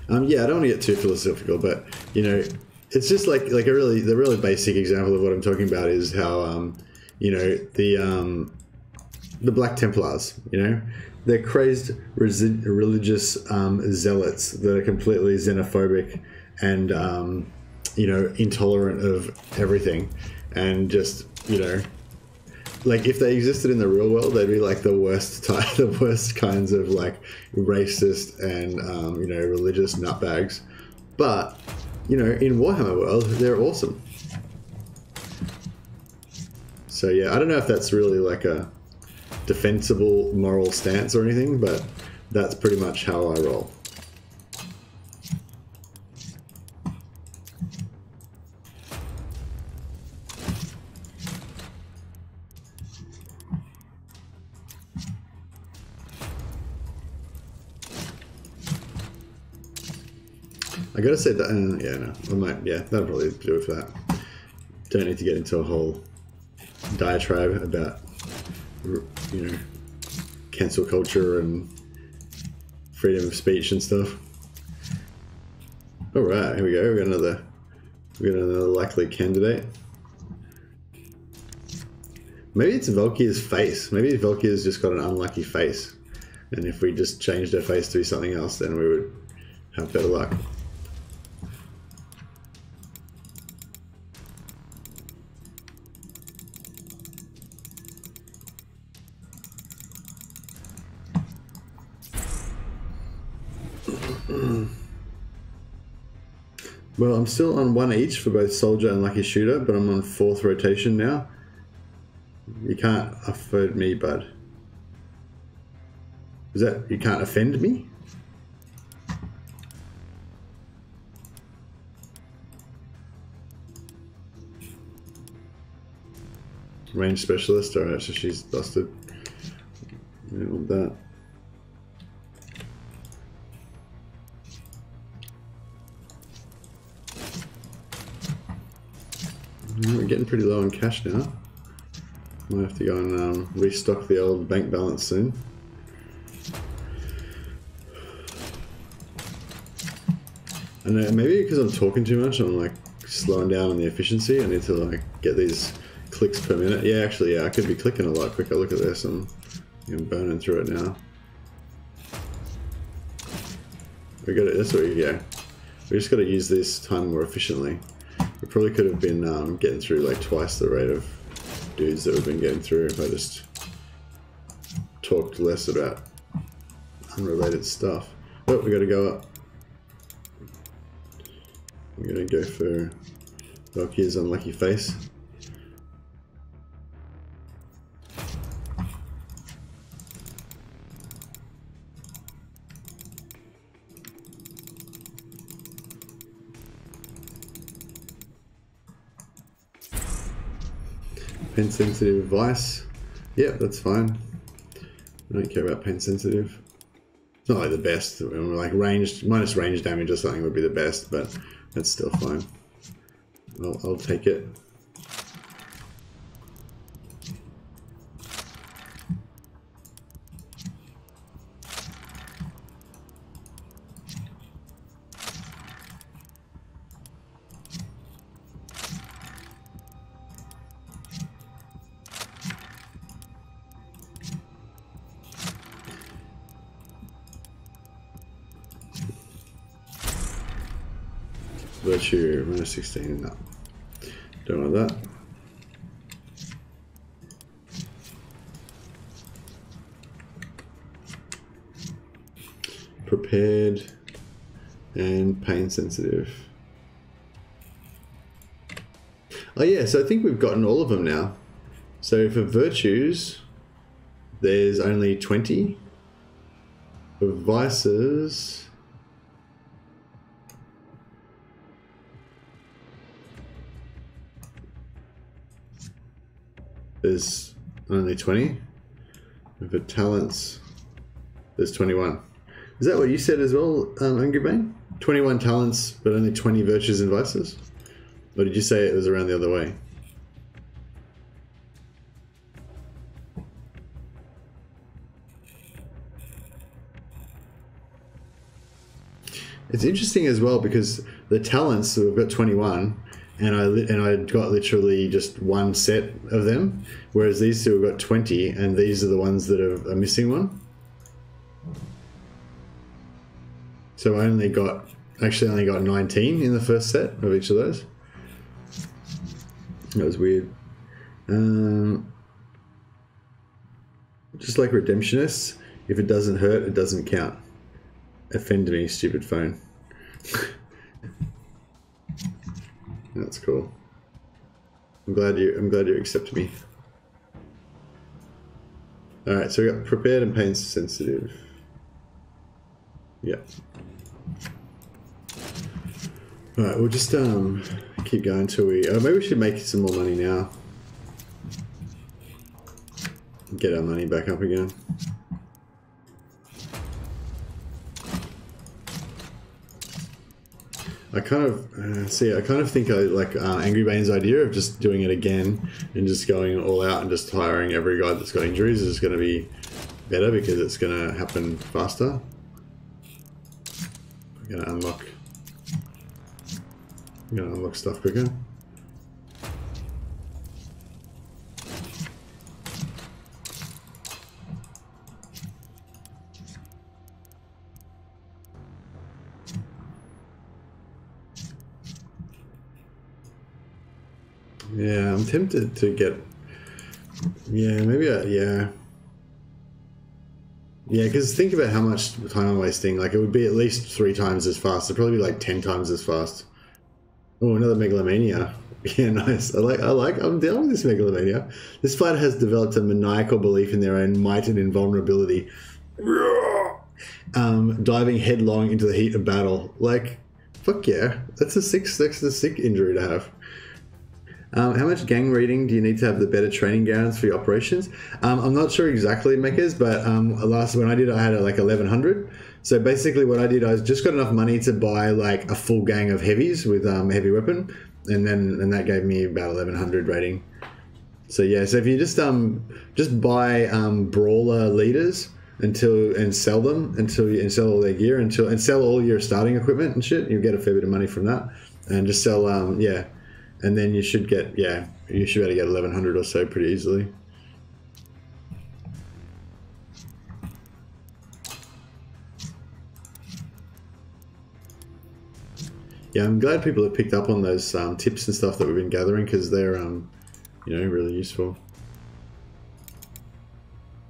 Yeah, I don't want to get too philosophical, but you know, it's just like the really basic example of what I'm talking about is how you know, the Black Templars, you know, they're crazed religious zealots that are completely xenophobic and you know, intolerant of everything, and just, you know, like if they existed in the real world, they'd be like the worst kinds of like racist and you know, religious nutbags. But you know, in Warhammer world, they're awesome. So yeah, I don't know if that's really like a defensible moral stance or anything, but that's pretty much how I roll. I gotta say that, yeah, no, I might, yeah, that'll probably do it for that. Don't need to get into a whole diatribe about, you know, cancel culture and freedom of speech and stuff. All right, here we go. We got another likely candidate. Maybe it's Valkyr's face. Maybe Valkyr's just got an unlucky face, and if we just changed her face to be something else, then we would have better luck. Well, I'm still on 1 each for both Soldier and Lucky Shooter, but I'm on 4th rotation now. You can't offend me, bud. Is that, you can't offend me? Range specialist, alright, so she's busted. I don't want that. We're getting pretty low on cash now. Might have to go and restock the old bank balance soon. And maybe because I'm talking too much, I'm like slowing down on the efficiency. I need to like get these clicks per minute. Yeah, actually, yeah, I could be clicking a lot quicker. Look at this. I'm burning through it now. We got it. That's what we go. We just got to use this time more efficiently. We probably could have been getting through like twice the rate of dudes that we've been getting through if I just talked less about unrelated stuff. Oh, we got to go up. We're going to go for Valkyr's unlucky face. Pain sensitive advice. Yeah, that's fine. I don't care about pain sensitive. It's not like the best. Like ranged, minus range damage or something would be the best, but that's still fine. I'll take it. Virtue, minus 16, no. Don't want that. Prepared and pain sensitive. Oh yeah, so I think we've gotten all of them now. So for virtues, there's only 20. For vices, there's only 20. And for talents, there's 21. Is that what you said as well, Angry Bane? 21 talents, but only 20 virtues and vices? Or did you say it was around the other way? It's interesting as well because the talents, so we've got 21, and I got literally just one set of them, whereas these two have got 20, and these are the ones that are missing one. So I only got 19 in the first set of each of those. That was weird. Just like Redemptionists, if it doesn't hurt, it doesn't count. Offend me, stupid phone. That's cool. I'm glad you accept me. All right, so we got prepared and pain sensitive. Yeah. All right, we'll just keep going till we. Maybe we should make some more money now. Get our money back up again. I kind of think I like Angry Bane's idea of just doing it again and just going all out and just hiring every guy that's got injuries is going to be better because it's going to happen faster. I'm going to unlock stuff quicker. Yeah, I'm tempted to get. Yeah, maybe. Yeah, because think about how much time I'm wasting. Like, it would be at least 3 times as fast. It'd probably be like 10 times as fast. Oh, another Megalomania. Yeah, nice. I'm down with this Megalomania. This fighter has developed a maniacal belief in their own might and invulnerability. Diving headlong into the heat of battle. Like, fuck yeah. That's a sick injury to have. How much gang rating do you need to have the better training grounds for your operations? I'm not sure exactly, Mechas, but when I did, I had like 1100. So basically what I did, I just got enough money to buy like a full gang of heavies with heavy weapon, and that gave me about 1100 rating. So yeah, so if you just buy brawler leaders and sell them and sell all their gear and sell all your starting equipment and shit, you'll get a fair bit of money from that. And just sell And then you should get, yeah, you should be able to get 1100 or so pretty easily. Yeah, I'm glad people have picked up on those tips and stuff that we've been gathering, because they're, you know, really useful.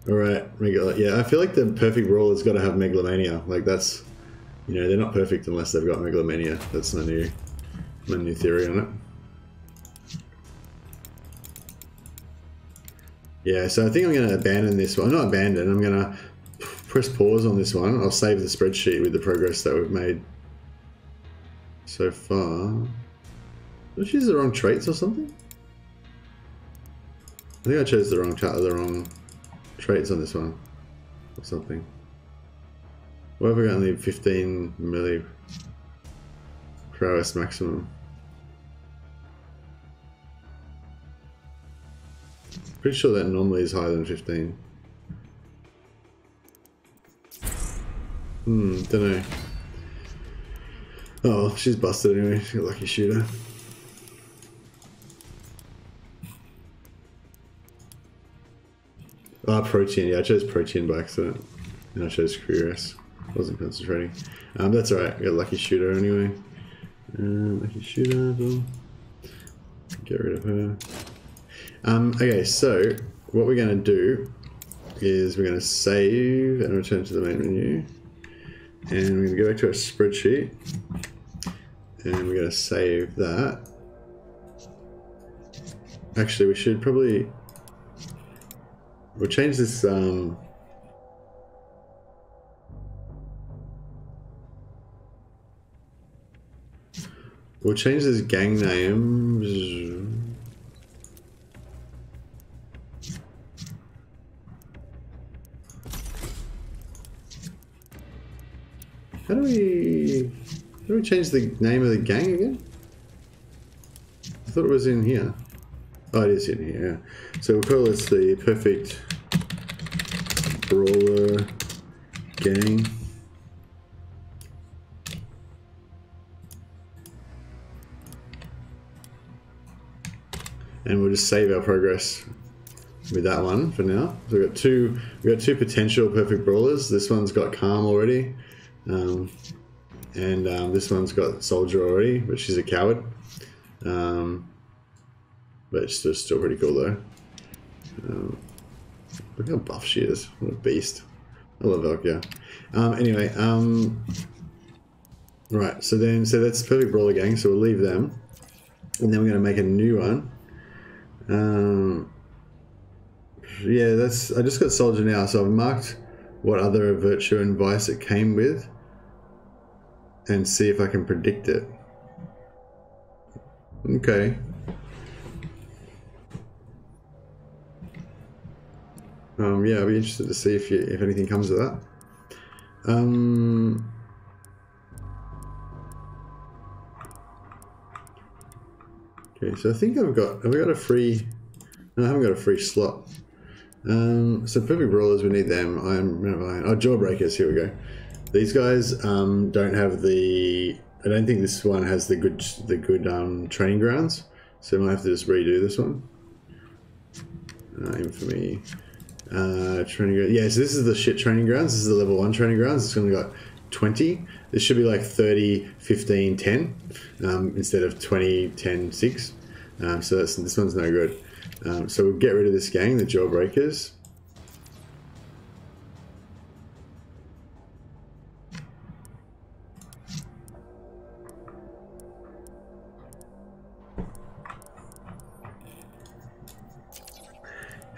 All right, yeah, I feel like the perfect brawler's got to have Megalomania. Like that's, you know, they're not perfect unless they've got Megalomania. That's my new theory on it. Yeah, so I think I'm going to abandon this one. Not abandon, I'm going to press pause on this one. I'll save the spreadsheet with the progress that we've made so far. Did I choose the wrong traits or something? I think I chose the wrong traits on this one or something. Why have we got only 15 melee prowess maximum? Pretty sure that normally is higher than 15. Don't know. Oh, she's busted anyway. She's a lucky shooter. Ah, protein. Yeah, I chose protein by accident. And I chose curious. Wasn't concentrating. That's alright. We got lucky shooter anyway. Lucky shooter. Get rid of her. Okay, so what we're going to do is we're going to save and return to the main menu. And we're going to go back to our spreadsheet. And we're going to save that. Actually, we should probably... We'll change this... We'll change this gang name. How do we change the name of the gang again? I thought it was in here. Oh, it is in here. Yeah. So we'll call this the Perfect Brawler Gang. And we'll just save our progress with that one for now. So we've got two potential perfect brawlers. This one's got Calm already. This one's got Soldier already, but she's a coward. But it's still pretty cool though. Look how buff she is. What a beast. I love Valkyria. Anyway, right, so that's Perfect Brawler Gang, so we'll leave them. And then we're gonna make a new one. Yeah, I just got Soldier now, so I've marked what other virtue and vice it came with and see if I can predict it. Okay. Yeah, I'll be interested to see if anything comes of that. Okay, so I think have we got a free... No, I haven't got a free slot. So Perfect Brawlers, we need them. Jawbreakers, here we go. These guys don't have the... I don't think this one has the good training grounds, so I might have to just redo this one. Infamy. Training grounds. Yeah, so this is the shit training grounds. This is the level 1 training grounds. It's only got 20. This should be like 30, 15, 10 instead of 20, 10, 6. So this one's no good. So we'll get rid of this gang, the Jawbreakers.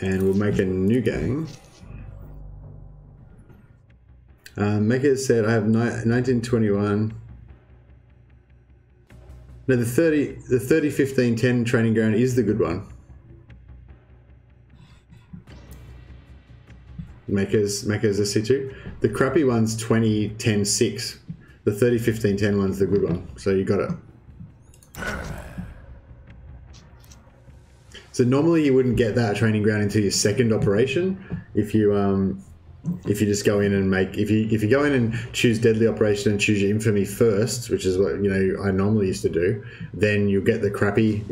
And we'll make a new gang. Maker said I have 1921. No, the 30, 15, 10 training ground is the good one. Makers SC2. The crappy one's 20, 10, 6. The 30, 15, 10 one's the good one. So you got it. So normally you wouldn't get that training ground until your second operation if you if you just go in and make, if you go in and choose deadly operation and choose your infamy first, which is what I normally used to do, then you'll get the crappy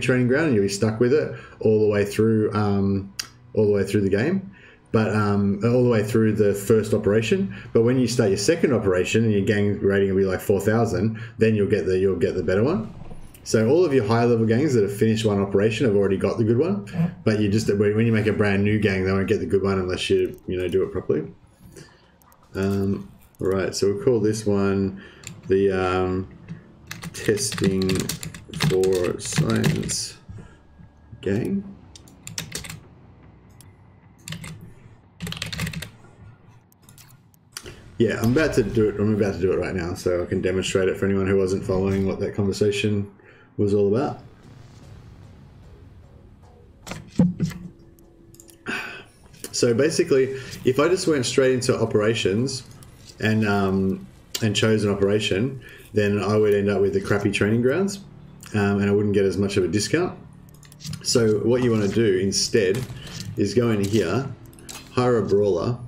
training ground and you'll be stuck with it all the way through the game. But all the way through the first operation. But when you start your second operation and your gang rating will be like 4,000, then you'll get the better one. So all of your higher level gangs that have finished one operation have already got the good one. But you just, when you make a brand new gang, they won't get the good one unless you do it properly. Right, so we'll call this one the testing for science gang. Yeah, I'm about to do it right now, so I can demonstrate it for anyone who wasn't following what that conversation was all about. So basically, if I just went straight into operations and chose an operation, then I would end up with the crappy training grounds, and I wouldn't get as much of a discount. So what you want to do instead is go in here, hire a brawler.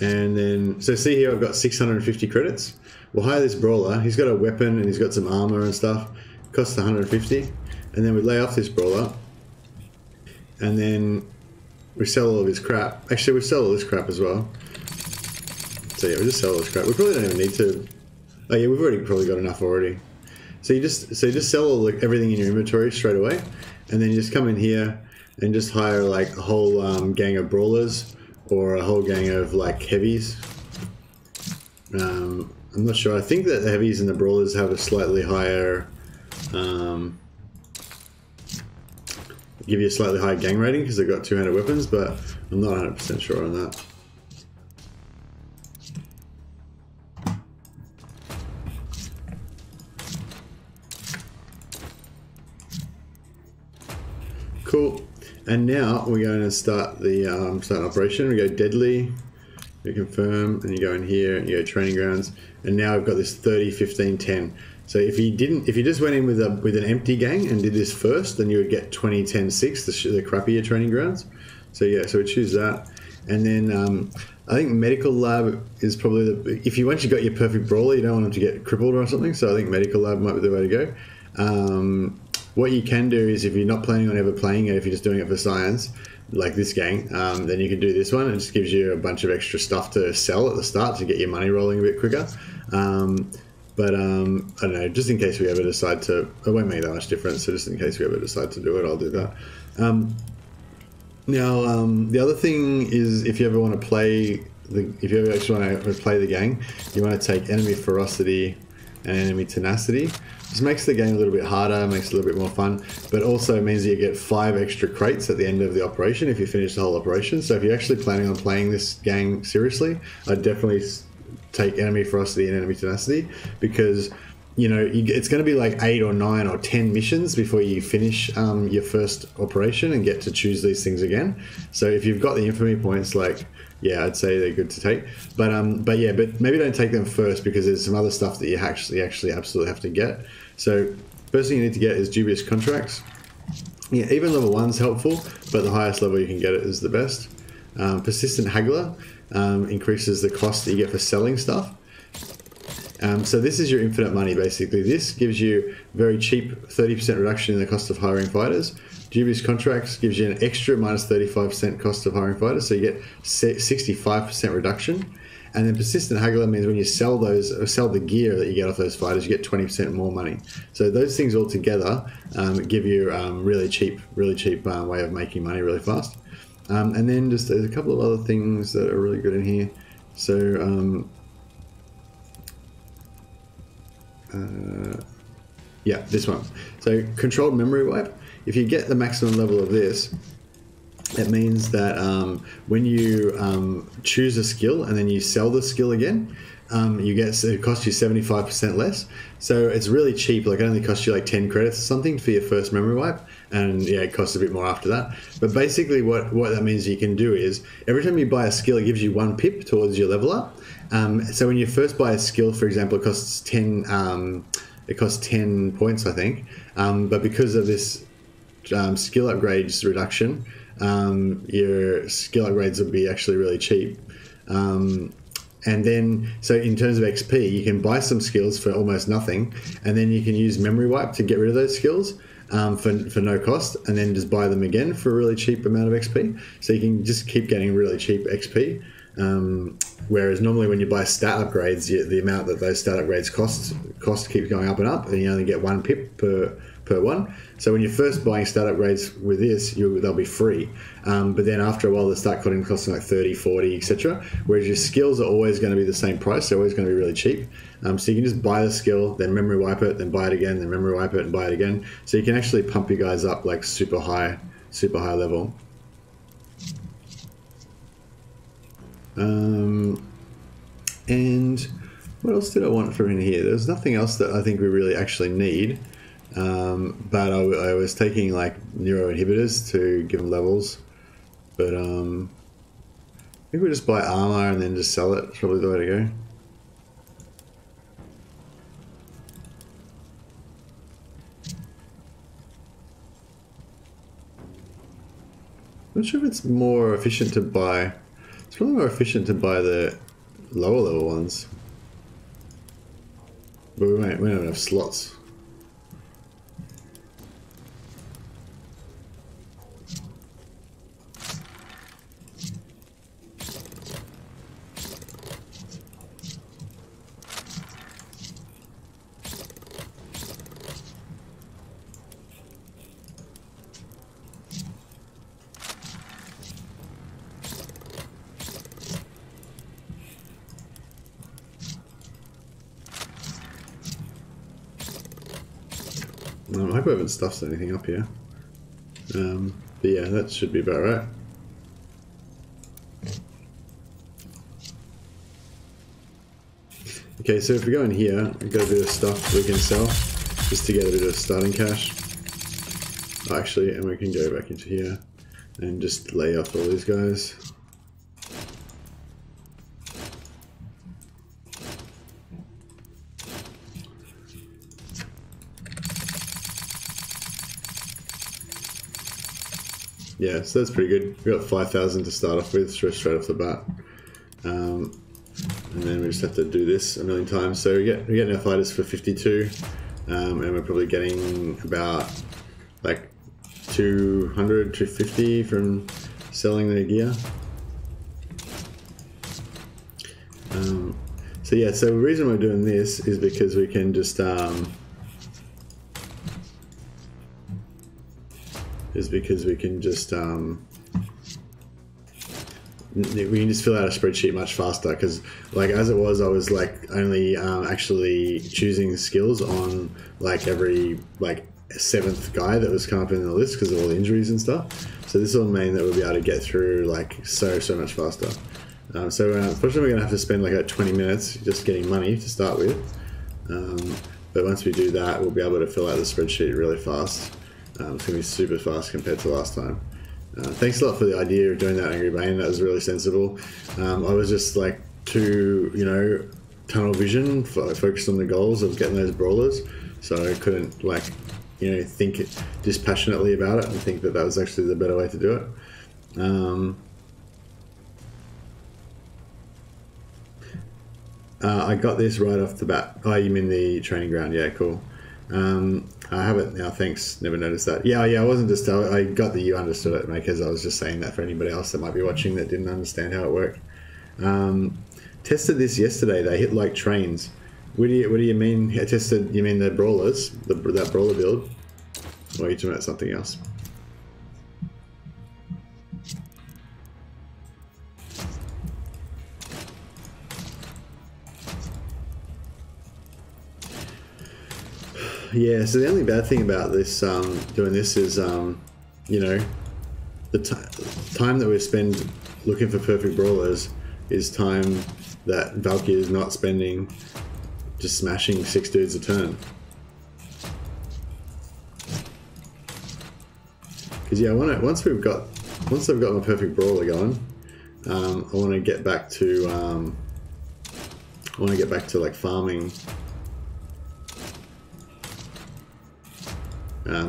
And then, so see here, I've got 650 credits. We'll hire this brawler. He's got a weapon and he's got some armor and stuff. Costs 150. And then we lay off this brawler. And then we sell all of his crap. Actually, we sell all this crap as well. So yeah, we just sell all this crap. We probably don't even need to. Oh yeah, we've already probably got enough already. So you just sell all everything in your inventory straight away. And then you just come in here and just hire like a whole gang of brawlers. Or a whole gang of like heavies. I'm not sure. I think that the heavies and the brawlers have a slightly higher, give you a slightly higher gang rating because they've got 200 weapons, but I'm not 100% sure on that. Cool. And now we're going to start the start an operation. We go deadly, you confirm, and you go in here and you go training grounds. And now we've got this 30, 15, 10. So if you just went in with an empty gang and did this first, then you would get 20, 10, 6, the crappier training grounds. So yeah, so we choose that. And then I think medical lab is probably once you got your perfect brawler, you don't want them to get crippled or something. So I think medical lab might be the way to go. What you can do is if you're not planning on ever playing it, if you're just doing it for science, like this gang, then you can do this one. It just gives you a bunch of extra stuff to sell at the start to get your money rolling a bit quicker. But I don't know, just in case we ever decide to, it won't make that much difference. So just in case we ever decide to do it, I'll do that. Now, the other thing is if you ever want to play, if you ever actually want to play the gang, you want to take enemy ferocity and enemy tenacity. This makes the game a little bit harder, makes it a little bit more fun, but also means that you get 5 extra crates at the end of the operation if you finish the whole operation. So if you're actually planning on playing this gang seriously, I'd definitely take enemy ferocity and enemy tenacity because it's going to be like 8 or 9 or 10 missions before you finish your first operation and get to choose these things again. So if you've got the infamy points, yeah, I'd say they're good to take. But maybe don't take them first because there's some other stuff that you actually absolutely have to get. So first thing you need to get is dubious contracts. Yeah, even level 1's helpful, but the highest level you can get it is the best. Persistent haggler increases the cost that you get for selling stuff. So this is your infinite money basically. This gives you very cheap 30% reduction in the cost of hiring fighters. Dubious contracts gives you an extra minus 35% cost of hiring fighters, so you get 65% reduction. And then persistent haggler means when you sell the gear that you get off those fighters, you get 20% more money. So those things all together give you really cheap way of making money really fast. And then just there's a couple of other things that are really good in here. So yeah, this one. So controlled memory wipe. If you get the maximum level of this, it means that when you choose a skill and then you sell the skill again, it costs you 75% less. So it's really cheap. Like it only costs you like 10 credits or something for your first memory wipe, and yeah, it costs a bit more after that. But basically, what that means you can do is every time you buy a skill, it gives you 1 pip towards your level up. So when you first buy a skill, for example, it costs 10. It costs 10 points, I think. But because of this skill upgrades reduction, your skill upgrades will be actually really cheap. And then, so in terms of XP, you can buy some skills for almost nothing, and then you can use memory wipe to get rid of those skills for no cost, and then just buy them again for a really cheap amount of XP. So you can just keep getting really cheap XP. Whereas normally when you buy stat upgrades, the amount that those stat upgrades cost keeps going up, and you only get 1 pip per one. So when you're first buying stat upgrades with this, they'll be free. But then after a while, they start costing like 30, 40, etc. Whereas your skills are always going to be the same price. They're always going to be really cheap. So you can just buy the skill, then memory wipe it, then buy it again, then memory wipe it and buy it again. So you can actually pump you guys up like super high level. And what else did I want from in here? There's nothing else that I think we really actually need. But I was taking like neuro inhibitors to give them levels. But I think we'll just buy armor and then just sell it. It's probably the way to go. I'm not sure if it's more efficient to buy. It's probably more efficient to buy the lower level ones. But we don't have enough slots. I hope I haven't stuffed anything up here. But yeah, that should be about right. Okay, so if we go in here, we've got a bit of stuff we can sell just to get a bit of starting cash. Actually, and we can go back into here and just lay off all these guys. Yeah, so that's pretty good. We've got 5,000 to start off with, straight off the bat. And then we just have to do this a million times. So we get our fighters for 52, and we're probably getting about like 200, 250 from selling their gear. So yeah, so the reason we're doing this is because we can just we can just fill out a spreadsheet much faster, because like as it was, I was like only actually choosing skills on like every like 7th guy that was coming up in the list because of all the injuries and stuff. So this will mean that we'll be able to get through like so much faster. So unfortunately we're going to have to spend like 20 minutes just getting money to start with, but once we do that, we'll be able to fill out the spreadsheet really fast. It's going to be super fast compared to last time. Thanks a lot for the idea of doing that, Angry Bane. That was really sensible. I was just like too, tunnel vision, focused on the goals of getting those brawlers, so I couldn't like, think dispassionately about it and think that was actually the better way to do it. I got this right off the bat. Oh, you mean the training ground? Yeah, cool. I have it now, thanks. Never noticed that. Yeah, I wasn't just... I got that you understood it, mate, because I was just saying that for anybody else that might be watching that didn't understand how it worked. Tested this yesterday. They hit like trains. What do you mean? Tested? You mean the brawlers? That brawler build? Or are you talking about something else? Yeah, so the only bad thing about this, doing this is, the time that we spend looking for perfect brawlers is time that Valkyrie is not spending just smashing 6 dudes a turn. Because yeah, once I've got my perfect brawler going, I want to get back to like farming.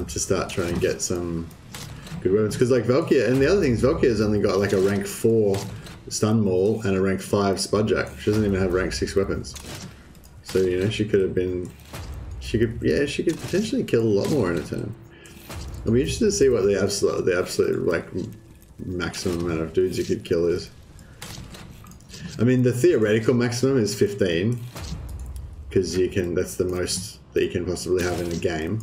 To start trying to get some good weapons. Because like Valkyria, and the other thing is Valkyria's only got like a rank 4 stun maul and a rank 5 spudjack. She doesn't even have rank 6 weapons. So you know she could have been, she could potentially kill a lot more in a turn. I'll be interested to see what the absolute like maximum amount of dudes you could kill is. I mean, the theoretical maximum is 15, because you can. That's the most that you can possibly have in a game.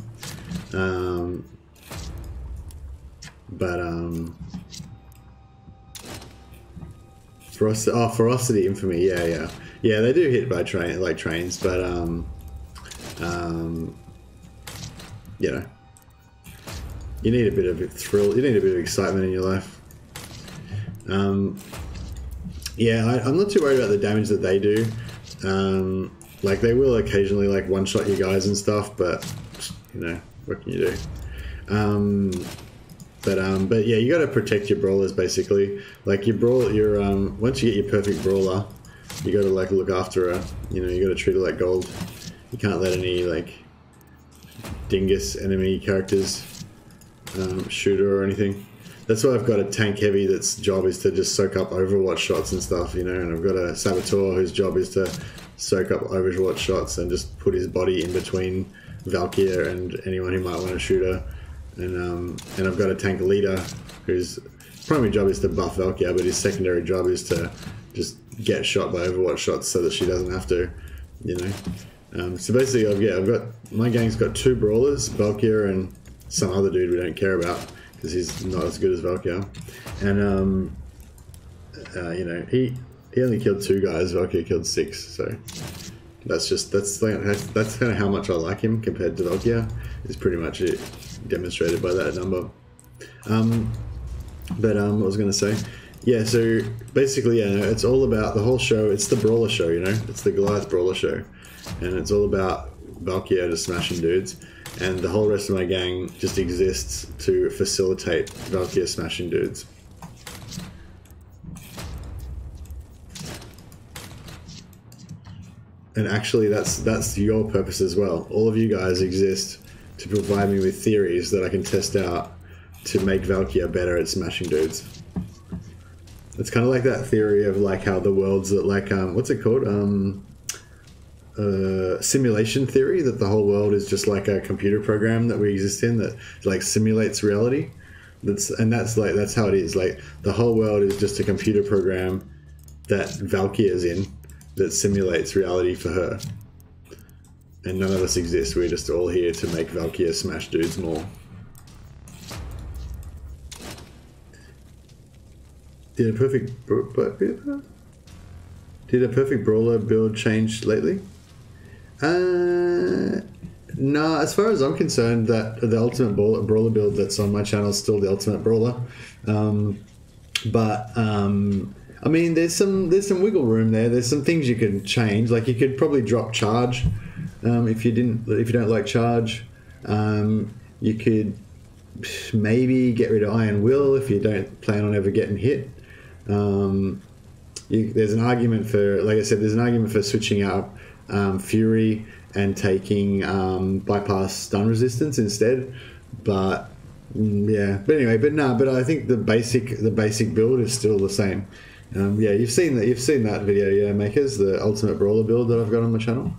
Ferocity, Infamy, yeah, they do hit by trains, but you know, you need a bit of a thrill, you need a bit of excitement in your life. Yeah, I'm not too worried about the damage that they do. Like they will occasionally like one-shot you guys and stuff, but you know, what can you do? But yeah, you got to protect your brawlers basically. Like your once you get your perfect brawler, you got to like look after her. You know, you got to treat her like gold. You can't let any like dingus enemy characters shoot her or anything. That's why I've got a tank heavy that's job is to just soak up Overwatch shots and stuff, you know, and I've got a Saboteur whose job is to soak up Overwatch shots and just put his body in between Valkyria and anyone who might want to shoot her. And I've got a tank leader whose primary job is to buff Valkyria, but his secondary job is to just get shot by Overwatch shots so that she doesn't have to, you know. So basically, I've got my gang's got 2 brawlers, Valkyria and some other dude we don't care about, because he's not as good as Valkyria. And you know, he only killed 2 guys. Valkyria killed 6. So that's kind of how much I like him compared to Valkyria. Is pretty much it, demonstrated by that number. What I was going to say, yeah. So basically, yeah, it's all about the whole show. It's the Brawler show, you know. It's the Goliath Brawler show, and it's all about Valkyria just smashing dudes. And the whole rest of my gang just exists to facilitate Valkyria smashing dudes. And actually, that's your purpose as well. All of you guys exist to provide me with theories that I can test out to make Valkyria better at smashing dudes. It's kind of like that theory of like how the world's that like what's it called? Simulation theory, that the whole world is just like a computer program that we exist in that like simulates reality. That's how it is. Like the whole world is just a computer program that Valkyria is in that simulates reality for her. And none of us exist. We're just all here to make Valkyria smash dudes more. Did a perfect brawler build change lately? No, as far as I'm concerned, that the ultimate brawler build that's on my channel is still the ultimate brawler. I mean, there's some wiggle room there. There's some things you can change. Like you could probably drop charge if you don't like charge. You could maybe get rid of Iron Will if you don't plan on ever getting hit. There's an argument for, like I said, there's an argument for switching out Fury and taking bypass stun resistance instead. But yeah, but anyway, but I think the basic build is still the same. Yeah, you've seen that video, yeah, makers, the ultimate brawler build that I've got on my channel.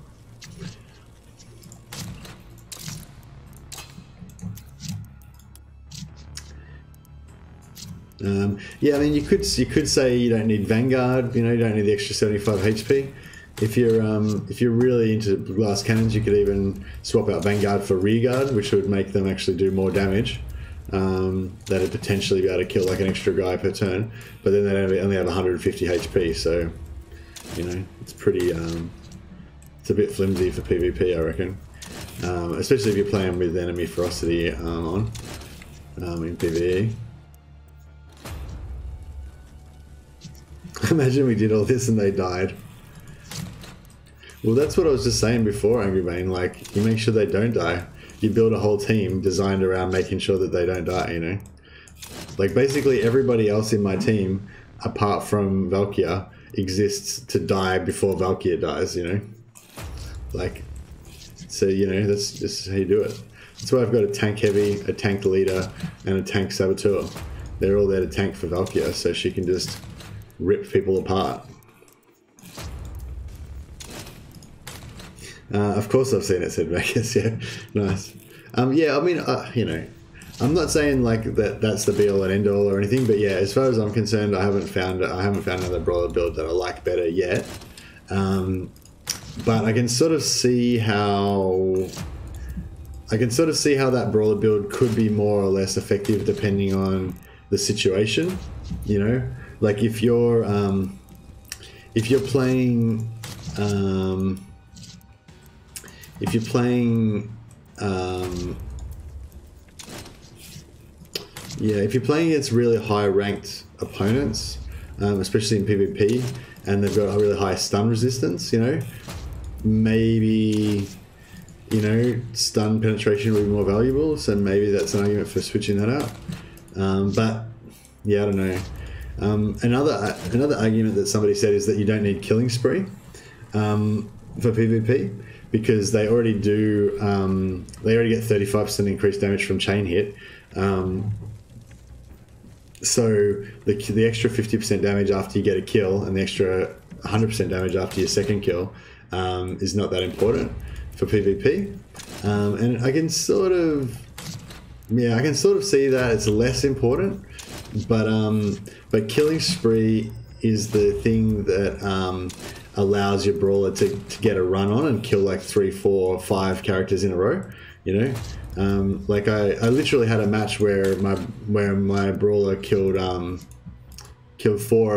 Yeah, I mean, you could say you don't need Vanguard, you know, you don't need the extra 75 HP. If you're really into glass cannons, you could even swap out Vanguard for Rearguard, which would make them actually do more damage. That'd potentially be able to kill like an extra guy per turn, but then they only have 150 HP, so you know it's pretty. It's a bit flimsy for PvP, I reckon, especially if you're playing with enemy ferocity in PvE. Imagine we did all this and they died. Well, that's what I was just saying before, Angry Bane. Like, you make sure they don't die. You build a whole team designed around making sure that they don't die, you know? Like, basically everybody else in my team, apart from Valkyria, exists to die before Valkyria dies, you know? Like, so, you know, that's just how you do it. That's why I've got a tank heavy, a tank leader, and a tank saboteur. They're all there to tank for Valkyria, so she can just rip people apart. Of course I've seen it, said Vegas. Yeah, nice. Yeah, I mean, you know, I'm not saying like that's the be all and end all or anything, but yeah, as far as I'm concerned, I haven't found another brawler build that I like better yet. But I can sort of see how that brawler build could be more or less effective depending on the situation. You know, like if you're playing against really high ranked opponents, especially in PvP, and they've got a really high stun resistance, you know, maybe, you know, stun penetration would be more valuable, so maybe that's an argument for switching that out. But yeah, I don't know. Another argument that somebody said is that you don't need killing spree for PvP, because they already do. They already get 35% increased damage from chain hit. So the extra 50% damage after you get a kill and the extra 100% damage after your second kill is not that important for PvP. And I can sort of see that it's less important, but killing spree is the thing that allows your brawler to get a run on and kill like 3, 4, 5 characters in a row, you know. Like I literally had a match where my brawler killed 4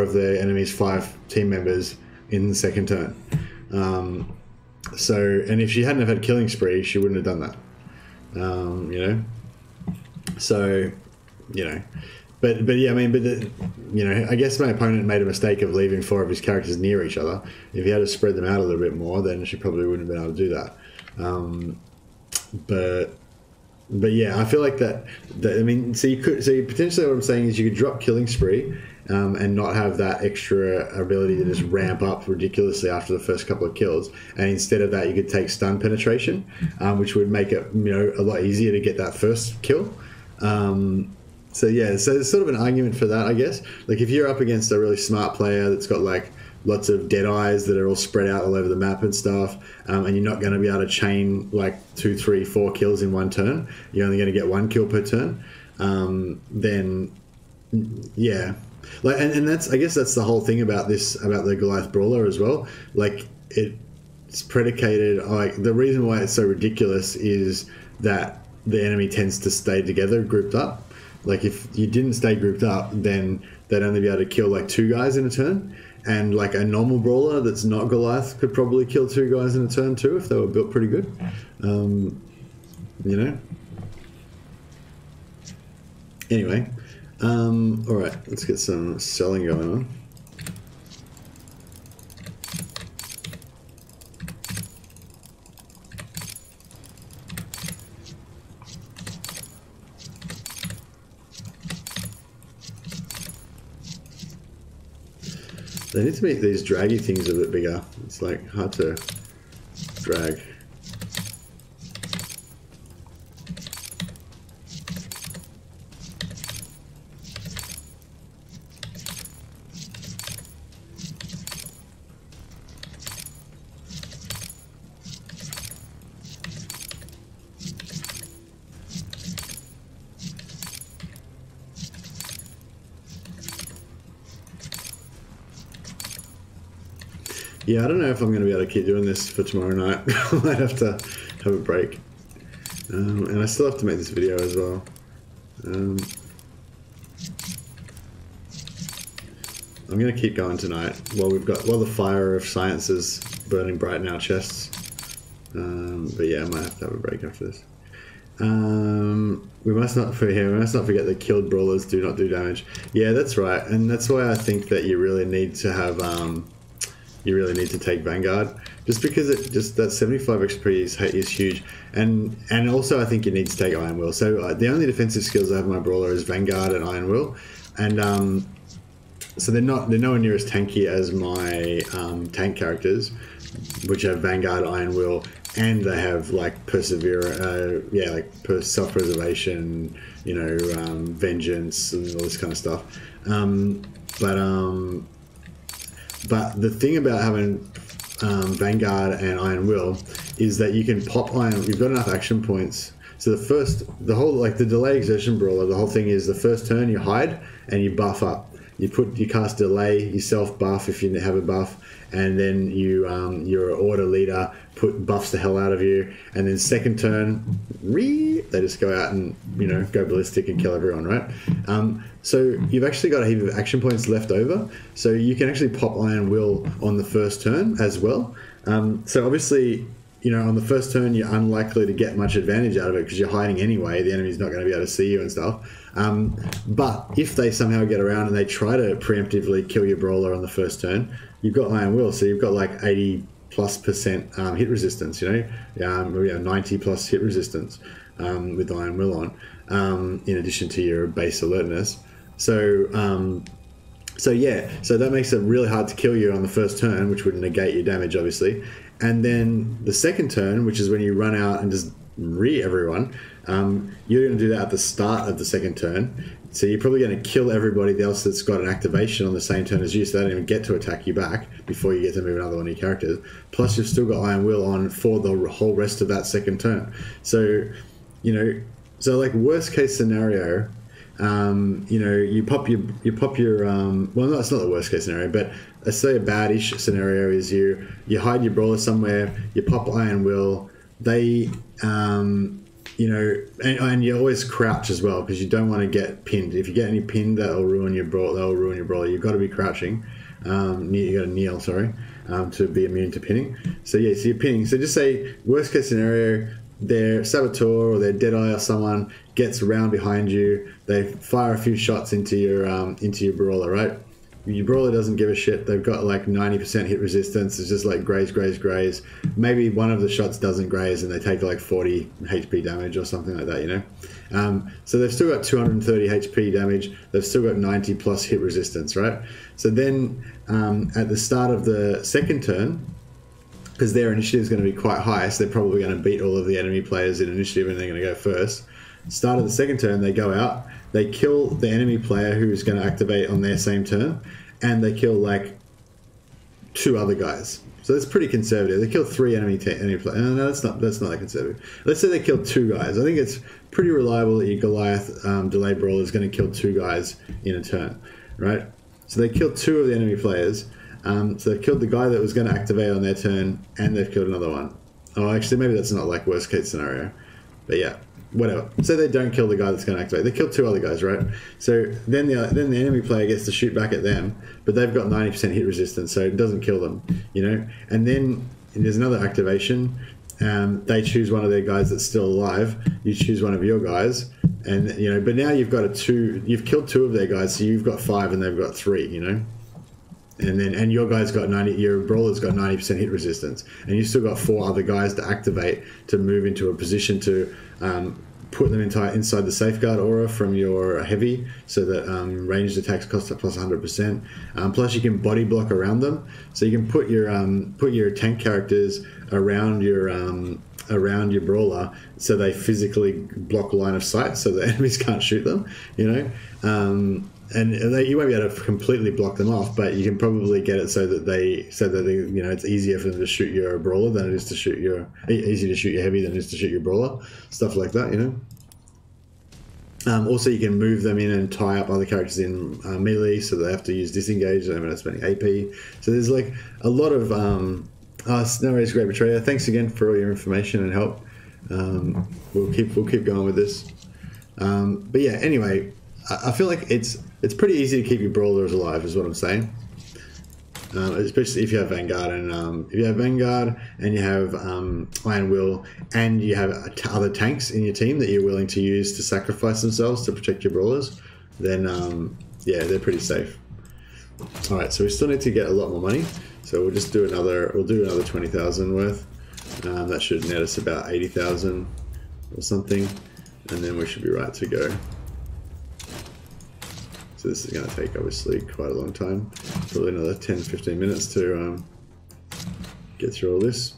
of the enemy's 5 team members in the second turn. And if she hadn't have had killing spree, she wouldn't have done that. You know, so you know. But yeah, I mean, you know, I guess my opponent made a mistake of leaving 4 of his characters near each other. If he had to spread them out a little bit more, then she probably wouldn't have been able to do that. But yeah, I feel like that I mean, so potentially what I'm saying is you could drop killing spree and not have that extra ability to just ramp up ridiculously after the first couple of kills, and instead of that you could take stun penetration, which would make it, you know, a lot easier to get that first kill. So yeah, so there's sort of an argument for that, I guess. Like if you're up against a really smart player that's got like lots of dead eyes that are all spread out all over the map and stuff, and you're not going to be able to chain like 2, 3, 4 kills in one turn, you're only going to get 1 kill per turn, then yeah, like and that's, I guess that's the whole thing about the Goliath Brawler as well. Like it's predicated, like the reason why it's so ridiculous is that the enemy tends to stay together, grouped up. Like if you didn't stay grouped up, then they'd only be able to kill like 2 guys in a turn. And like a normal brawler that's not Goliath could probably kill 2 guys in a turn too if they were built pretty good. You know? Anyway, all right, let's get some selling going on. They need to make these draggy things a bit bigger. It's like hard to drag. Yeah, I don't know if I'm going to be able to keep doing this for tomorrow night. I might have to have a break. And I still have to make this video as well. I'm going to keep going tonight while the fire of science is burning bright in our chests. But yeah, I might have to have a break after this. We must not forget that killed brawlers do not do damage. Yeah, that's right, and that's why I think that you really need to have you really need to take Vanguard, just because that 75 XP is huge, and also I think you need to take Iron Will. So the only defensive skills I have in my brawler is Vanguard and Iron Will, and so they're nowhere near as tanky as my tank characters, which have Vanguard, Iron Will, and they have like like self-preservation, vengeance and all this kind of stuff. But the thing about having Vanguard and Iron Will is that you can pop Iron. You've got enough action points. So the whole delay exertion brawler. The whole thing is the first turn you hide and you buff up. You cast delay, you self buff if you have a buff, and then your order leader buffs the hell out of you, and then second turn, they just go out and go ballistic and kill everyone, right? So you've actually got a heap of action points left over, so you can actually pop Iron Will on the first turn as well. So obviously, on the first turn you're unlikely to get much advantage out of it because you're hiding anyway. The enemy's not going to be able to see you and stuff. But if they somehow get around and they try to preemptively kill your brawler on the first turn, you've got Iron Will, so you've got like 80+% hit resistance. 90+ hit resistance with Iron Will on, in addition to your base alertness. So that makes it really hard to kill you on the first turn, which would negate your damage, obviously. And then the second turn, which is when you run out and just everyone, you're going to do that at the start of the second turn. So you're probably going to kill everybody else that's got an activation on the same turn as you, so they don't even get to attack you back before you get to move another one of your characters. Plus, you've still got Iron Will on for the whole rest of that second turn. So, like worst case scenario, you pop your well, no, it's not the worst case scenario, but let's say a bad-ish scenario is you hide your brawler somewhere, you pop Iron Will, they and you always crouch as well because you don't want to get pinned. If you get any pinned, that'll ruin your brawler. You've got to be crouching. You got to kneel, to be immune to pinning. So so you're pinning. So just say worst case scenario, their saboteur or their Deadeye or someone gets around behind you. They fire a few shots into your brawler, right? Your brawler doesn't give a shit. They've got like 90% hit resistance. It's just like graze. Maybe one of the shots doesn't graze and they take like 40 HP damage or something like that, So they've still got 230 HP damage. They've still got 90+ hit resistance, right? So then at the start of the second turn, because their initiative is going to be quite high, so they're probably going to beat all of the enemy players in initiative and they're going to go first. Start of the second turn, they go out, they kill the enemy player who's going to activate on their same turn, and they kill like 2 other guys. So that's pretty conservative. They kill 3 enemy players. No, that's not that conservative. Let's say they kill 2 guys. I think it's pretty reliable that your Goliath delay brawler is going to kill 2 guys in a turn, right? So they killed 2 of the enemy players. So they've killed the guy that was going to activate on their turn, and they've killed another one. Oh, actually, maybe that's not like worst case scenario, but yeah, whatever. So they don't kill the guy that's going to activate. They kill 2 other guys, right? So then the enemy player gets to shoot back at them, but they've got 90% hit resistance, so it doesn't kill them, And then there's another activation. They choose one of their guys that's still alive. You choose one of your guys, and but now you've got you've killed 2 of their guys, so you've got 5 and they've got 3, And your guy's got your brawler's got 90% hit resistance, and you've still got 4 other guys to activate to move into a position to put them inside the safeguard aura from your heavy, so that ranged attacks cost up plus 100%. Plus, you can body block around them, so you can put your tank characters around your brawler, so they physically block line of sight, so the enemies can't shoot them. And you won't be able to completely block them off, but you can probably get it so that it's easier for them to shoot your brawler than it is to shoot easier to shoot your heavy than it is to shoot your brawler, stuff like that, Also, you can move them in and tie up other characters in melee, so they have to use disengage. They haven't been spending AP. So there's like a lot of Snowray's Great Betrayer. Thanks again for all your information and help. We'll keep going with this. But yeah, anyway, I feel like it's pretty easy to keep your brawlers alive, is what I'm saying. Especially if you have Vanguard, and if you have Vanguard and you have Iron Will, and you have other tanks in your team that you're willing to use to sacrifice themselves to protect your brawlers, then yeah, they're pretty safe. All right, so we still need to get a lot more money, so we'll just do another 20,000 worth. That should net us about 80,000 or something, and then we should be right to go. So this is going to take obviously quite a long time, probably another 10-15 minutes to get through all this.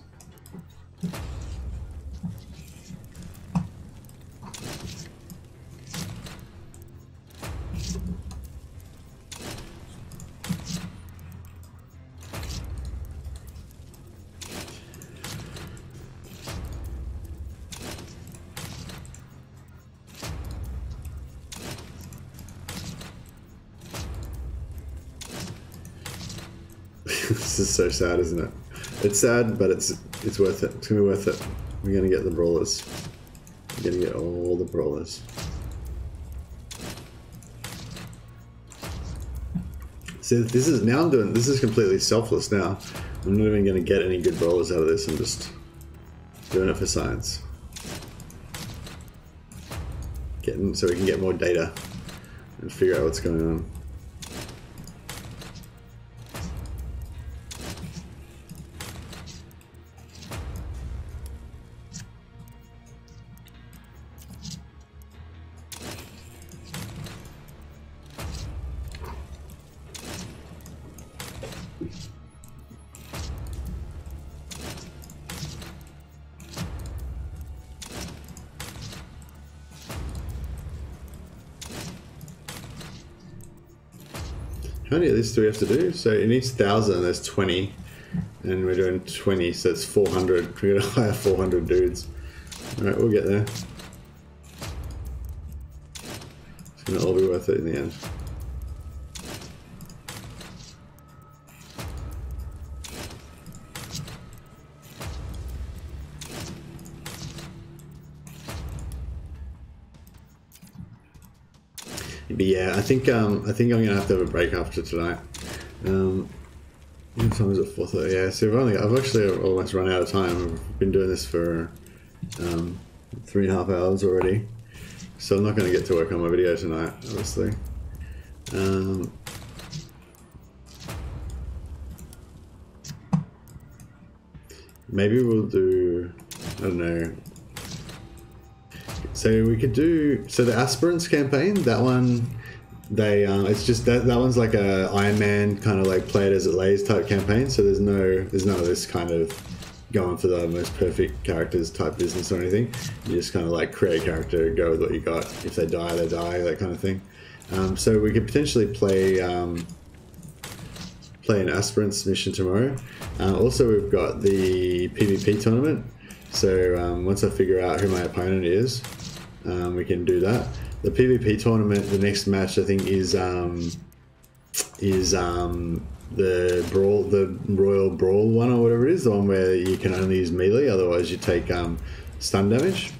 This is so sad, isn't it? It's sad, but it's worth it. It's gonna be worth it. We're gonna get the brawlers. We're gonna get all the brawlers. See, this is now I'm doing. This is completely selfless now. I'm not even gonna get any good brawlers out of this. I'm just doing it for science. Getting so we can get more data and figure out what's going on. How many of these do we have to do? So in each 1,000 there's 20, and we're doing 20, so it's 400. We're gonna hire 400 dudes. Alright, we'll get there. It's gonna all be worth it in the end. But yeah, I think I'm gonna have to have a break after tonight. What time is it? 4:30. Yeah, so I've actually almost run out of time. I've been doing this for 3.5 hours already, so I'm not going to get to work on my video tonight, obviously. Maybe we'll do, I don't know. So we could do, so the Aspirants campaign, that one, they it's just that one's like a Iron Man kind of like play it as it lays type campaign. So there's none of this kind of going for the most perfect characters type business or anything. You just kind of like create a character, go with what you got. If they die, they die, that kind of thing. So we could potentially play an Aspirants mission tomorrow. Also, we've got the PvP tournament. So once I figure out who my opponent is, we can do that. The PvP tournament, the next match I think is the Royal Brawl one or whatever it is, the one where you can only use melee, otherwise you take stun damage.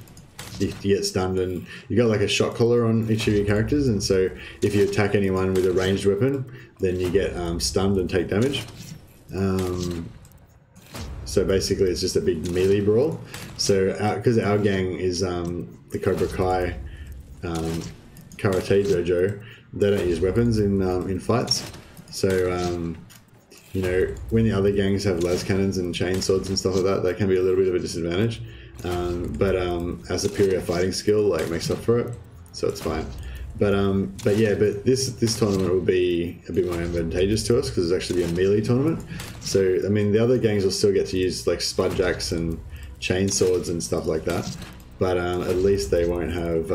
You get stunned, and you got like a shot collar on each of your characters, and so if you attack anyone with a ranged weapon, then you get stunned and take damage. So basically it's just a big melee brawl. So because our gang is the Cobra Kai Karate Dojo, they don't use weapons in fights. So you know, when the other gangs have las cannons and chainsaws and stuff like that, that can be a little bit of a disadvantage. But our superior fighting skill like makes up for it, so it's fine. But yeah, but this tournament will be a bit more advantageous to us because it's actually be a melee tournament. So I mean, the other gangs will still get to use like spudjacks and chainswords and stuff like that, but at least they won't have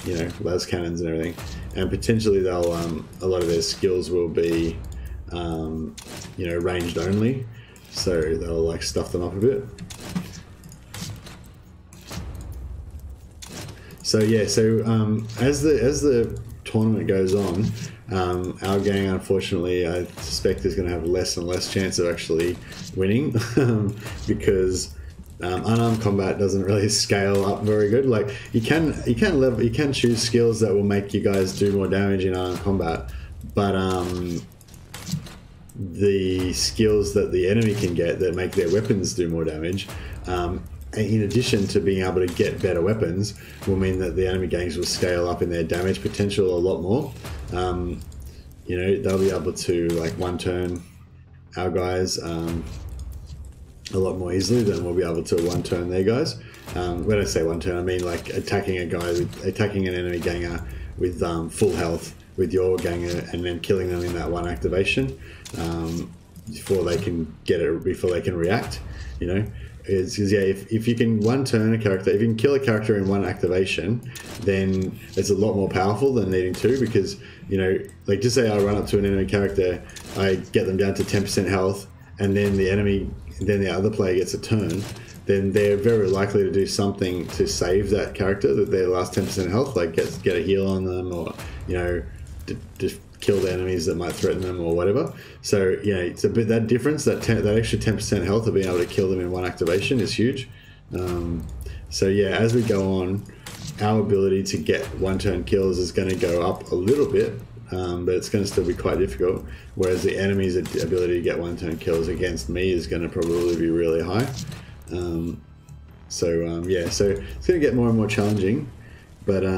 you know, las cannons and everything. And potentially they'll a lot of their skills will be you know, ranged only, so they'll like stuff them up a bit. So yeah, so as the tournament goes on, our gang, unfortunately, I suspect is going to have less and less chance of actually winning because unarmed combat doesn't really scale up very good. Like you can choose skills that will make you guys do more damage in unarmed combat, but the skills that the enemy can get that make their weapons do more damage, in addition to being able to get better weapons, will mean that the enemy gangs will scale up in their damage potential a lot more. You know, they'll be able to like one turn our guys a lot more easily than we'll be able to one turn their guys. When I say one turn, I mean like attacking an enemy ganger with full health with your ganger and then killing them in that one activation before they can react. You know. Is yeah, if you can one turn a character, if you can kill a character in one activation, then it's a lot more powerful than needing two, because, you know, like just say I run up to an enemy character, I get them down to 10% health, and then the other player gets a turn, then they're very likely to do something to save that character, that their last 10% health, like get a heal on them, or, you know, kill the enemies that might threaten them or whatever. So yeah, it's a bit that difference, that extra 10% health of being able to kill them in one activation is huge. So yeah, as we go on, our ability to get one-turn kills is going to go up a little bit, but it's going to still be quite difficult. Whereas the enemy's ability to get one-turn kills against me is going to probably be really high. Yeah, so it's going to get more and more challenging, but I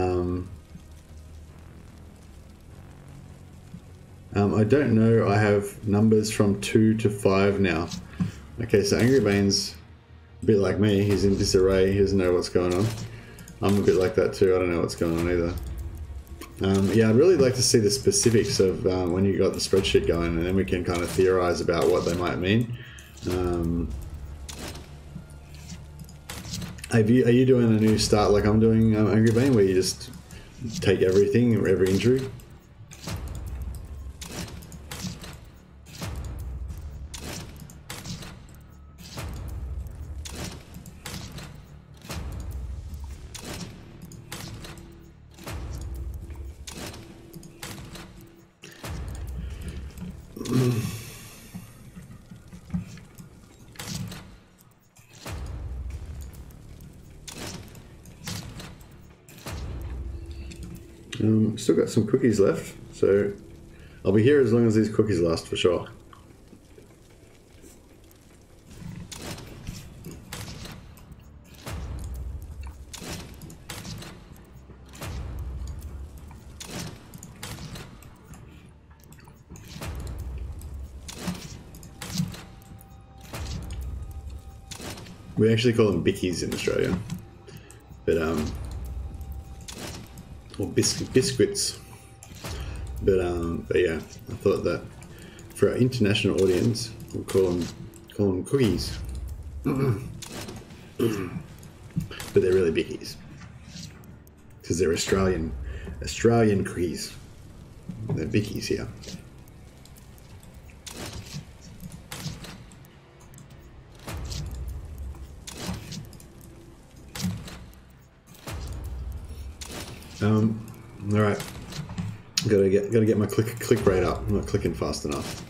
don't know. I have numbers from 2 to 5 now. Okay, so Angry Bane's a bit like me. He's in disarray. He doesn't know what's going on. I'm a bit like that too. I don't know what's going on either. Yeah, I'd really like to see the specifics of when you got the spreadsheet going, and then we can kind of theorize about what they might mean. Are you doing a new start like I'm doing, Angry Bane, where you just take everything, every injury? Still got some cookies left, so I'll be here as long as these cookies last for sure. We actually call them bickies in Australia, but or biscuits, but yeah, I thought that for our international audience, we'll call them cookies, but they're really bickies because they're Australian cookies. They're bickies here. All right, gotta get my click rate up. I'm not clicking fast enough.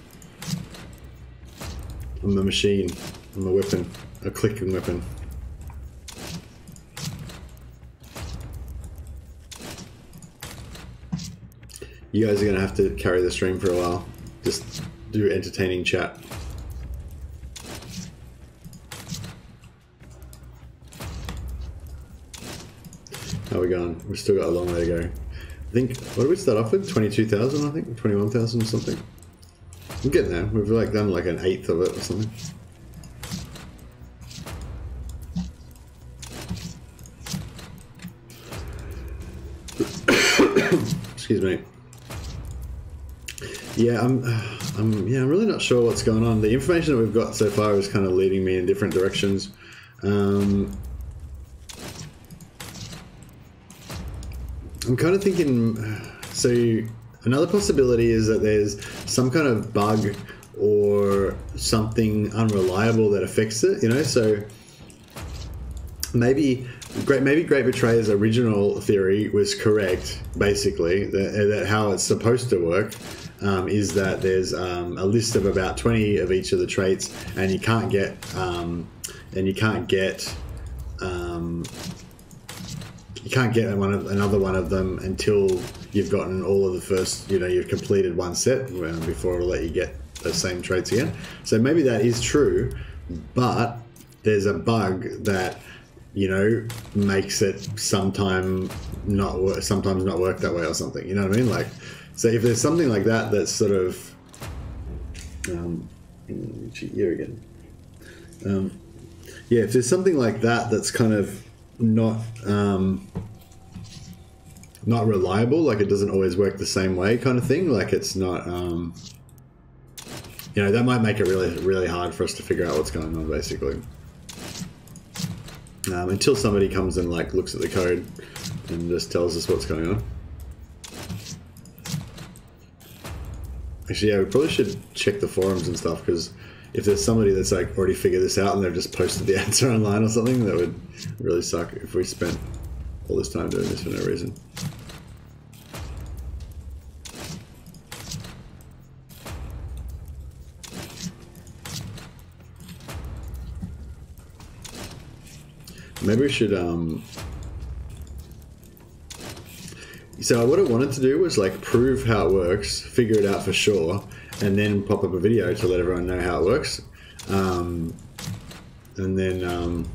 I'm a machine. I'm a weapon, a clicking weapon. You guys are gonna have to carry the stream for a while. Just do entertaining chat. How are we going? We've still got a long way to go. I think, what did we start off with? 22,000, I think? 21,000 or something? We're getting there. We've like done like an eighth of it or something. Excuse me. Yeah, I'm really not sure what's going on. The information that we've got so far is kind of leading me in different directions. I'm kind of thinking, so another possibility is that there's some kind of bug or something unreliable that affects it, you know, so maybe Great Betrayer's original theory was correct, basically, that how it's supposed to work is that there's a list of about 20 of each of the traits, and you can't get another one of them until you've gotten all of the first, you know, you've completed one set before it'll let you get those same traits again. So maybe that is true, but there's a bug that, you know, makes it sometimes not work that way or something. You know what I mean? Like, so if there's something like that that's sort of, here again. Yeah, if there's something like that that's kind of not reliable, like it doesn't always work the same way kind of thing, like it's not, you know, that might make it really, really hard for us to figure out what's going on, basically. Until somebody comes and like looks at the code and just tells us what's going on. Actually, yeah, we probably should check the forums and stuff, because if there's somebody that's like already figured this out and they've just posted the answer online or something, that would really suck if we spent all this time doing this for no reason. Maybe we should so what I wanted to do was like prove how it works, figure it out for sure, and then pop up a video to let everyone know how it works. And then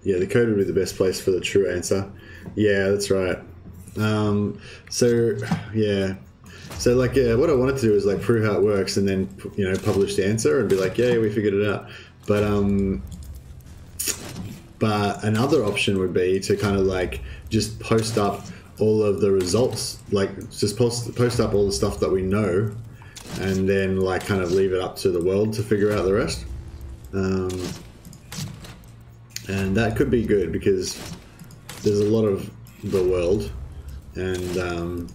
yeah, the code would be the best place for the true answer. Yeah, that's right. So yeah, so like what I wanted to do is like prove how it works and then, you know, publish the answer and be like, yeah, we figured it out. But another option would be to kind of like just post up all of the results, like just post up all the stuff that we know, and then like kind of leave it up to the world to figure out the rest. And that could be good because there's a lot of the world, and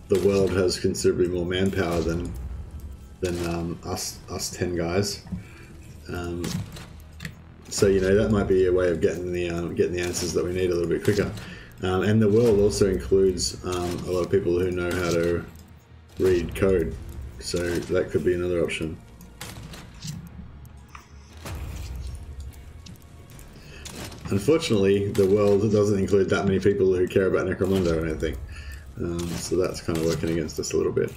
the world has considerably more manpower than us 10 guys. So you know, that might be a way of getting the answers that we need a little bit quicker. And the world also includes a lot of people who know how to read code, so that could be another option. Unfortunately, the world doesn't include that many people who care about Necromunda or anything, so that's kind of working against us a little bit.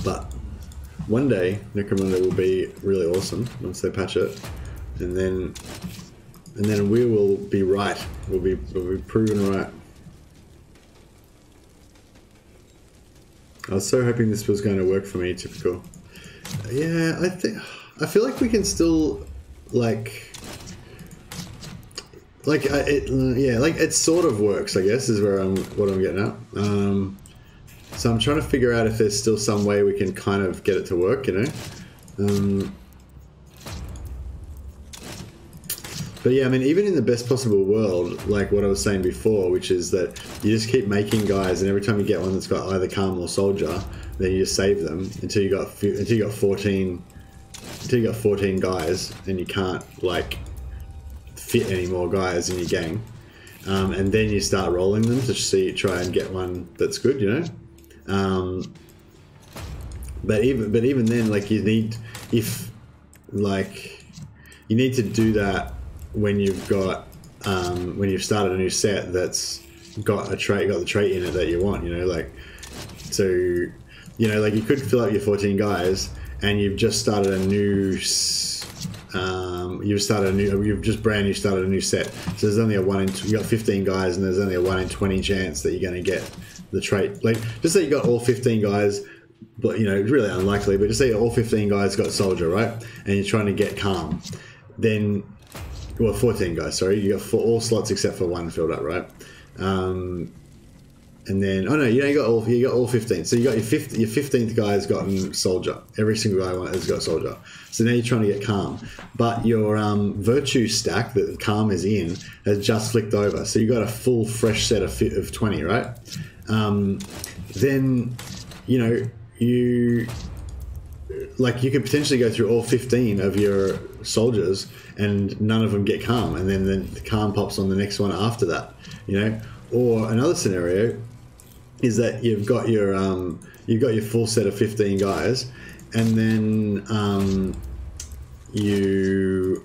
But one day Necromunda will be really awesome once they patch it, and then we will be right. We'll be proven right. I was so hoping this was going to work for me. Typical. Yeah, I feel like we can still like it sort of works, I guess, is what I'm getting at. So I'm trying to figure out if there's still some way we can kind of get it to work, you know. But yeah, I mean, even in the best possible world, like what I was saying before, which is that you just keep making guys, and every time you get one that's got either Calm or Soldier, then you just save them until you got 14 guys, and you can't like fit any more guys in your gang, and then you start rolling them to try and get one that's good, you know. But even then, like you need to do that when you've got when you've started a new set that's got the trait in it that you want, you know, like, so, you know, like you could fill up your 14 guys and you've just started a new you've just brand new started a new set, so there's only you got 15 guys and there's only a 1 in 20 chance that you're going to get the trait. Like, just say you got all 15 guys, but you know, it's really unlikely, but just say all 15 guys got Soldier, right, and you're trying to get Calm, then, well, 14 guys, sorry, you got all slots except for 1 filled up, right? And then, oh no, you got all 15. So you got your 15th guy has gotten Soldier. Every single guy has got Soldier. So now you're trying to get Calm, but your virtue stack that Calm is in has just flicked over. So you got a full fresh set of 20, right? Then, you know, you could potentially go through all 15 of your soldiers and none of them get Calm, and then the Calm pops on the next one after that, you know. Or another scenario is that you've got your full set of 15 guys, and then you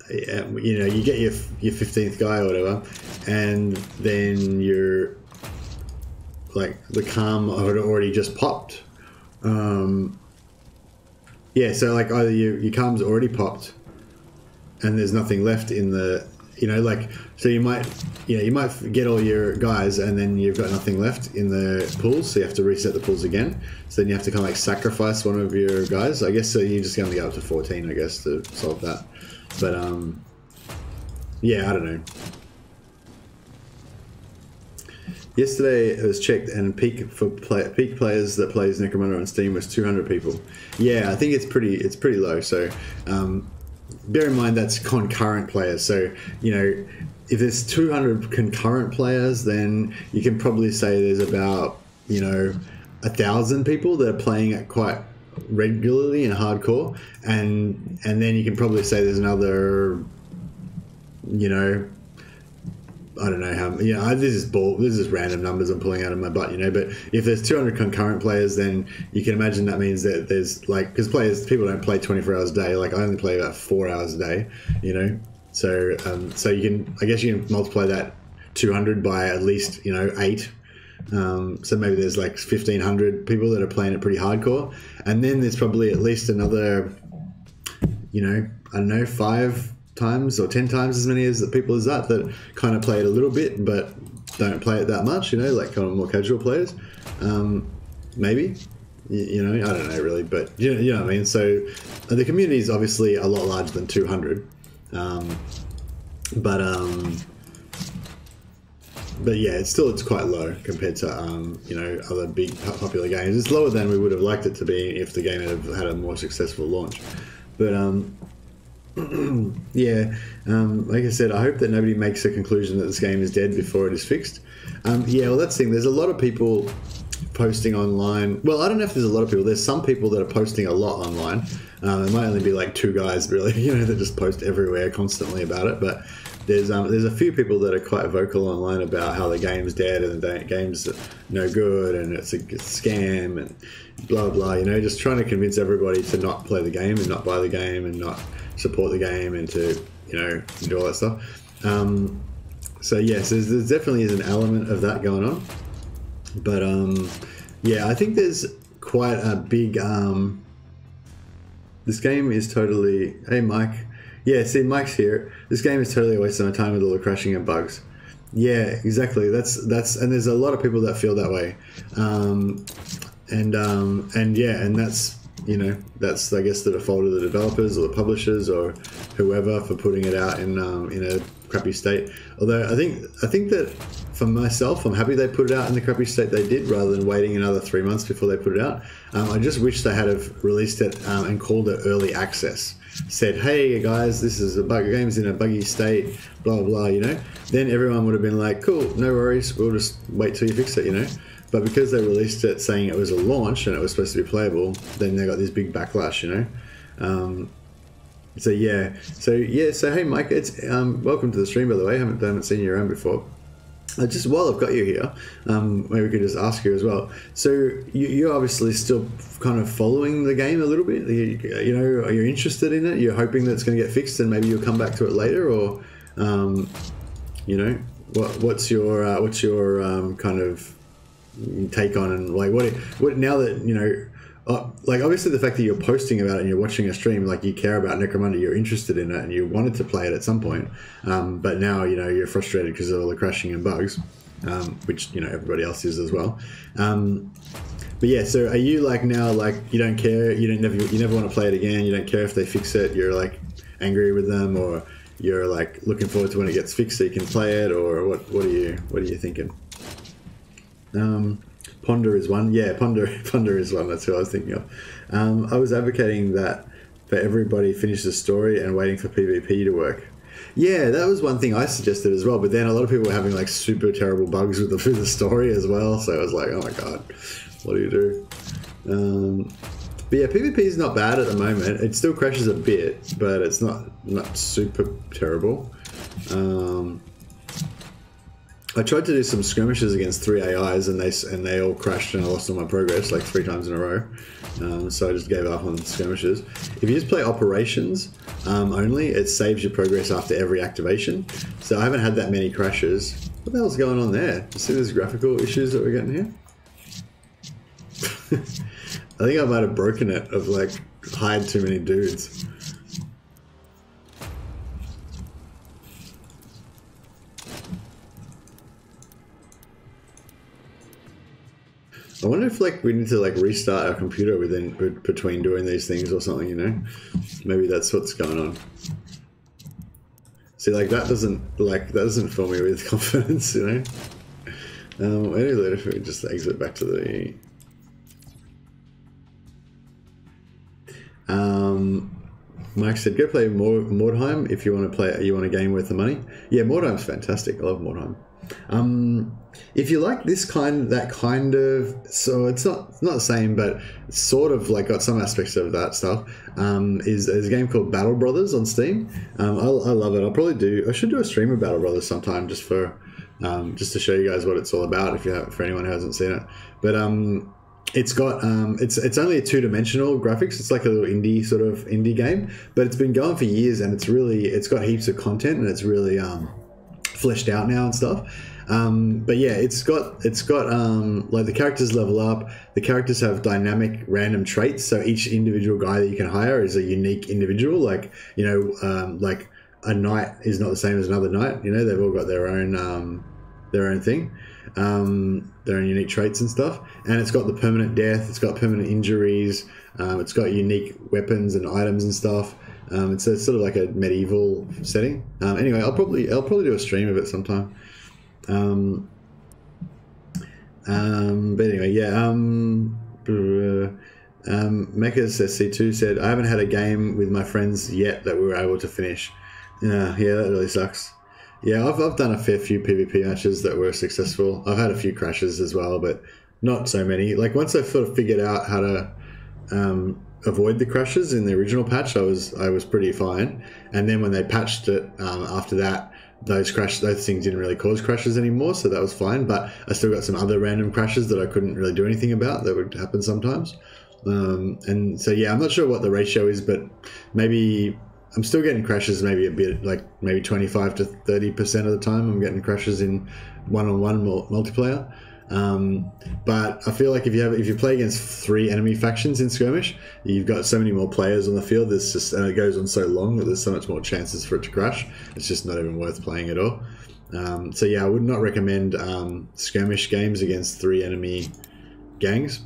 get your 15th guy or whatever, and then you're like the Calm had already just popped. Yeah, so like either your Calm's already popped and there's nothing left in the, you know, like, so you might get all your guys and then you've got nothing left in the pools, so you have to reset the pools again. So then you have to kind of like sacrifice one of your guys, I guess. So you're just going to go up to 14, I guess, to solve that. But yeah, I don't know. Yesterday it was checked, and peak players that plays Necromunda on Steam was 200 people. Yeah, I think it's pretty low. So bear in mind that's concurrent players. So, you know, if there's 200 concurrent players, then you can probably say there's about, you know, 1,000 people that are playing it quite regularly and hardcore, and then you can probably say there's another, you know, I don't know how. This is random numbers I'm pulling out of my butt, But if there's 200 concurrent players, then you can imagine that means that there's because people don't play 24 hours a day. Like I only play about 4 hours a day, So I guess you can multiply that 200 by at least 8. So maybe there's like 1,500 people that are playing it pretty hardcore, and then there's probably at least another, I don't know, 5 times or 10 times as many as the people as that kind of play it a little bit but don't play it that much, like kind of more casual players. Maybe, I don't know really, but you know what I mean. So the community is obviously a lot larger than 200, but yeah, it's quite low compared to other big popular games. It's lower than we would have liked it to be if the game had a more successful launch. But yeah, like I said, I hope that nobody makes a conclusion that this game is dead before it is fixed. Yeah, well, that's the thing. There's a lot of people posting online. Well, I don't know if there's a lot of people. There's some people that are posting a lot online. It might only be like 2 guys, really, that just post everywhere constantly about it. But there's a few people that are quite vocal online about how the game's dead and the game's no good and it's a scam and blah blah. Just trying to convince everybody to not play the game and not buy the game and not support the game and to do all that stuff. So yes, there definitely is an element of that going on. But yeah, I think there's quite a big. This game is totally. Hey, Mike. Yeah, see, Mike's here. This game is totally a waste of my time with all the crashing and bugs. Yeah, exactly. That's and there's a lot of people that feel that way. And yeah, and that's that's I guess the default of the developers or the publishers or whoever for putting it out in a crappy state. Although I think that for myself, I'm happy they put it out in the crappy state they did rather than waiting another 3 months before they put it out. I just wish they had have released it and called it early access. Said, hey guys, this is game's in a buggy state, blah blah. Then everyone would have been like, cool, no worries, we'll just wait till you fix it. But because they released it saying it was a launch and it was supposed to be playable, then they got this big backlash. So hey Mike, it's welcome to the stream, by the way. I haven't seen you around before. Just while I've got you here, maybe we could just ask you as well. So you're obviously still kind of following the game a little bit. Are you interested in it? You're hoping that it's going to get fixed, and maybe you'll come back to it later, or what's your kind of take on and like what now that like obviously the fact that you're posting about it and you're watching a stream, like you care about Necromunda, you're interested in it and you wanted to play it at some point, but now you're frustrated because of all the crashing and bugs, which everybody else is as well. But yeah, so are you like now like you don't care, you never want to play it again, you don't care if they fix it, you're like angry with them, or you're like looking forward to when it gets fixed so you can play it, or what are you thinking? Ponder is one. Yeah, Ponder is one. That's who I was thinking of. I was advocating that for everybody finish the story and waiting for PvP to work. Yeah, that was one thing I suggested as well. But then a lot of people were having like super terrible bugs with the story as well. So I was like, oh my god, what do you do? But yeah, PvP is not bad at the moment. It still crashes a bit, but it's not super terrible. I tried to do some skirmishes against 3 AIs and they all crashed and I lost all my progress like 3 times in a row. So I just gave up on skirmishes. If you just play operations only, it saves your progress after every activation. So I haven't had that many crashes. What the hell's going on there? You see these graphical issues that we're getting here? I think I might have broken it of like hide too many dudes. I wonder if like we need to like restart our computer between doing these things or something, Maybe that's what's going on. See, like that doesn't fill me with confidence, Anyway, if we just exit back to the Mike said, go play Mordheim if you want a game worth of money. Yeah, Mordheim's fantastic. I love Mordheim. If you like that kind of, so it's not the same, but it's sort of like got some aspects of that stuff. Is a game called Battle Brothers on Steam. I love it. I should do a stream of Battle Brothers sometime just for just to show you guys what it's all about if you have, for anyone who hasn't seen it. But it's got it's only a 2-dimensional graphics. It's like a little indie game, but it's been going for years, and it's got heaps of content, and it's really fleshed out now and stuff. But yeah, it's got like the characters level up. The characters have dynamic random traits, so each individual guy that you can hire is a unique individual. Like, you know, like a knight is not the same as another knight. You know, they've all got their own thing, their own unique traits and stuff. And it's got the permanent death. It's got permanent injuries. It's got unique weapons and items and stuff. It's sort of like a medieval setting. Anyway, I'll probably do a stream of it sometime. But anyway, yeah. Mecha's SC2 said, I haven't had a game with my friends yet that we were able to finish. Yeah, that really sucks. Yeah, I've done a fair few PvP matches that were successful. I've had a few crashes as well, but not so many. Like, once I sort of figured out how to avoid the crashes in the original patch, I was pretty fine. And then when they patched it after that, those things didn't really cause crashes anymore, so that was fine. But I still got some other random crashes that I couldn't really do anything about that would happen sometimes. And so yeah, I'm not sure what the ratio is, but maybe I'm still getting crashes, maybe a bit, like maybe 25 to 30% of the time I'm getting crashes in one-on-one multiplayer. But I feel like if you play against 3 enemy factions in skirmish, you've got so many more players on the field. There's just, and it goes on so long that there's so much more chances for it to crash. It's just not even worth playing at all. So yeah, I would not recommend skirmish games against 3 enemy gangs.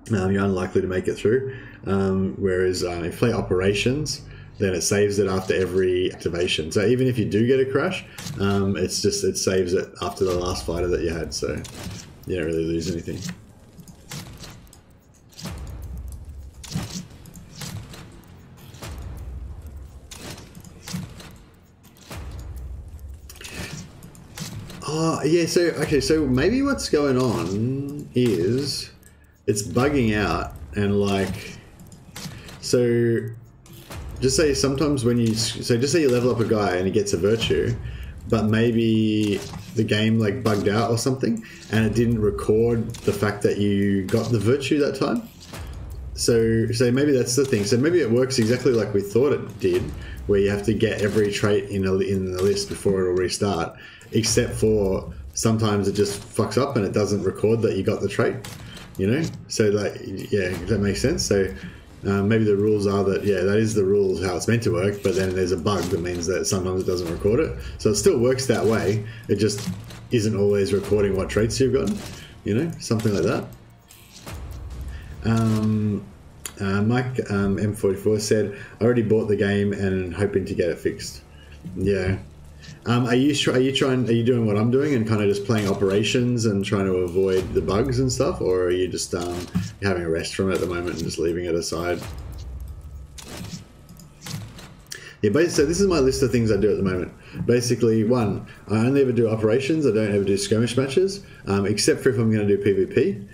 You're unlikely to make it through. Whereas if you play operations, then it saves it after every activation. So even if you do get a crash, it saves it after the last fighter that you had. So you don't really lose anything. Oh yeah. So maybe what's going on is it's bugging out, and like, so. Just say sometimes just say you level up a guy and he gets a virtue, but maybe the game like bugged out or something, and it didn't record the fact that you got the virtue that time. So maybe that's the thing. So maybe it works exactly like we thought it did, where you have to get every trait in the list before it'll restart, except for sometimes it just fucks up and it doesn't record that you got the trait. You know, so like, yeah, that makes sense. So. Maybe the rules are that, yeah, that is the rules how it's meant to work, but then there's a bug that means that sometimes it doesn't record it. So it still works that way. It just isn't always recording what traits you've gotten, you know, something like that. Mike M44 said, I already bought the game and hoping to get it fixed. Yeah. Are you doing what I'm doing and kind of just playing operations and trying to avoid the bugs and stuff, or are you just having a rest from it at the moment and just leaving it aside? Yeah, basically, so this is my list of things I do at the moment. Basically, 1, I only ever do operations. I don't ever do skirmish matches, except for if I'm going to do PvP.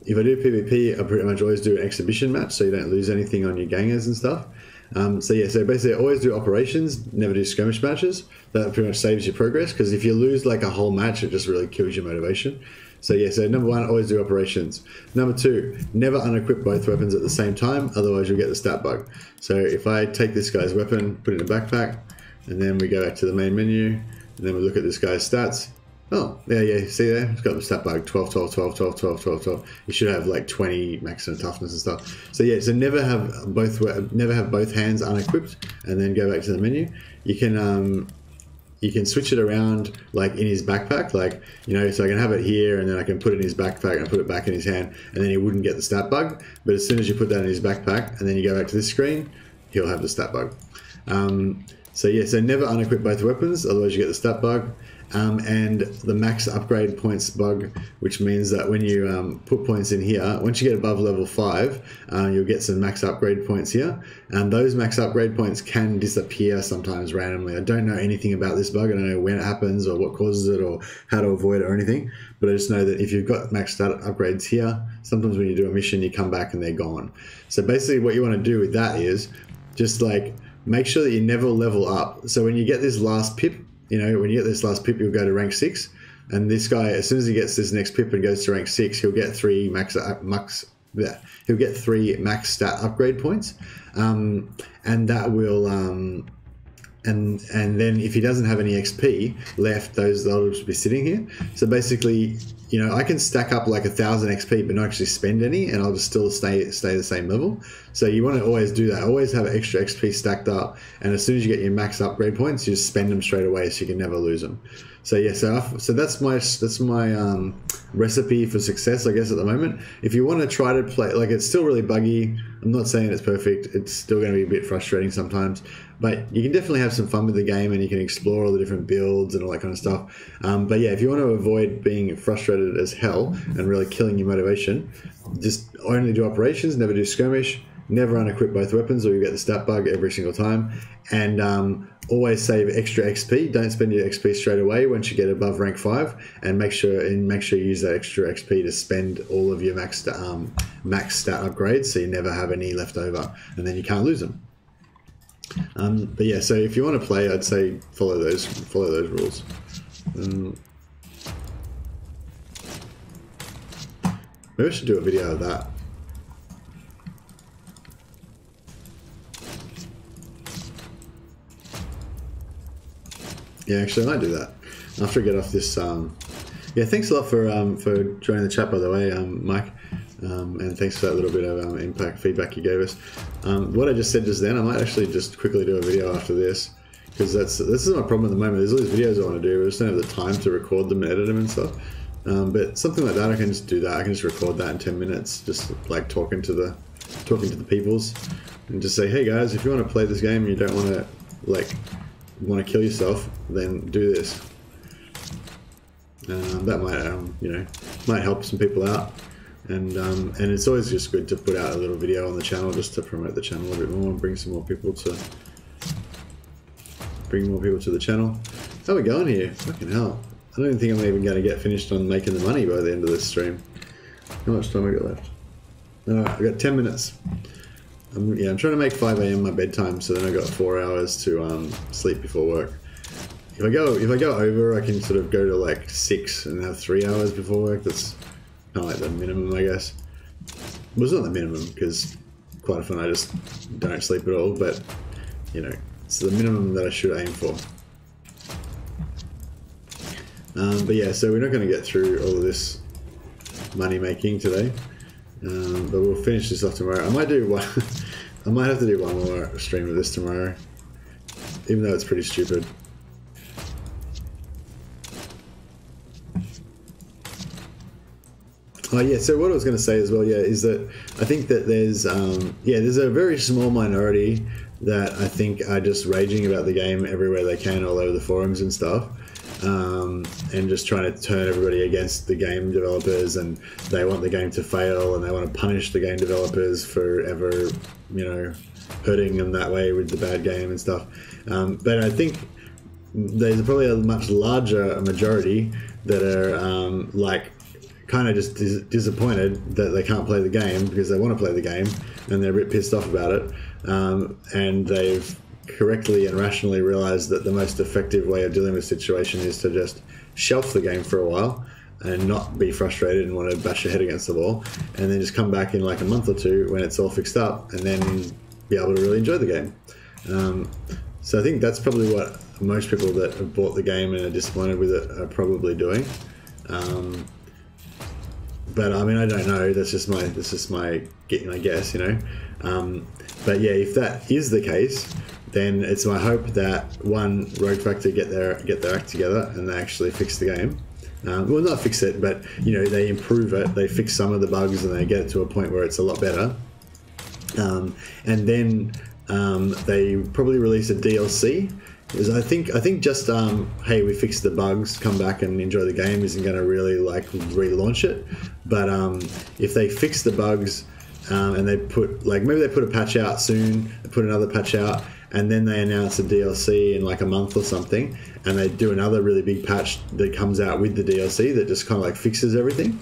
If I do PvP, I pretty much always do an exhibition match, so you don't lose anything on your gangers and stuff. So basically I always do operations, never do skirmish matches. That pretty much saves your progress, because if you lose like a whole match, it just really kills your motivation. So yeah, so number 1, always do operations. Number 2, never unequip both weapons at the same time, otherwise you'll get the stat bug. So if I take this guy's weapon, put it in a backpack, and then we go back to the main menu, and then we look at this guy's stats. Oh, yeah, see there? It's got the stat bug, 12, 12, 12, 12, 12, 12, 12. You should have like 20 maximum toughness and stuff. So yeah, so never have both hands unequipped and then go back to the menu. You can switch it around like in his backpack, like, you know, so I can have it here and then I can put it in his backpack and put it back in his hand, and then he wouldn't get the stat bug. But as soon as you put that in his backpack and then you go back to this screen, he'll have the stat bug. So yeah, so never unequip both weapons, otherwise you get the stat bug. And the max upgrade points bug, which means that when you put points in here, once you get above level 5, you'll get some max upgrade points here, and those max upgrade points can disappear sometimes randomly. I don't know anything about this bug. I don't know when it happens or what causes it or how to avoid it or anything, but I just know that if you've got max stat upgrades here, sometimes when you do a mission you come back and they're gone. So basically what you want to do with that is just like make sure that you never level up. So when you get this last pip, you know, when you get this last pip, you'll go to rank 6. And this guy, as soon as he gets this next pip and goes to rank 6, he'll get 3 max stat upgrade points, and that will and then if he doesn't have any XP left, they'll just be sitting here. So basically, you know, I can stack up like 1,000 XP but not actually spend any, and I'll just still stay the same level. So you want to always do that. Always have extra XP stacked up, and as soon as you get your max upgrade points, you just spend them straight away so you can never lose them. So yeah, so that's my recipe for success, I guess, at the moment. If you want to try to play, like, it's still really buggy. I'm not saying it's perfect. It's still going to be a bit frustrating sometimes, but you can definitely have some fun with the game, and you can explore all the different builds and all that kind of stuff. But yeah, if you want to avoid being frustrated as hell and really killing your motivation, just only do operations, never do skirmish, never unequip both weapons or you get the stat bug every single time, and always save extra XP. Don't spend your XP straight away once you get above rank 5, and make sure you use that extra XP to spend all of your max stat upgrades, so you never have any left over, and then you can't lose them. But yeah, so if you want to play, I'd say follow those rules. Maybe I should do a video of that. Yeah, actually, I might do that after I get off this. Yeah, thanks a lot for joining the chat, by the way, Mike, and thanks for that little bit of impact feedback you gave us. What I just said just then, I might actually just quickly do a video after this, because this is my problem at the moment. There's all these videos I want to do, I just don't have the time to record them and edit them and stuff. But something like that, I can just do that. I can just record that in 10 minutes, just like talking to the peoples, and just say, hey guys, if you want to play this game and you don't want to kill yourself, then do this. That might might help some people out, and it's always just good to put out a little video on the channel just to promote the channel a bit more and bring more people to the channel. How are we going here? Fucking hell! I don't think I'm even going to get finished on making the money by the end of this stream. How much time I got left? Alright, I've got 10 minutes. I'm trying to make 5 AM my bedtime, so then I've got 4 hours to sleep before work. If I go over, I can sort of go to like 6 and have 3 hours before work. That's kind of like the minimum, I guess. Well, it's not the minimum, because quite often I just don't sleep at all, but you know, it's the minimum that I should aim for. But yeah, so we're not going to get through all of this money making today. But we'll finish this off tomorrow. I might have to do one more stream of this tomorrow, even though it's pretty stupid. Oh yeah, so what I was going to say as well, yeah, is that I think that there's a very small minority that I think are just raging about the game everywhere they can, all over the forums and stuff. And just trying to turn everybody against the game developers, and they want the game to fail, and they want to punish the game developers for ever, you know, hurting them that way with the bad game and stuff. But I think there's probably a much larger majority that are like kind of just disappointed that they can't play the game because they want to play the game, and they're a bit pissed off about it, and they've correctly and rationally realized that the most effective way of dealing with the situation is to just shelf the game for a while and not be frustrated and want to bash your head against the wall, and then just come back in like a month or two when it's all fixed up, and then be able to really enjoy the game. So I think that's probably what most people that have bought the game and are disappointed with it are probably doing. But I mean, I don't know. That's just my guess, you know. But yeah, if that is the case, then it's my hope that one, Rogue Factor get their act together and they actually fix the game. Well, not fix it, but you know, they improve it. They fix some of the bugs and they get it to a point where it's a lot better. And then they probably release a DLC. Because I think just hey, we fixed the bugs, come back and enjoy the game isn't going to really like relaunch it. But if they fix the bugs and they put maybe they put a patch out soon, they put another patch out, and then they announce a DLC in like a month or something, and they do another really big patch that comes out with the DLC that just kind of like fixes everything.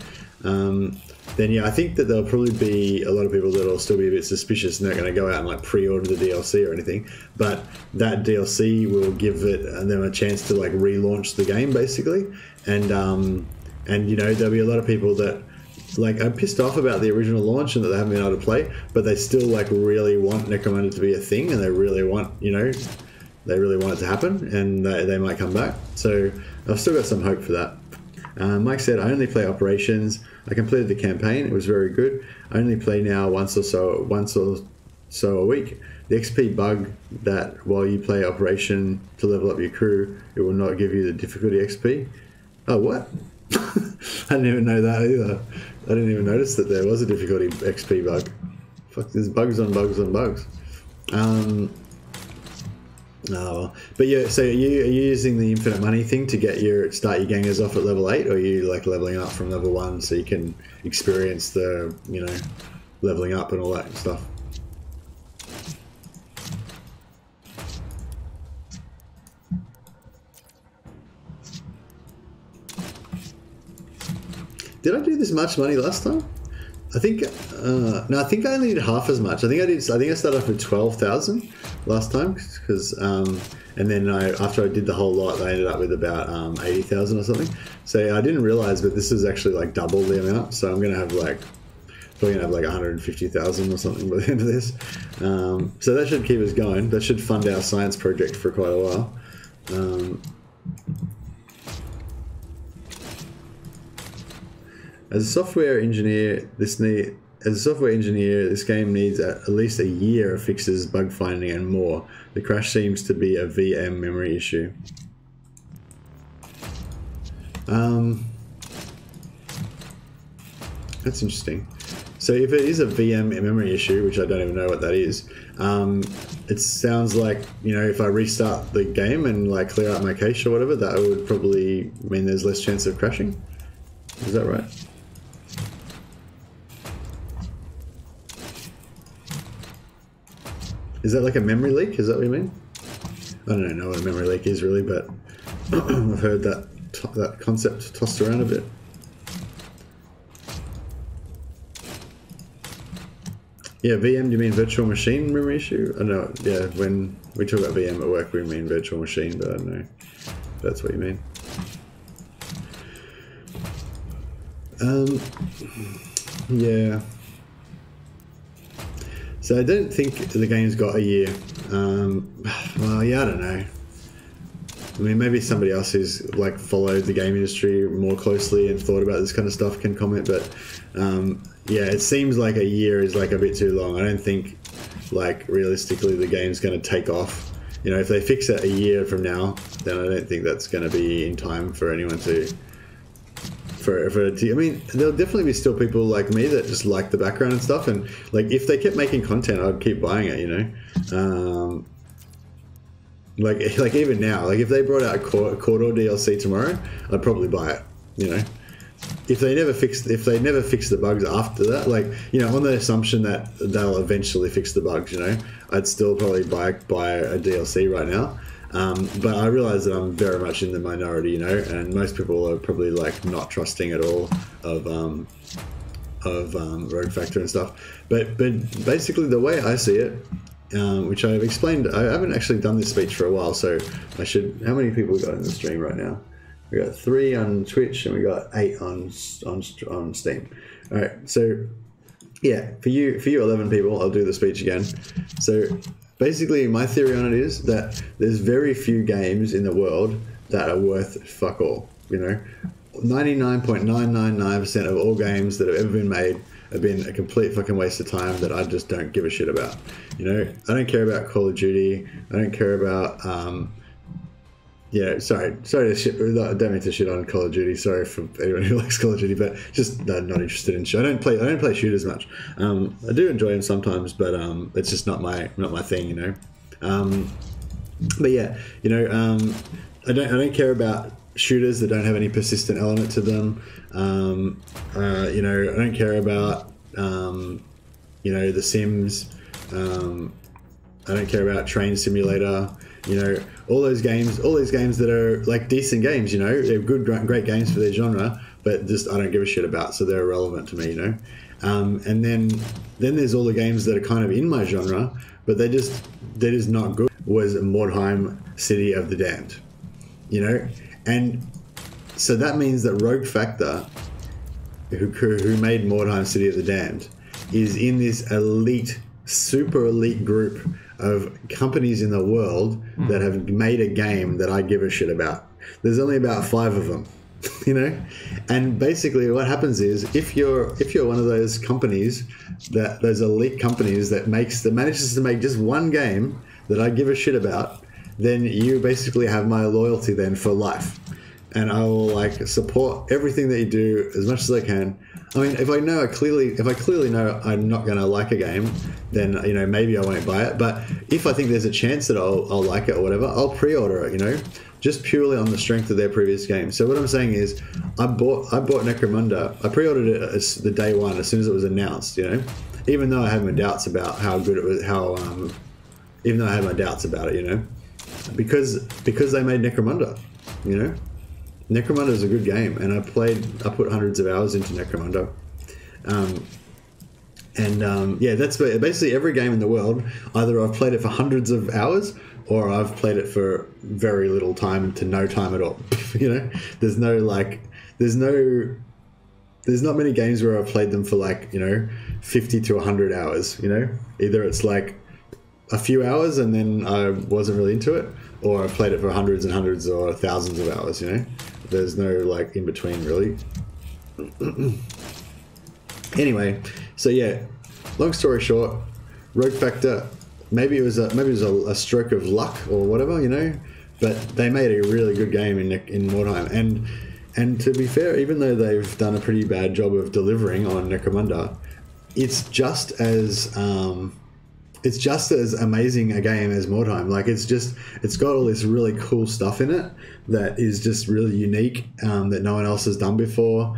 then yeah, I think that there'll probably be a lot of people that'll still be a bit suspicious and they're going to go out and like pre-order the DLC or anything. But that DLC will give them a chance to like relaunch the game basically, and you know, there'll be a lot of people that like are pissed off about the original launch and that they haven't been able to play, but they still like really want Necromunda to be a thing, and they really want, you know, they really want it to happen, and they might come back. So I've still got some hope for that. Mike said, I only play Operations. I completed the campaign. It was very good. I only play now once or so a week. The XP bug that while you play Operation to level up your crew, it will not give you the difficulty XP. Oh, what? I didn't even know that either. I didn't even notice that there was a difficulty XP bug. Fuck, there's bugs on bugs on bugs. Oh, but yeah, so are you using the infinite money thing to start your gangers off at level 8, or are you like leveling up from level 1 so you can experience the, you know, leveling up and all that stuff? Did I do this much money last time? I think no. I think I only did half as much. I think I started off with 12,000 last time, because and then after I did the whole lot, I ended up with about 80,000 or something. So I didn't realize, but this is actually like double the amount. So I'm gonna have like probably gonna have like 150,000 or something by the end of this. So that should keep us going. That should fund our science project for quite a while. As a software engineer, this game needs at least a year of fixes, bug finding, and more. The crash seems to be a VM memory issue. That's interesting. So if it is a VM memory issue, which I don't even know what that is, it sounds like, you know, if I restart the game and like clear out my cache or whatever, that would probably mean there's less chance of crashing. Is that right? Is that like a memory leak? Is that what you mean? I don't know what a memory leak is really, but I've heard that concept tossed around a bit. Yeah, VM, do you mean virtual machine memory issue? I know, yeah, when we talk about VM at work, we mean virtual machine, but I don't know if that's what you mean. Yeah. So I don't think the game's got a year. Well, yeah, I don't know. I mean, maybe somebody else who's like followed the game industry more closely and thought about this kind of stuff can comment, but yeah, it seems like a year is like a bit too long. I don't think like realistically the game's going to take off. You know, if they fix it a year from now, then I don't think that's going to be in time for anyone to... I mean, there'll definitely be still people like me that just like the background and stuff, and like if they kept making content, I'd keep buying it, you know. Like even now, like if they brought out a Corridor DLC tomorrow, I'd probably buy it, you know. If they never fix the bugs after that, like, you know, on the assumption that they'll eventually fix the bugs, you know, I'd still probably buy a DLC right now. But I realize that I'm very much in the minority, you know, and most people are probably like not trusting at all of Rogue Factor and stuff. But basically the way I see it, which I've explained, I haven't actually done this speech for a while, so I should. How many people we got in the stream right now? We got 3 on Twitch and we got 8 on Steam. All right, so yeah, for you 11 people, I'll do the speech again. So basically, my theory on it is that there's very few games in the world that are worth fuck all. You know, 99.999% of all games that have ever been made have been a complete fucking waste of time that I just don't give a shit about. You know, I don't care about Call of Duty. I don't care about yeah, sorry to shit. I don't mean to shit on Call of Duty. Sorry for anyone who likes Call of Duty, but just not interested in shit. I don't play shooters much. I do enjoy them sometimes, but it's just not my thing, you know. But yeah, you know, I don't care about shooters that don't have any persistent element to them. You know, I don't care about you know, The Sims. I don't care about Train Simulator. You know, all those games that are like decent games, you know, they're good, great games for their genre, but just I don't give a shit about, so they're irrelevant to me, you know. And then there's all the games that are kind of in my genre, but they're just not good. Was Mordheim City of the Damned, you know, and so that means that Rogue Factor, who made Mordheim City of the Damned, is in this elite, super elite group of companies in the world that have made a game that I give a shit about. There's only about 5 of them, you know, and basically what happens is if you're one of those companies, those elite companies that manages to make just one game that I give a shit about, then you basically have my loyalty then for life. And I will like support everything that you do as much as I can. I mean, if I clearly know I'm not going to like a game, then, you know, maybe I won't buy it. But if I think there's a chance that I'll like it or whatever, I'll pre-order it, you know, just purely on the strength of their previous game. So what I'm saying is I bought Necromunda. I pre-ordered it as the day one, as soon as it was announced, you know, even though I had my doubts about how good it was, even though I had my doubts about it, you know, because they made Necromunda, you know. Necromunda is a good game, and I put hundreds of hours into Necromunda. Yeah, that's basically every game in the world. Either I've played it for hundreds of hours, or I've played it for very little time to no time at all. You know, there's not many games where I've played them for like, you know, 50 to 100 hours, you know. Either it's like a few hours and then I wasn't really into it, or I've played it for hundreds and hundreds or thousands of hours, you know. There's no like in between really. Anyway, so yeah, long story short, Rogue Factor, maybe it was a stroke of luck or whatever, you know, but they made a really good game in Mordheim, and to be fair, even though they've done a pretty bad job of delivering on Necromunda, it's just as amazing a game as Mordheim. Like it's got all this really cool stuff in it that is just really unique, that no one else has done before.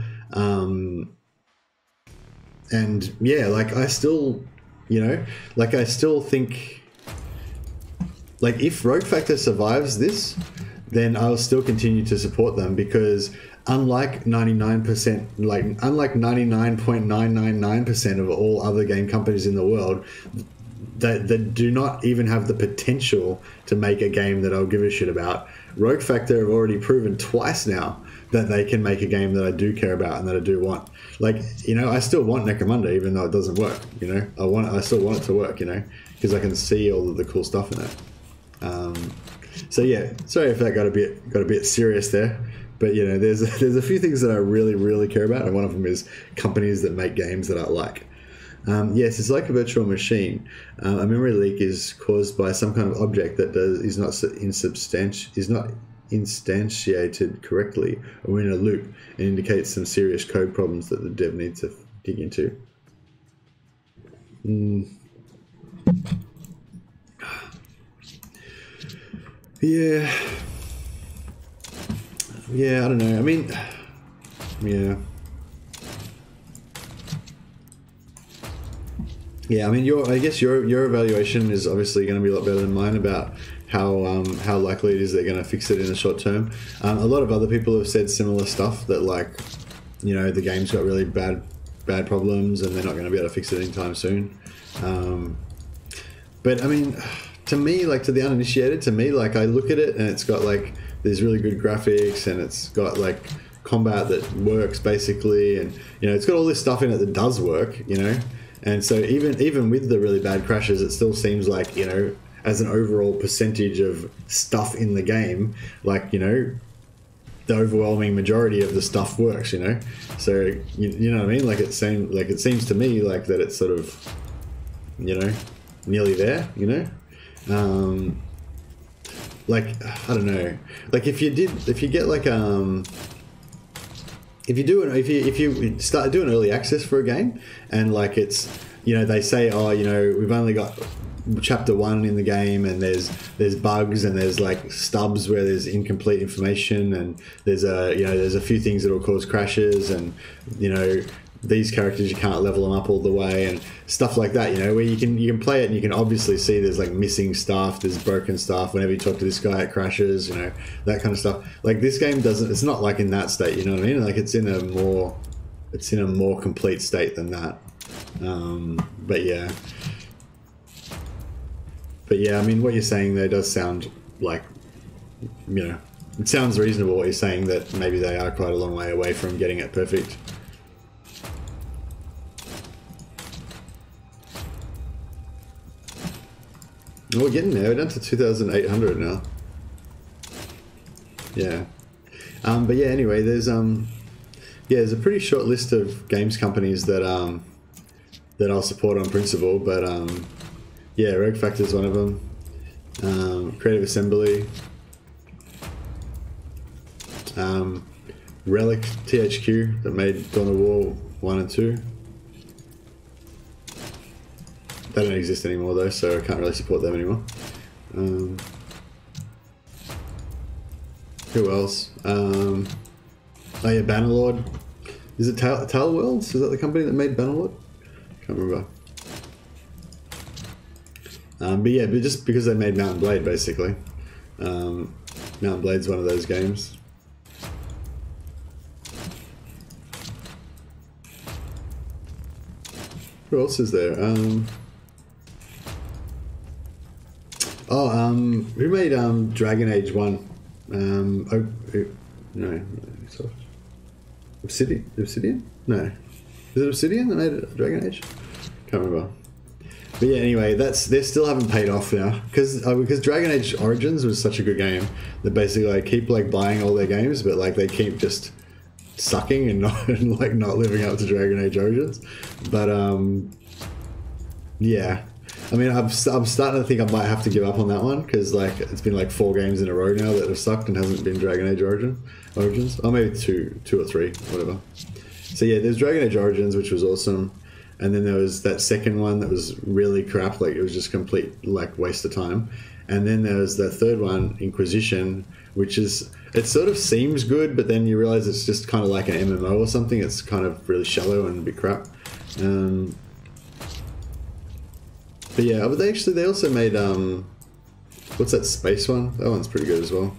And yeah, like I still think like if Rogue Factor survives this, then I'll still continue to support them, because unlike 99.999% of all other game companies in the world, that do not even have the potential to make a game that I'll give a shit about, Rogue Factor have already proven twice now that they can make a game that I do care about and that I do want. Like, you know, I still want Necromunda even though it doesn't work, you know. I still want it to work, you know, because I can see all of the cool stuff in it. So yeah, sorry if that got a bit serious there, but you know, there's a few things that I really care about, and one of them is companies that make games that I like. Yes, it's like a virtual machine. A memory leak is caused by some kind of object that is not instantiated correctly, or in a loop, and indicates some serious code problems that the dev needs to dig into. Yeah, I don't know. I mean, yeah, I mean, I guess your evaluation is obviously going to be a lot better than mine about how likely it is they're going to fix it in the short term. A lot of other people have said similar stuff, that like, you know, the game's got really bad problems and they're not going to be able to fix it anytime soon. But I mean, to me, like, to the uninitiated, to me, like, I look at it and it's got like there's really good graphics and it's got like combat that works basically, and you know, it's got all this stuff in it that does work, you know. And so even with the really bad crashes, it still seems like, you know, as an overall percentage of stuff in the game, like, you know, the overwhelming majority of the stuff works, you know. So you know what I mean? Like it seems to me like that it's sort of, you know, nearly there, you know. Like, I don't know. Like if you start doing early access for a game, and like it's, you know, they say, oh, you know, we've only got chapter 1 in the game, and there's bugs and there's like stubs where there's incomplete information, and there's a few things that will cause crashes, and you know, these characters you can't level them up all the way and stuff like that, you know, where you can play it and you can obviously see there's like missing stuff, there's broken stuff. Whenever you talk to this guy, it crashes, you know, that kind of stuff. Like this game doesn't, it's not like in that state, you know what I mean? Like it's in a more complete state than that. But yeah, I mean, what you're saying there does sound like, you know, it sounds reasonable what you're saying, that maybe they are quite a long way away from getting it perfect. We're getting there. We're down to 2,800 now. Yeah. But yeah, anyway, there's a pretty short list of games companies that that I'll support on principle, but yeah, Rogue Factor is one of them. Creative Assembly, Relic THQ that made Dawn of War 1 and 2. They don't exist anymore though, so I can't really support them anymore. Who else? Oh yeah, Bannerlord. Is it Tail Worlds? Is that the company that made Bannerlord? Can't remember. But yeah, but just because they made Mountain Blade, basically. Mountain Blade's one of those games. Who else is there? Who made Dragon Age 1? No, Obsidian? No. Is it Obsidian that made Dragon Age? Can't remember. But yeah, anyway, they still haven't paid off now because Dragon Age Origins was such a good game that basically I keep like buying all their games, but like they keep just sucking and not living up to Dragon Age Origins. But yeah, I mean, I'm starting to think I might have to give up on that one because like it's been like 4 games in a row now that have sucked and hasn't been Dragon Age Origins, or maybe two or three, whatever. So yeah, there's Dragon Age Origins, which was awesome. And then there was that second one that was really crap, like it was just complete like waste of time. And then there was the third one, Inquisition, which is, it sort of seems good, but then you realize it's just kind of like an MMO or something. It's kind of really shallow and a bit crap. But yeah, but they also made what's that space one? That one's pretty good as well.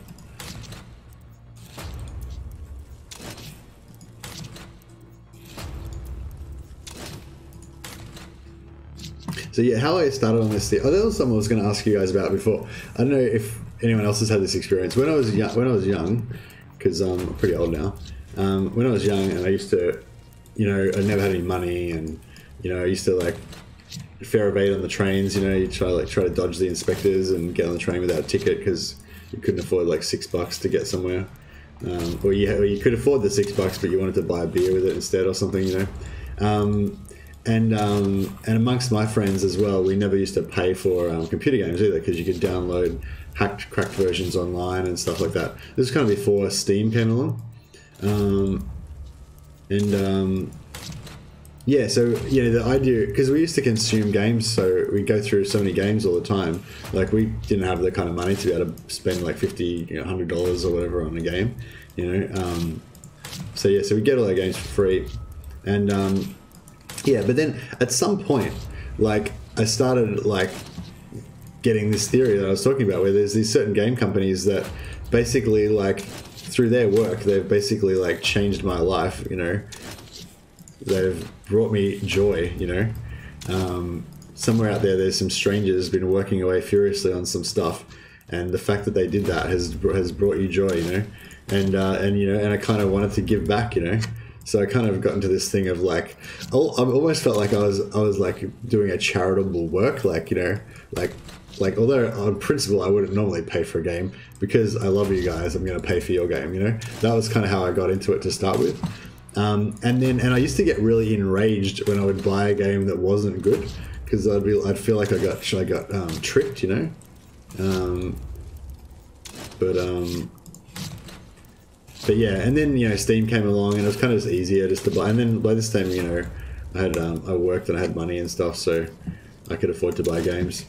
So yeah, how I started on this thing. Oh, there was something I was going to ask you guys about before. I don't know if anyone else has had this experience. When I was young, because I'm pretty old now. When I was young, and I used to, you know, I never had any money, and you know, I used to like fare evade on the trains. You know, you try to dodge the inspectors and get on the train without a ticket because you couldn't afford like $6 to get somewhere, or you could afford the $6, but you wanted to buy a beer with it instead or something. You know. And amongst my friends as well, we never used to pay for computer games either because you could download cracked versions online and stuff like that. This is kind of before Steam came along. Yeah, so you know, the idea, because we used to consume games, so we go through so many games all the time. Like we didn't have the kind of money to be able to spend like $50, $100 or whatever on a game, you know. So yeah, so we get all our games for free, and yeah, but then at some point, like I started like getting this theory that I was talking about, where there's these certain game companies that basically like through their work, they've basically like changed my life, you know. They've brought me joy, you know. Somewhere out there's some strangers been working away furiously on some stuff, and the fact that they did that has brought you joy, you know. And you know, and I kind of wanted to give back, you know. So I kind of got into this thing of like, I almost felt like I was like doing a charitable work, like, you know, like although on principle I wouldn't normally pay for a game, because I love you guys, I'm going to pay for your game, you know. That was kind of how I got into it to start with. And I used to get really enraged when I would buy a game that wasn't good, because I'd feel like I got tricked, you know. But yeah, and then, you know, Steam came along and it was kind of just easier just to buy. And then by this time, you know, I worked and I had money and stuff, so I could afford to buy games.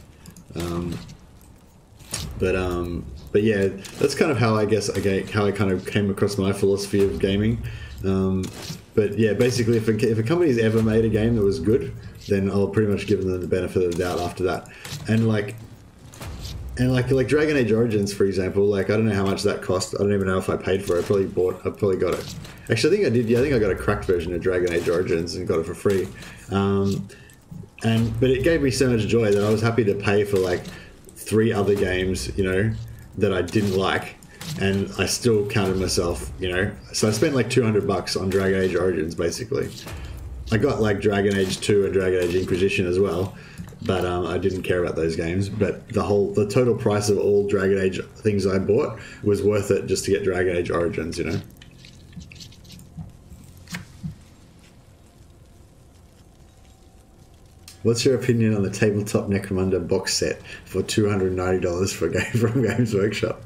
But yeah, that's kind of how I guess how I kind of came across my philosophy of gaming. But yeah, basically, if a company's ever made a game that was good, then I'll pretty much give them the benefit of the doubt after that. And like Dragon Age Origins, for example, like I don't know how much that cost. I don't even know if I paid for it. I probably got it. Actually, I think I did. Yeah, I think I got a cracked version of Dragon Age Origins and got it for free. But it gave me so much joy that I was happy to pay for like 3 other games, you know, that I didn't like, and I still counted myself, you know. So I spent like $200 on Dragon Age Origins, basically. I got like Dragon Age 2 and Dragon Age Inquisition as well, but I didn't care about those games. But the total price of all Dragon Age things I bought was worth it just to get Dragon Age Origins, you know. What's your opinion on the tabletop Necromunda box set for $290 for a game from Games Workshop?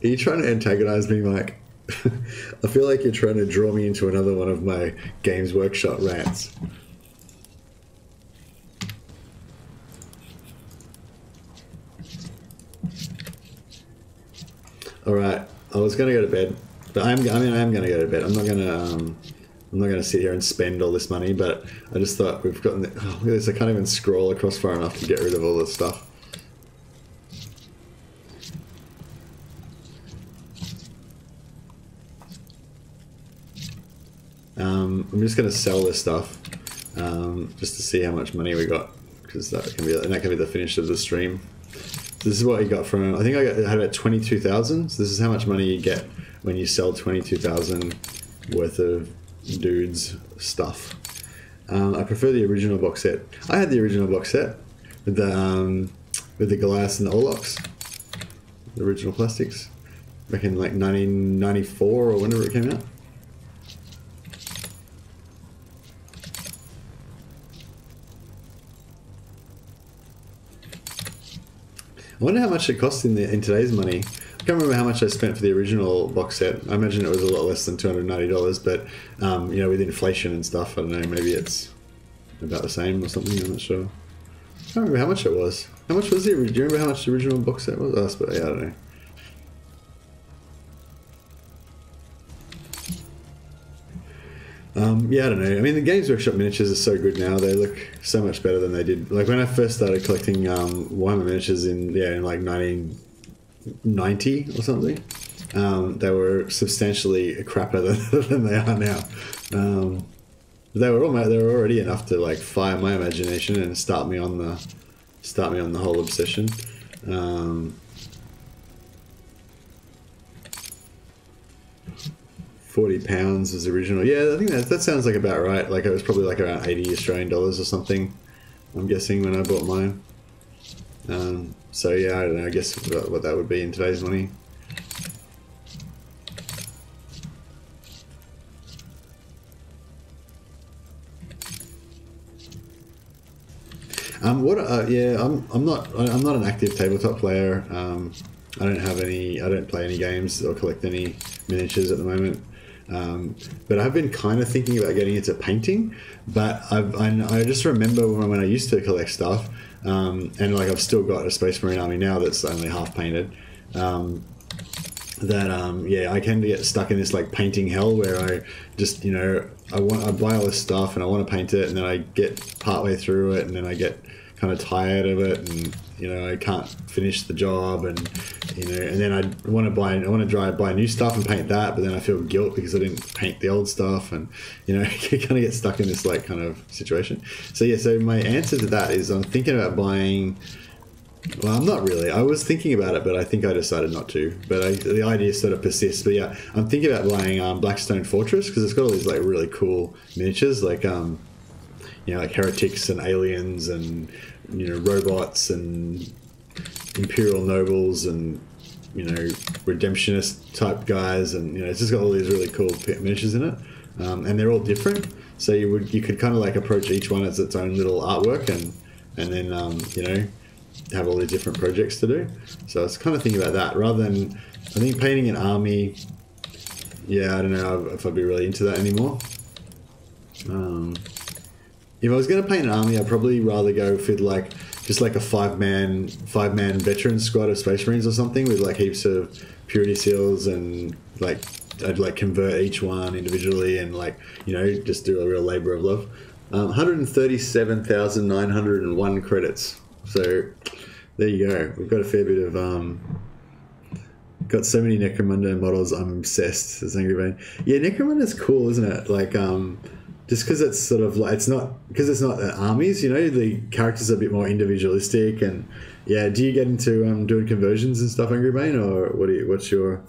Are you trying to antagonize me, Mike? I feel like you're trying to draw me into another one of my Games Workshop rants. All right, I was going to go to bed, but I am going to go to bed. I'm not going to sit here and spend all this money, but I just thought we've gotten... Oh, look at this, I can't even scroll across far enough to get rid of all this stuff. I'm just going to sell this stuff just to see how much money we got, because that can be the finish of the stream. So this is what I got from... I think I had about 22,000. So this is how much money you get when you sell 22,000 worth of dudes stuff. I prefer the original box set. I had the original box set with the Goliaths and the Orlocks, the original plastics, back in like 1994 or whenever it came out. I wonder how much it costs in today's money. I can't remember how much I spent for the original box set. I imagine it was a lot less than $290, but you know, with inflation and stuff, I don't know, maybe it's about the same or something. I'm not sure. I can't remember how much it was. How much was the original? Do you remember how much the original box set was? Oh, yeah, I don't know. Yeah, I don't know. I mean, the Games Workshop miniatures are so good now. They look so much better than they did. Like when I first started collecting Warhammer miniatures in like 1990 or something, they were substantially crappier than they are now. They were already enough to like fire my imagination and start me on the whole obsession. £40 was original. Yeah, I think that sounds like about right. Like it was probably like around 80 Australian dollars or something, I'm guessing, when I bought mine. So yeah, I don't know, I guess what that would be in today's money. Yeah, I'm not an active tabletop player. I don't play any games or collect any miniatures at the moment. But I've been kind of thinking about getting into painting, but I just remember when I used to collect stuff, and like I've still got a Space Marine army now that's only half painted, yeah, I can get stuck in this like painting hell where I just, you know, I buy all this stuff and I want to paint it, and then I get partway through it and then I get kind of tired of it, and you know, I can't finish the job, and you know, and then I want to buy new stuff and paint that, but then I feel guilt because I didn't paint the old stuff, and you know, you kind of get stuck in this like kind of situation. So yeah, so my answer to that is I'm thinking about buying. Well, I'm not really. I was thinking about it, but I think I decided not to. But the idea sort of persists. But yeah, I'm thinking about buying Blackstone Fortress because it's got all these like really cool miniatures, like you know, like heretics and aliens and, you know, robots and imperial nobles and, you know, redemptionist type guys, and you know, it's just got all these really cool miniatures in it, and they're all different. So you could kind of like approach each one as its own little artwork, and then you know, have all these different projects to do. So I was kind of thinking about that rather than, I think painting an army, yeah, I don't know if I'd be really into that anymore. If I was going to paint an army, I'd probably rather go with like just like a five-man veteran squad of Space Marines or something with like heaps of purity seals, and like I'd like convert each one individually and like, you know, just do a real labor of love. 137,901 credits. So there you go. We've got a fair bit of got so many Necromunda models. I'm obsessed. As Angry Bane. Yeah, Necromunda's cool, isn't it? Like just because it's sort of like it's not armies. You know, the characters are a bit more individualistic, and yeah. Do you get into doing conversions and stuff, Angry Bane, or what? Are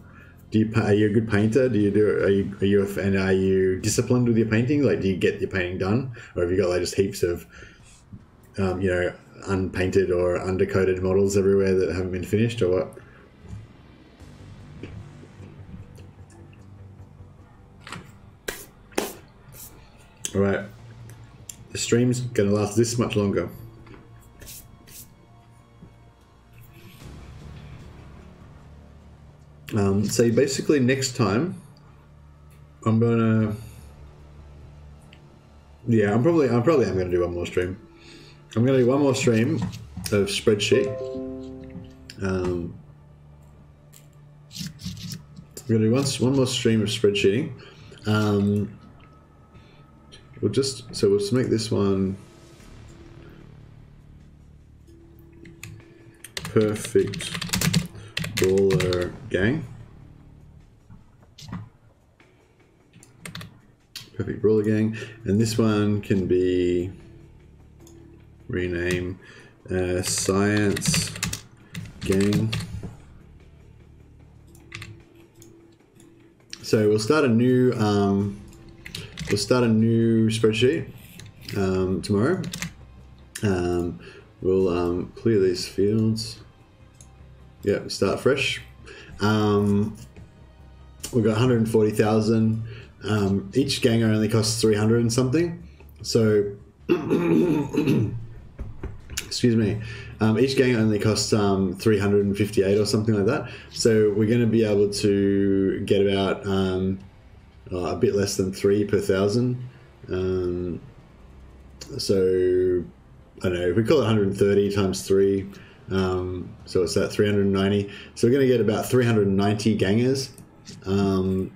you a good painter? Are you disciplined with your painting? Like, do you get your painting done, or have you got like just heaps of, you know, unpainted or undercoated models everywhere that haven't been finished, or what? All right, the stream's gonna last this much longer. So basically next time I'm gonna, yeah, I'm probably gonna do one more stream. I'm gonna do one more stream of spreadsheet. I'm gonna do one more stream of spreadsheeting. We'll just make this one perfect Brawler gang. Perfect Brawler gang. And this one can be rename Science Gang. So we'll start a new spreadsheet tomorrow. We'll clear these fields. Yeah, start fresh. We've got 140,000. Each ganger only costs 300 and something. So, excuse me. Each ganger only costs 358 or something like that. So we're going to be able to get about a bit less than 3 per 1,000. So I don't know. If we call it 130 times 3. So it's at 390. So we're going to get about 390 gangers, and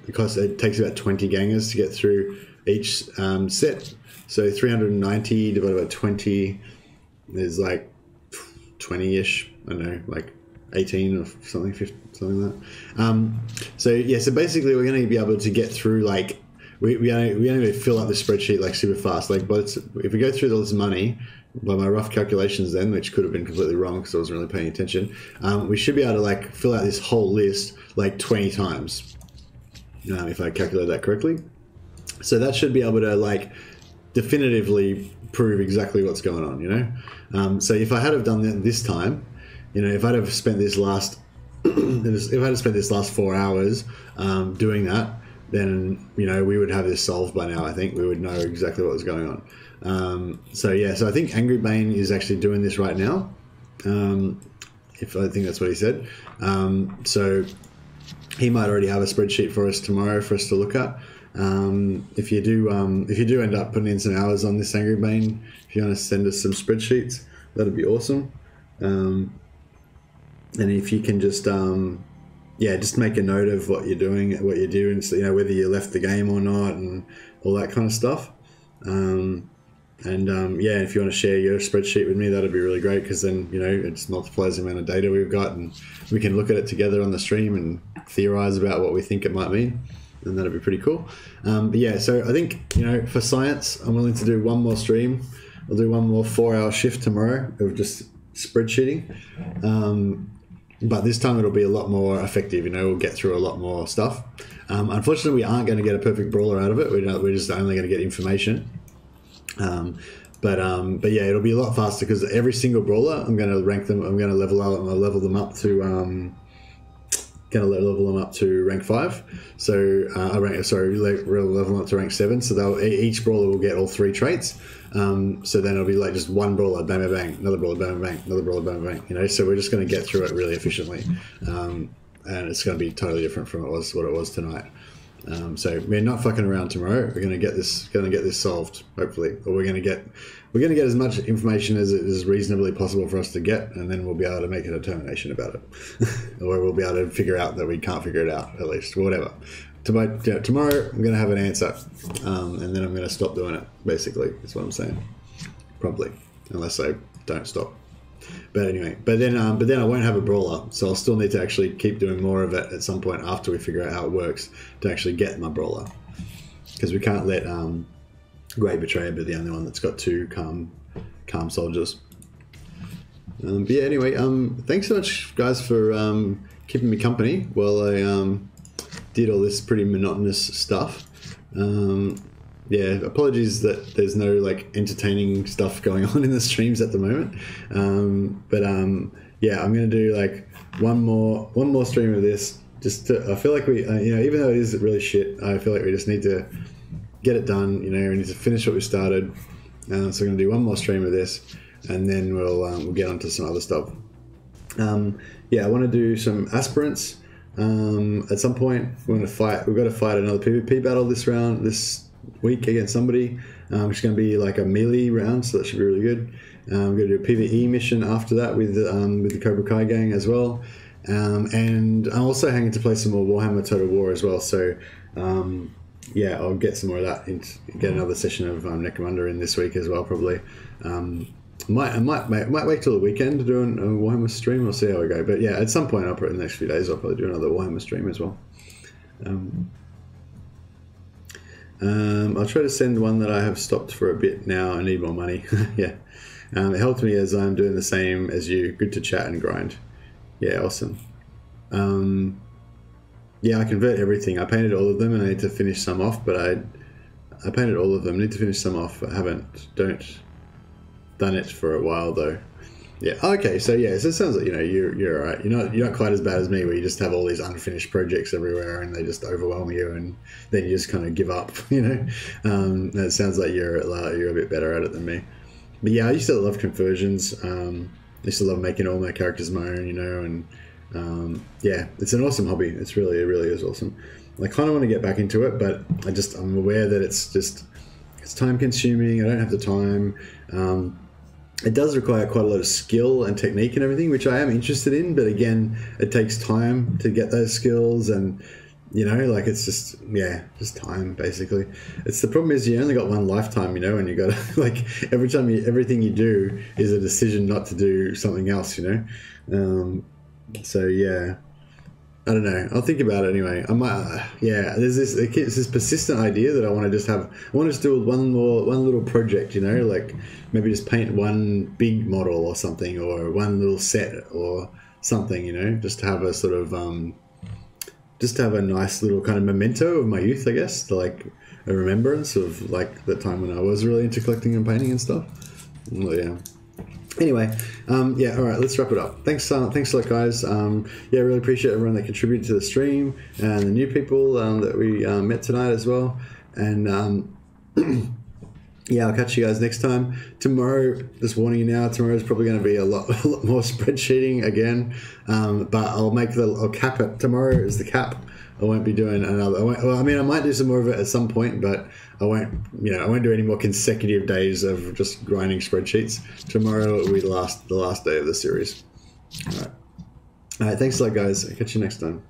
because it takes about 20 gangers to get through each set. So 390 divided by 20 is like 20-ish. I don't know, like 18 or something, 50, something like that. So yeah, so basically we're going to be able to get through like we only fill up the spreadsheet like super fast. Like, but if we go through all this money. By my rough calculations then, which could have been completely wrong because I wasn't really paying attention, we should be able to like fill out this whole list like 20 times, if I calculate that correctly. So that should be able to like definitively prove exactly what's going on, you know? So if I had have done that this time, you know, if I'd have spent this last, if I had spent this last 4 hours doing that, then, you know, we would have this solved by now. I think we would know exactly what was going on. So yeah, so I think Angry Bane is actually doing this right now. If I think that's what he said. So he might already have a spreadsheet for us tomorrow for us to look at. If you do end up putting in some hours on this Angry Bane, if you want to send us some spreadsheets, that'd be awesome. And if you can just just make a note of what you're doing, what you're doing, so you know whether you left the game or not, and all that kind of stuff. Yeah, if you want to share your spreadsheet with me, that'd be really great, because then, you know, it just multiplies the amount of data we've got, and we can look at it together on the stream and theorize about what we think it might mean, and that'd be pretty cool. But yeah, so I think, you know, for science, I'm willing to do one more stream. I'll do one more 4-hour shift tomorrow of just spreadsheeting. But this time it'll be a lot more effective, you know, we'll get through a lot more stuff. Unfortunately, we aren't going to get a perfect brawler out of it. We're just only going to get information. But yeah, it'll be a lot faster, because every single brawler, I'm going to rank them. I'm going to level them up to rank 5. So level them up to rank 7. So each brawler will get all 3 traits. So then it'll be like just one brawler, bang, bang, bang, another brawler, bang, bang, bang, another brawler, bang, bang. You know, so we're just going to get through it really efficiently, and it's going to be totally different from what it was tonight. So we're not fucking around tomorrow. We're gonna get this solved, hopefully, or we're gonna get as much information as it is reasonably possible for us to get, and then we'll be able to make a determination about it, or we'll be able to figure out that we can't figure it out at least, or whatever. Tomorrow I'm gonna have an answer, and then I'm gonna stop doing it. Basically, that's what I'm saying. Probably, unless I don't stop. But anyway, but then I won't have a brawler, so I'll still need to actually keep doing more of it at some point after we figure out how it works to actually get my brawler, because we can't let Great Betrayer be the only one that's got 2 calm soldiers. But yeah, anyway, thanks so much, guys, for keeping me company while I did all this pretty monotonous stuff. Yeah, apologies that there's no like entertaining stuff going on in the streams at the moment. Yeah, I'm gonna do like one more stream of this. I feel like we, even though it is really shit, I feel like we just need to get it done. We need to finish what we started. So I'm gonna do one more stream of this, and then we'll get onto some other stuff. Yeah, I want to do some aspirants. At some point, we've got to fight another PvP battle this week against somebody, which is going to be like a melee round, so that should be really good. We're going to do a PvE mission after that with the Cobra Kai gang as well, and I'm also hanging to play some more Warhammer Total War as well. So yeah, I'll get some more of that. Get another session of Necromunda in this week as well, probably. I might wait till the weekend to do a Warhammer stream. We'll see how we go. But yeah, at some point, in the next few days, I'll probably do another Warhammer stream as well. I'll try to send one that I have stopped for a bit now. I need more money. Yeah. It helped me as I'm doing the same as you. Good to chat and grind. Yeah, awesome. Yeah, I convert everything. I painted all of them and I need to finish some off, but I painted all of them. I need to finish some off. I don't done it for a while though. Yeah. Okay. So yeah. So it sounds like you're all right. You're not quite as bad as me, where you just have all these unfinished projects everywhere and they just overwhelm you, and then you just kind of give up. It sounds like you're a bit better at it than me. But yeah, I used to love conversions. I used to love making all my characters my own. And yeah, it's an awesome hobby. It really is awesome. I kind of want to get back into it, but I'm aware that it's time consuming. I don't have the time. It does require quite a lot of skill and technique and everything, which I am interested in, but again, it takes time to get those skills, and it's just time basically. It's the problem is you only got one lifetime, and you got to like everything you do is a decision not to do something else, so yeah, I don't know. I'll think about it anyway. I might, there's this persistent idea that I want to just do one little project, like maybe just paint one big model or something, or one little set or something, just to have a sort of, just to have a nice little kind of memento of my youth, I guess, to like a remembrance of like the time when I was really into collecting and painting and stuff. Well, yeah. Anyway, yeah, all right, let's wrap it up. Thanks a lot, guys. Yeah, really appreciate everyone that contributed to the stream and the new people that we met tonight as well. And yeah, I'll catch you guys next time. Tomorrow, just warning you now, tomorrow's probably going to be a lot more spreadsheeting again. But I'll cap it. Tomorrow is the cap. I won't be doing another. I might do some more of it at some point, but I won't do any more consecutive days of just grinding spreadsheets. Tomorrow will be the last day of the series. All right. Thanks a lot, guys. I'll catch you next time.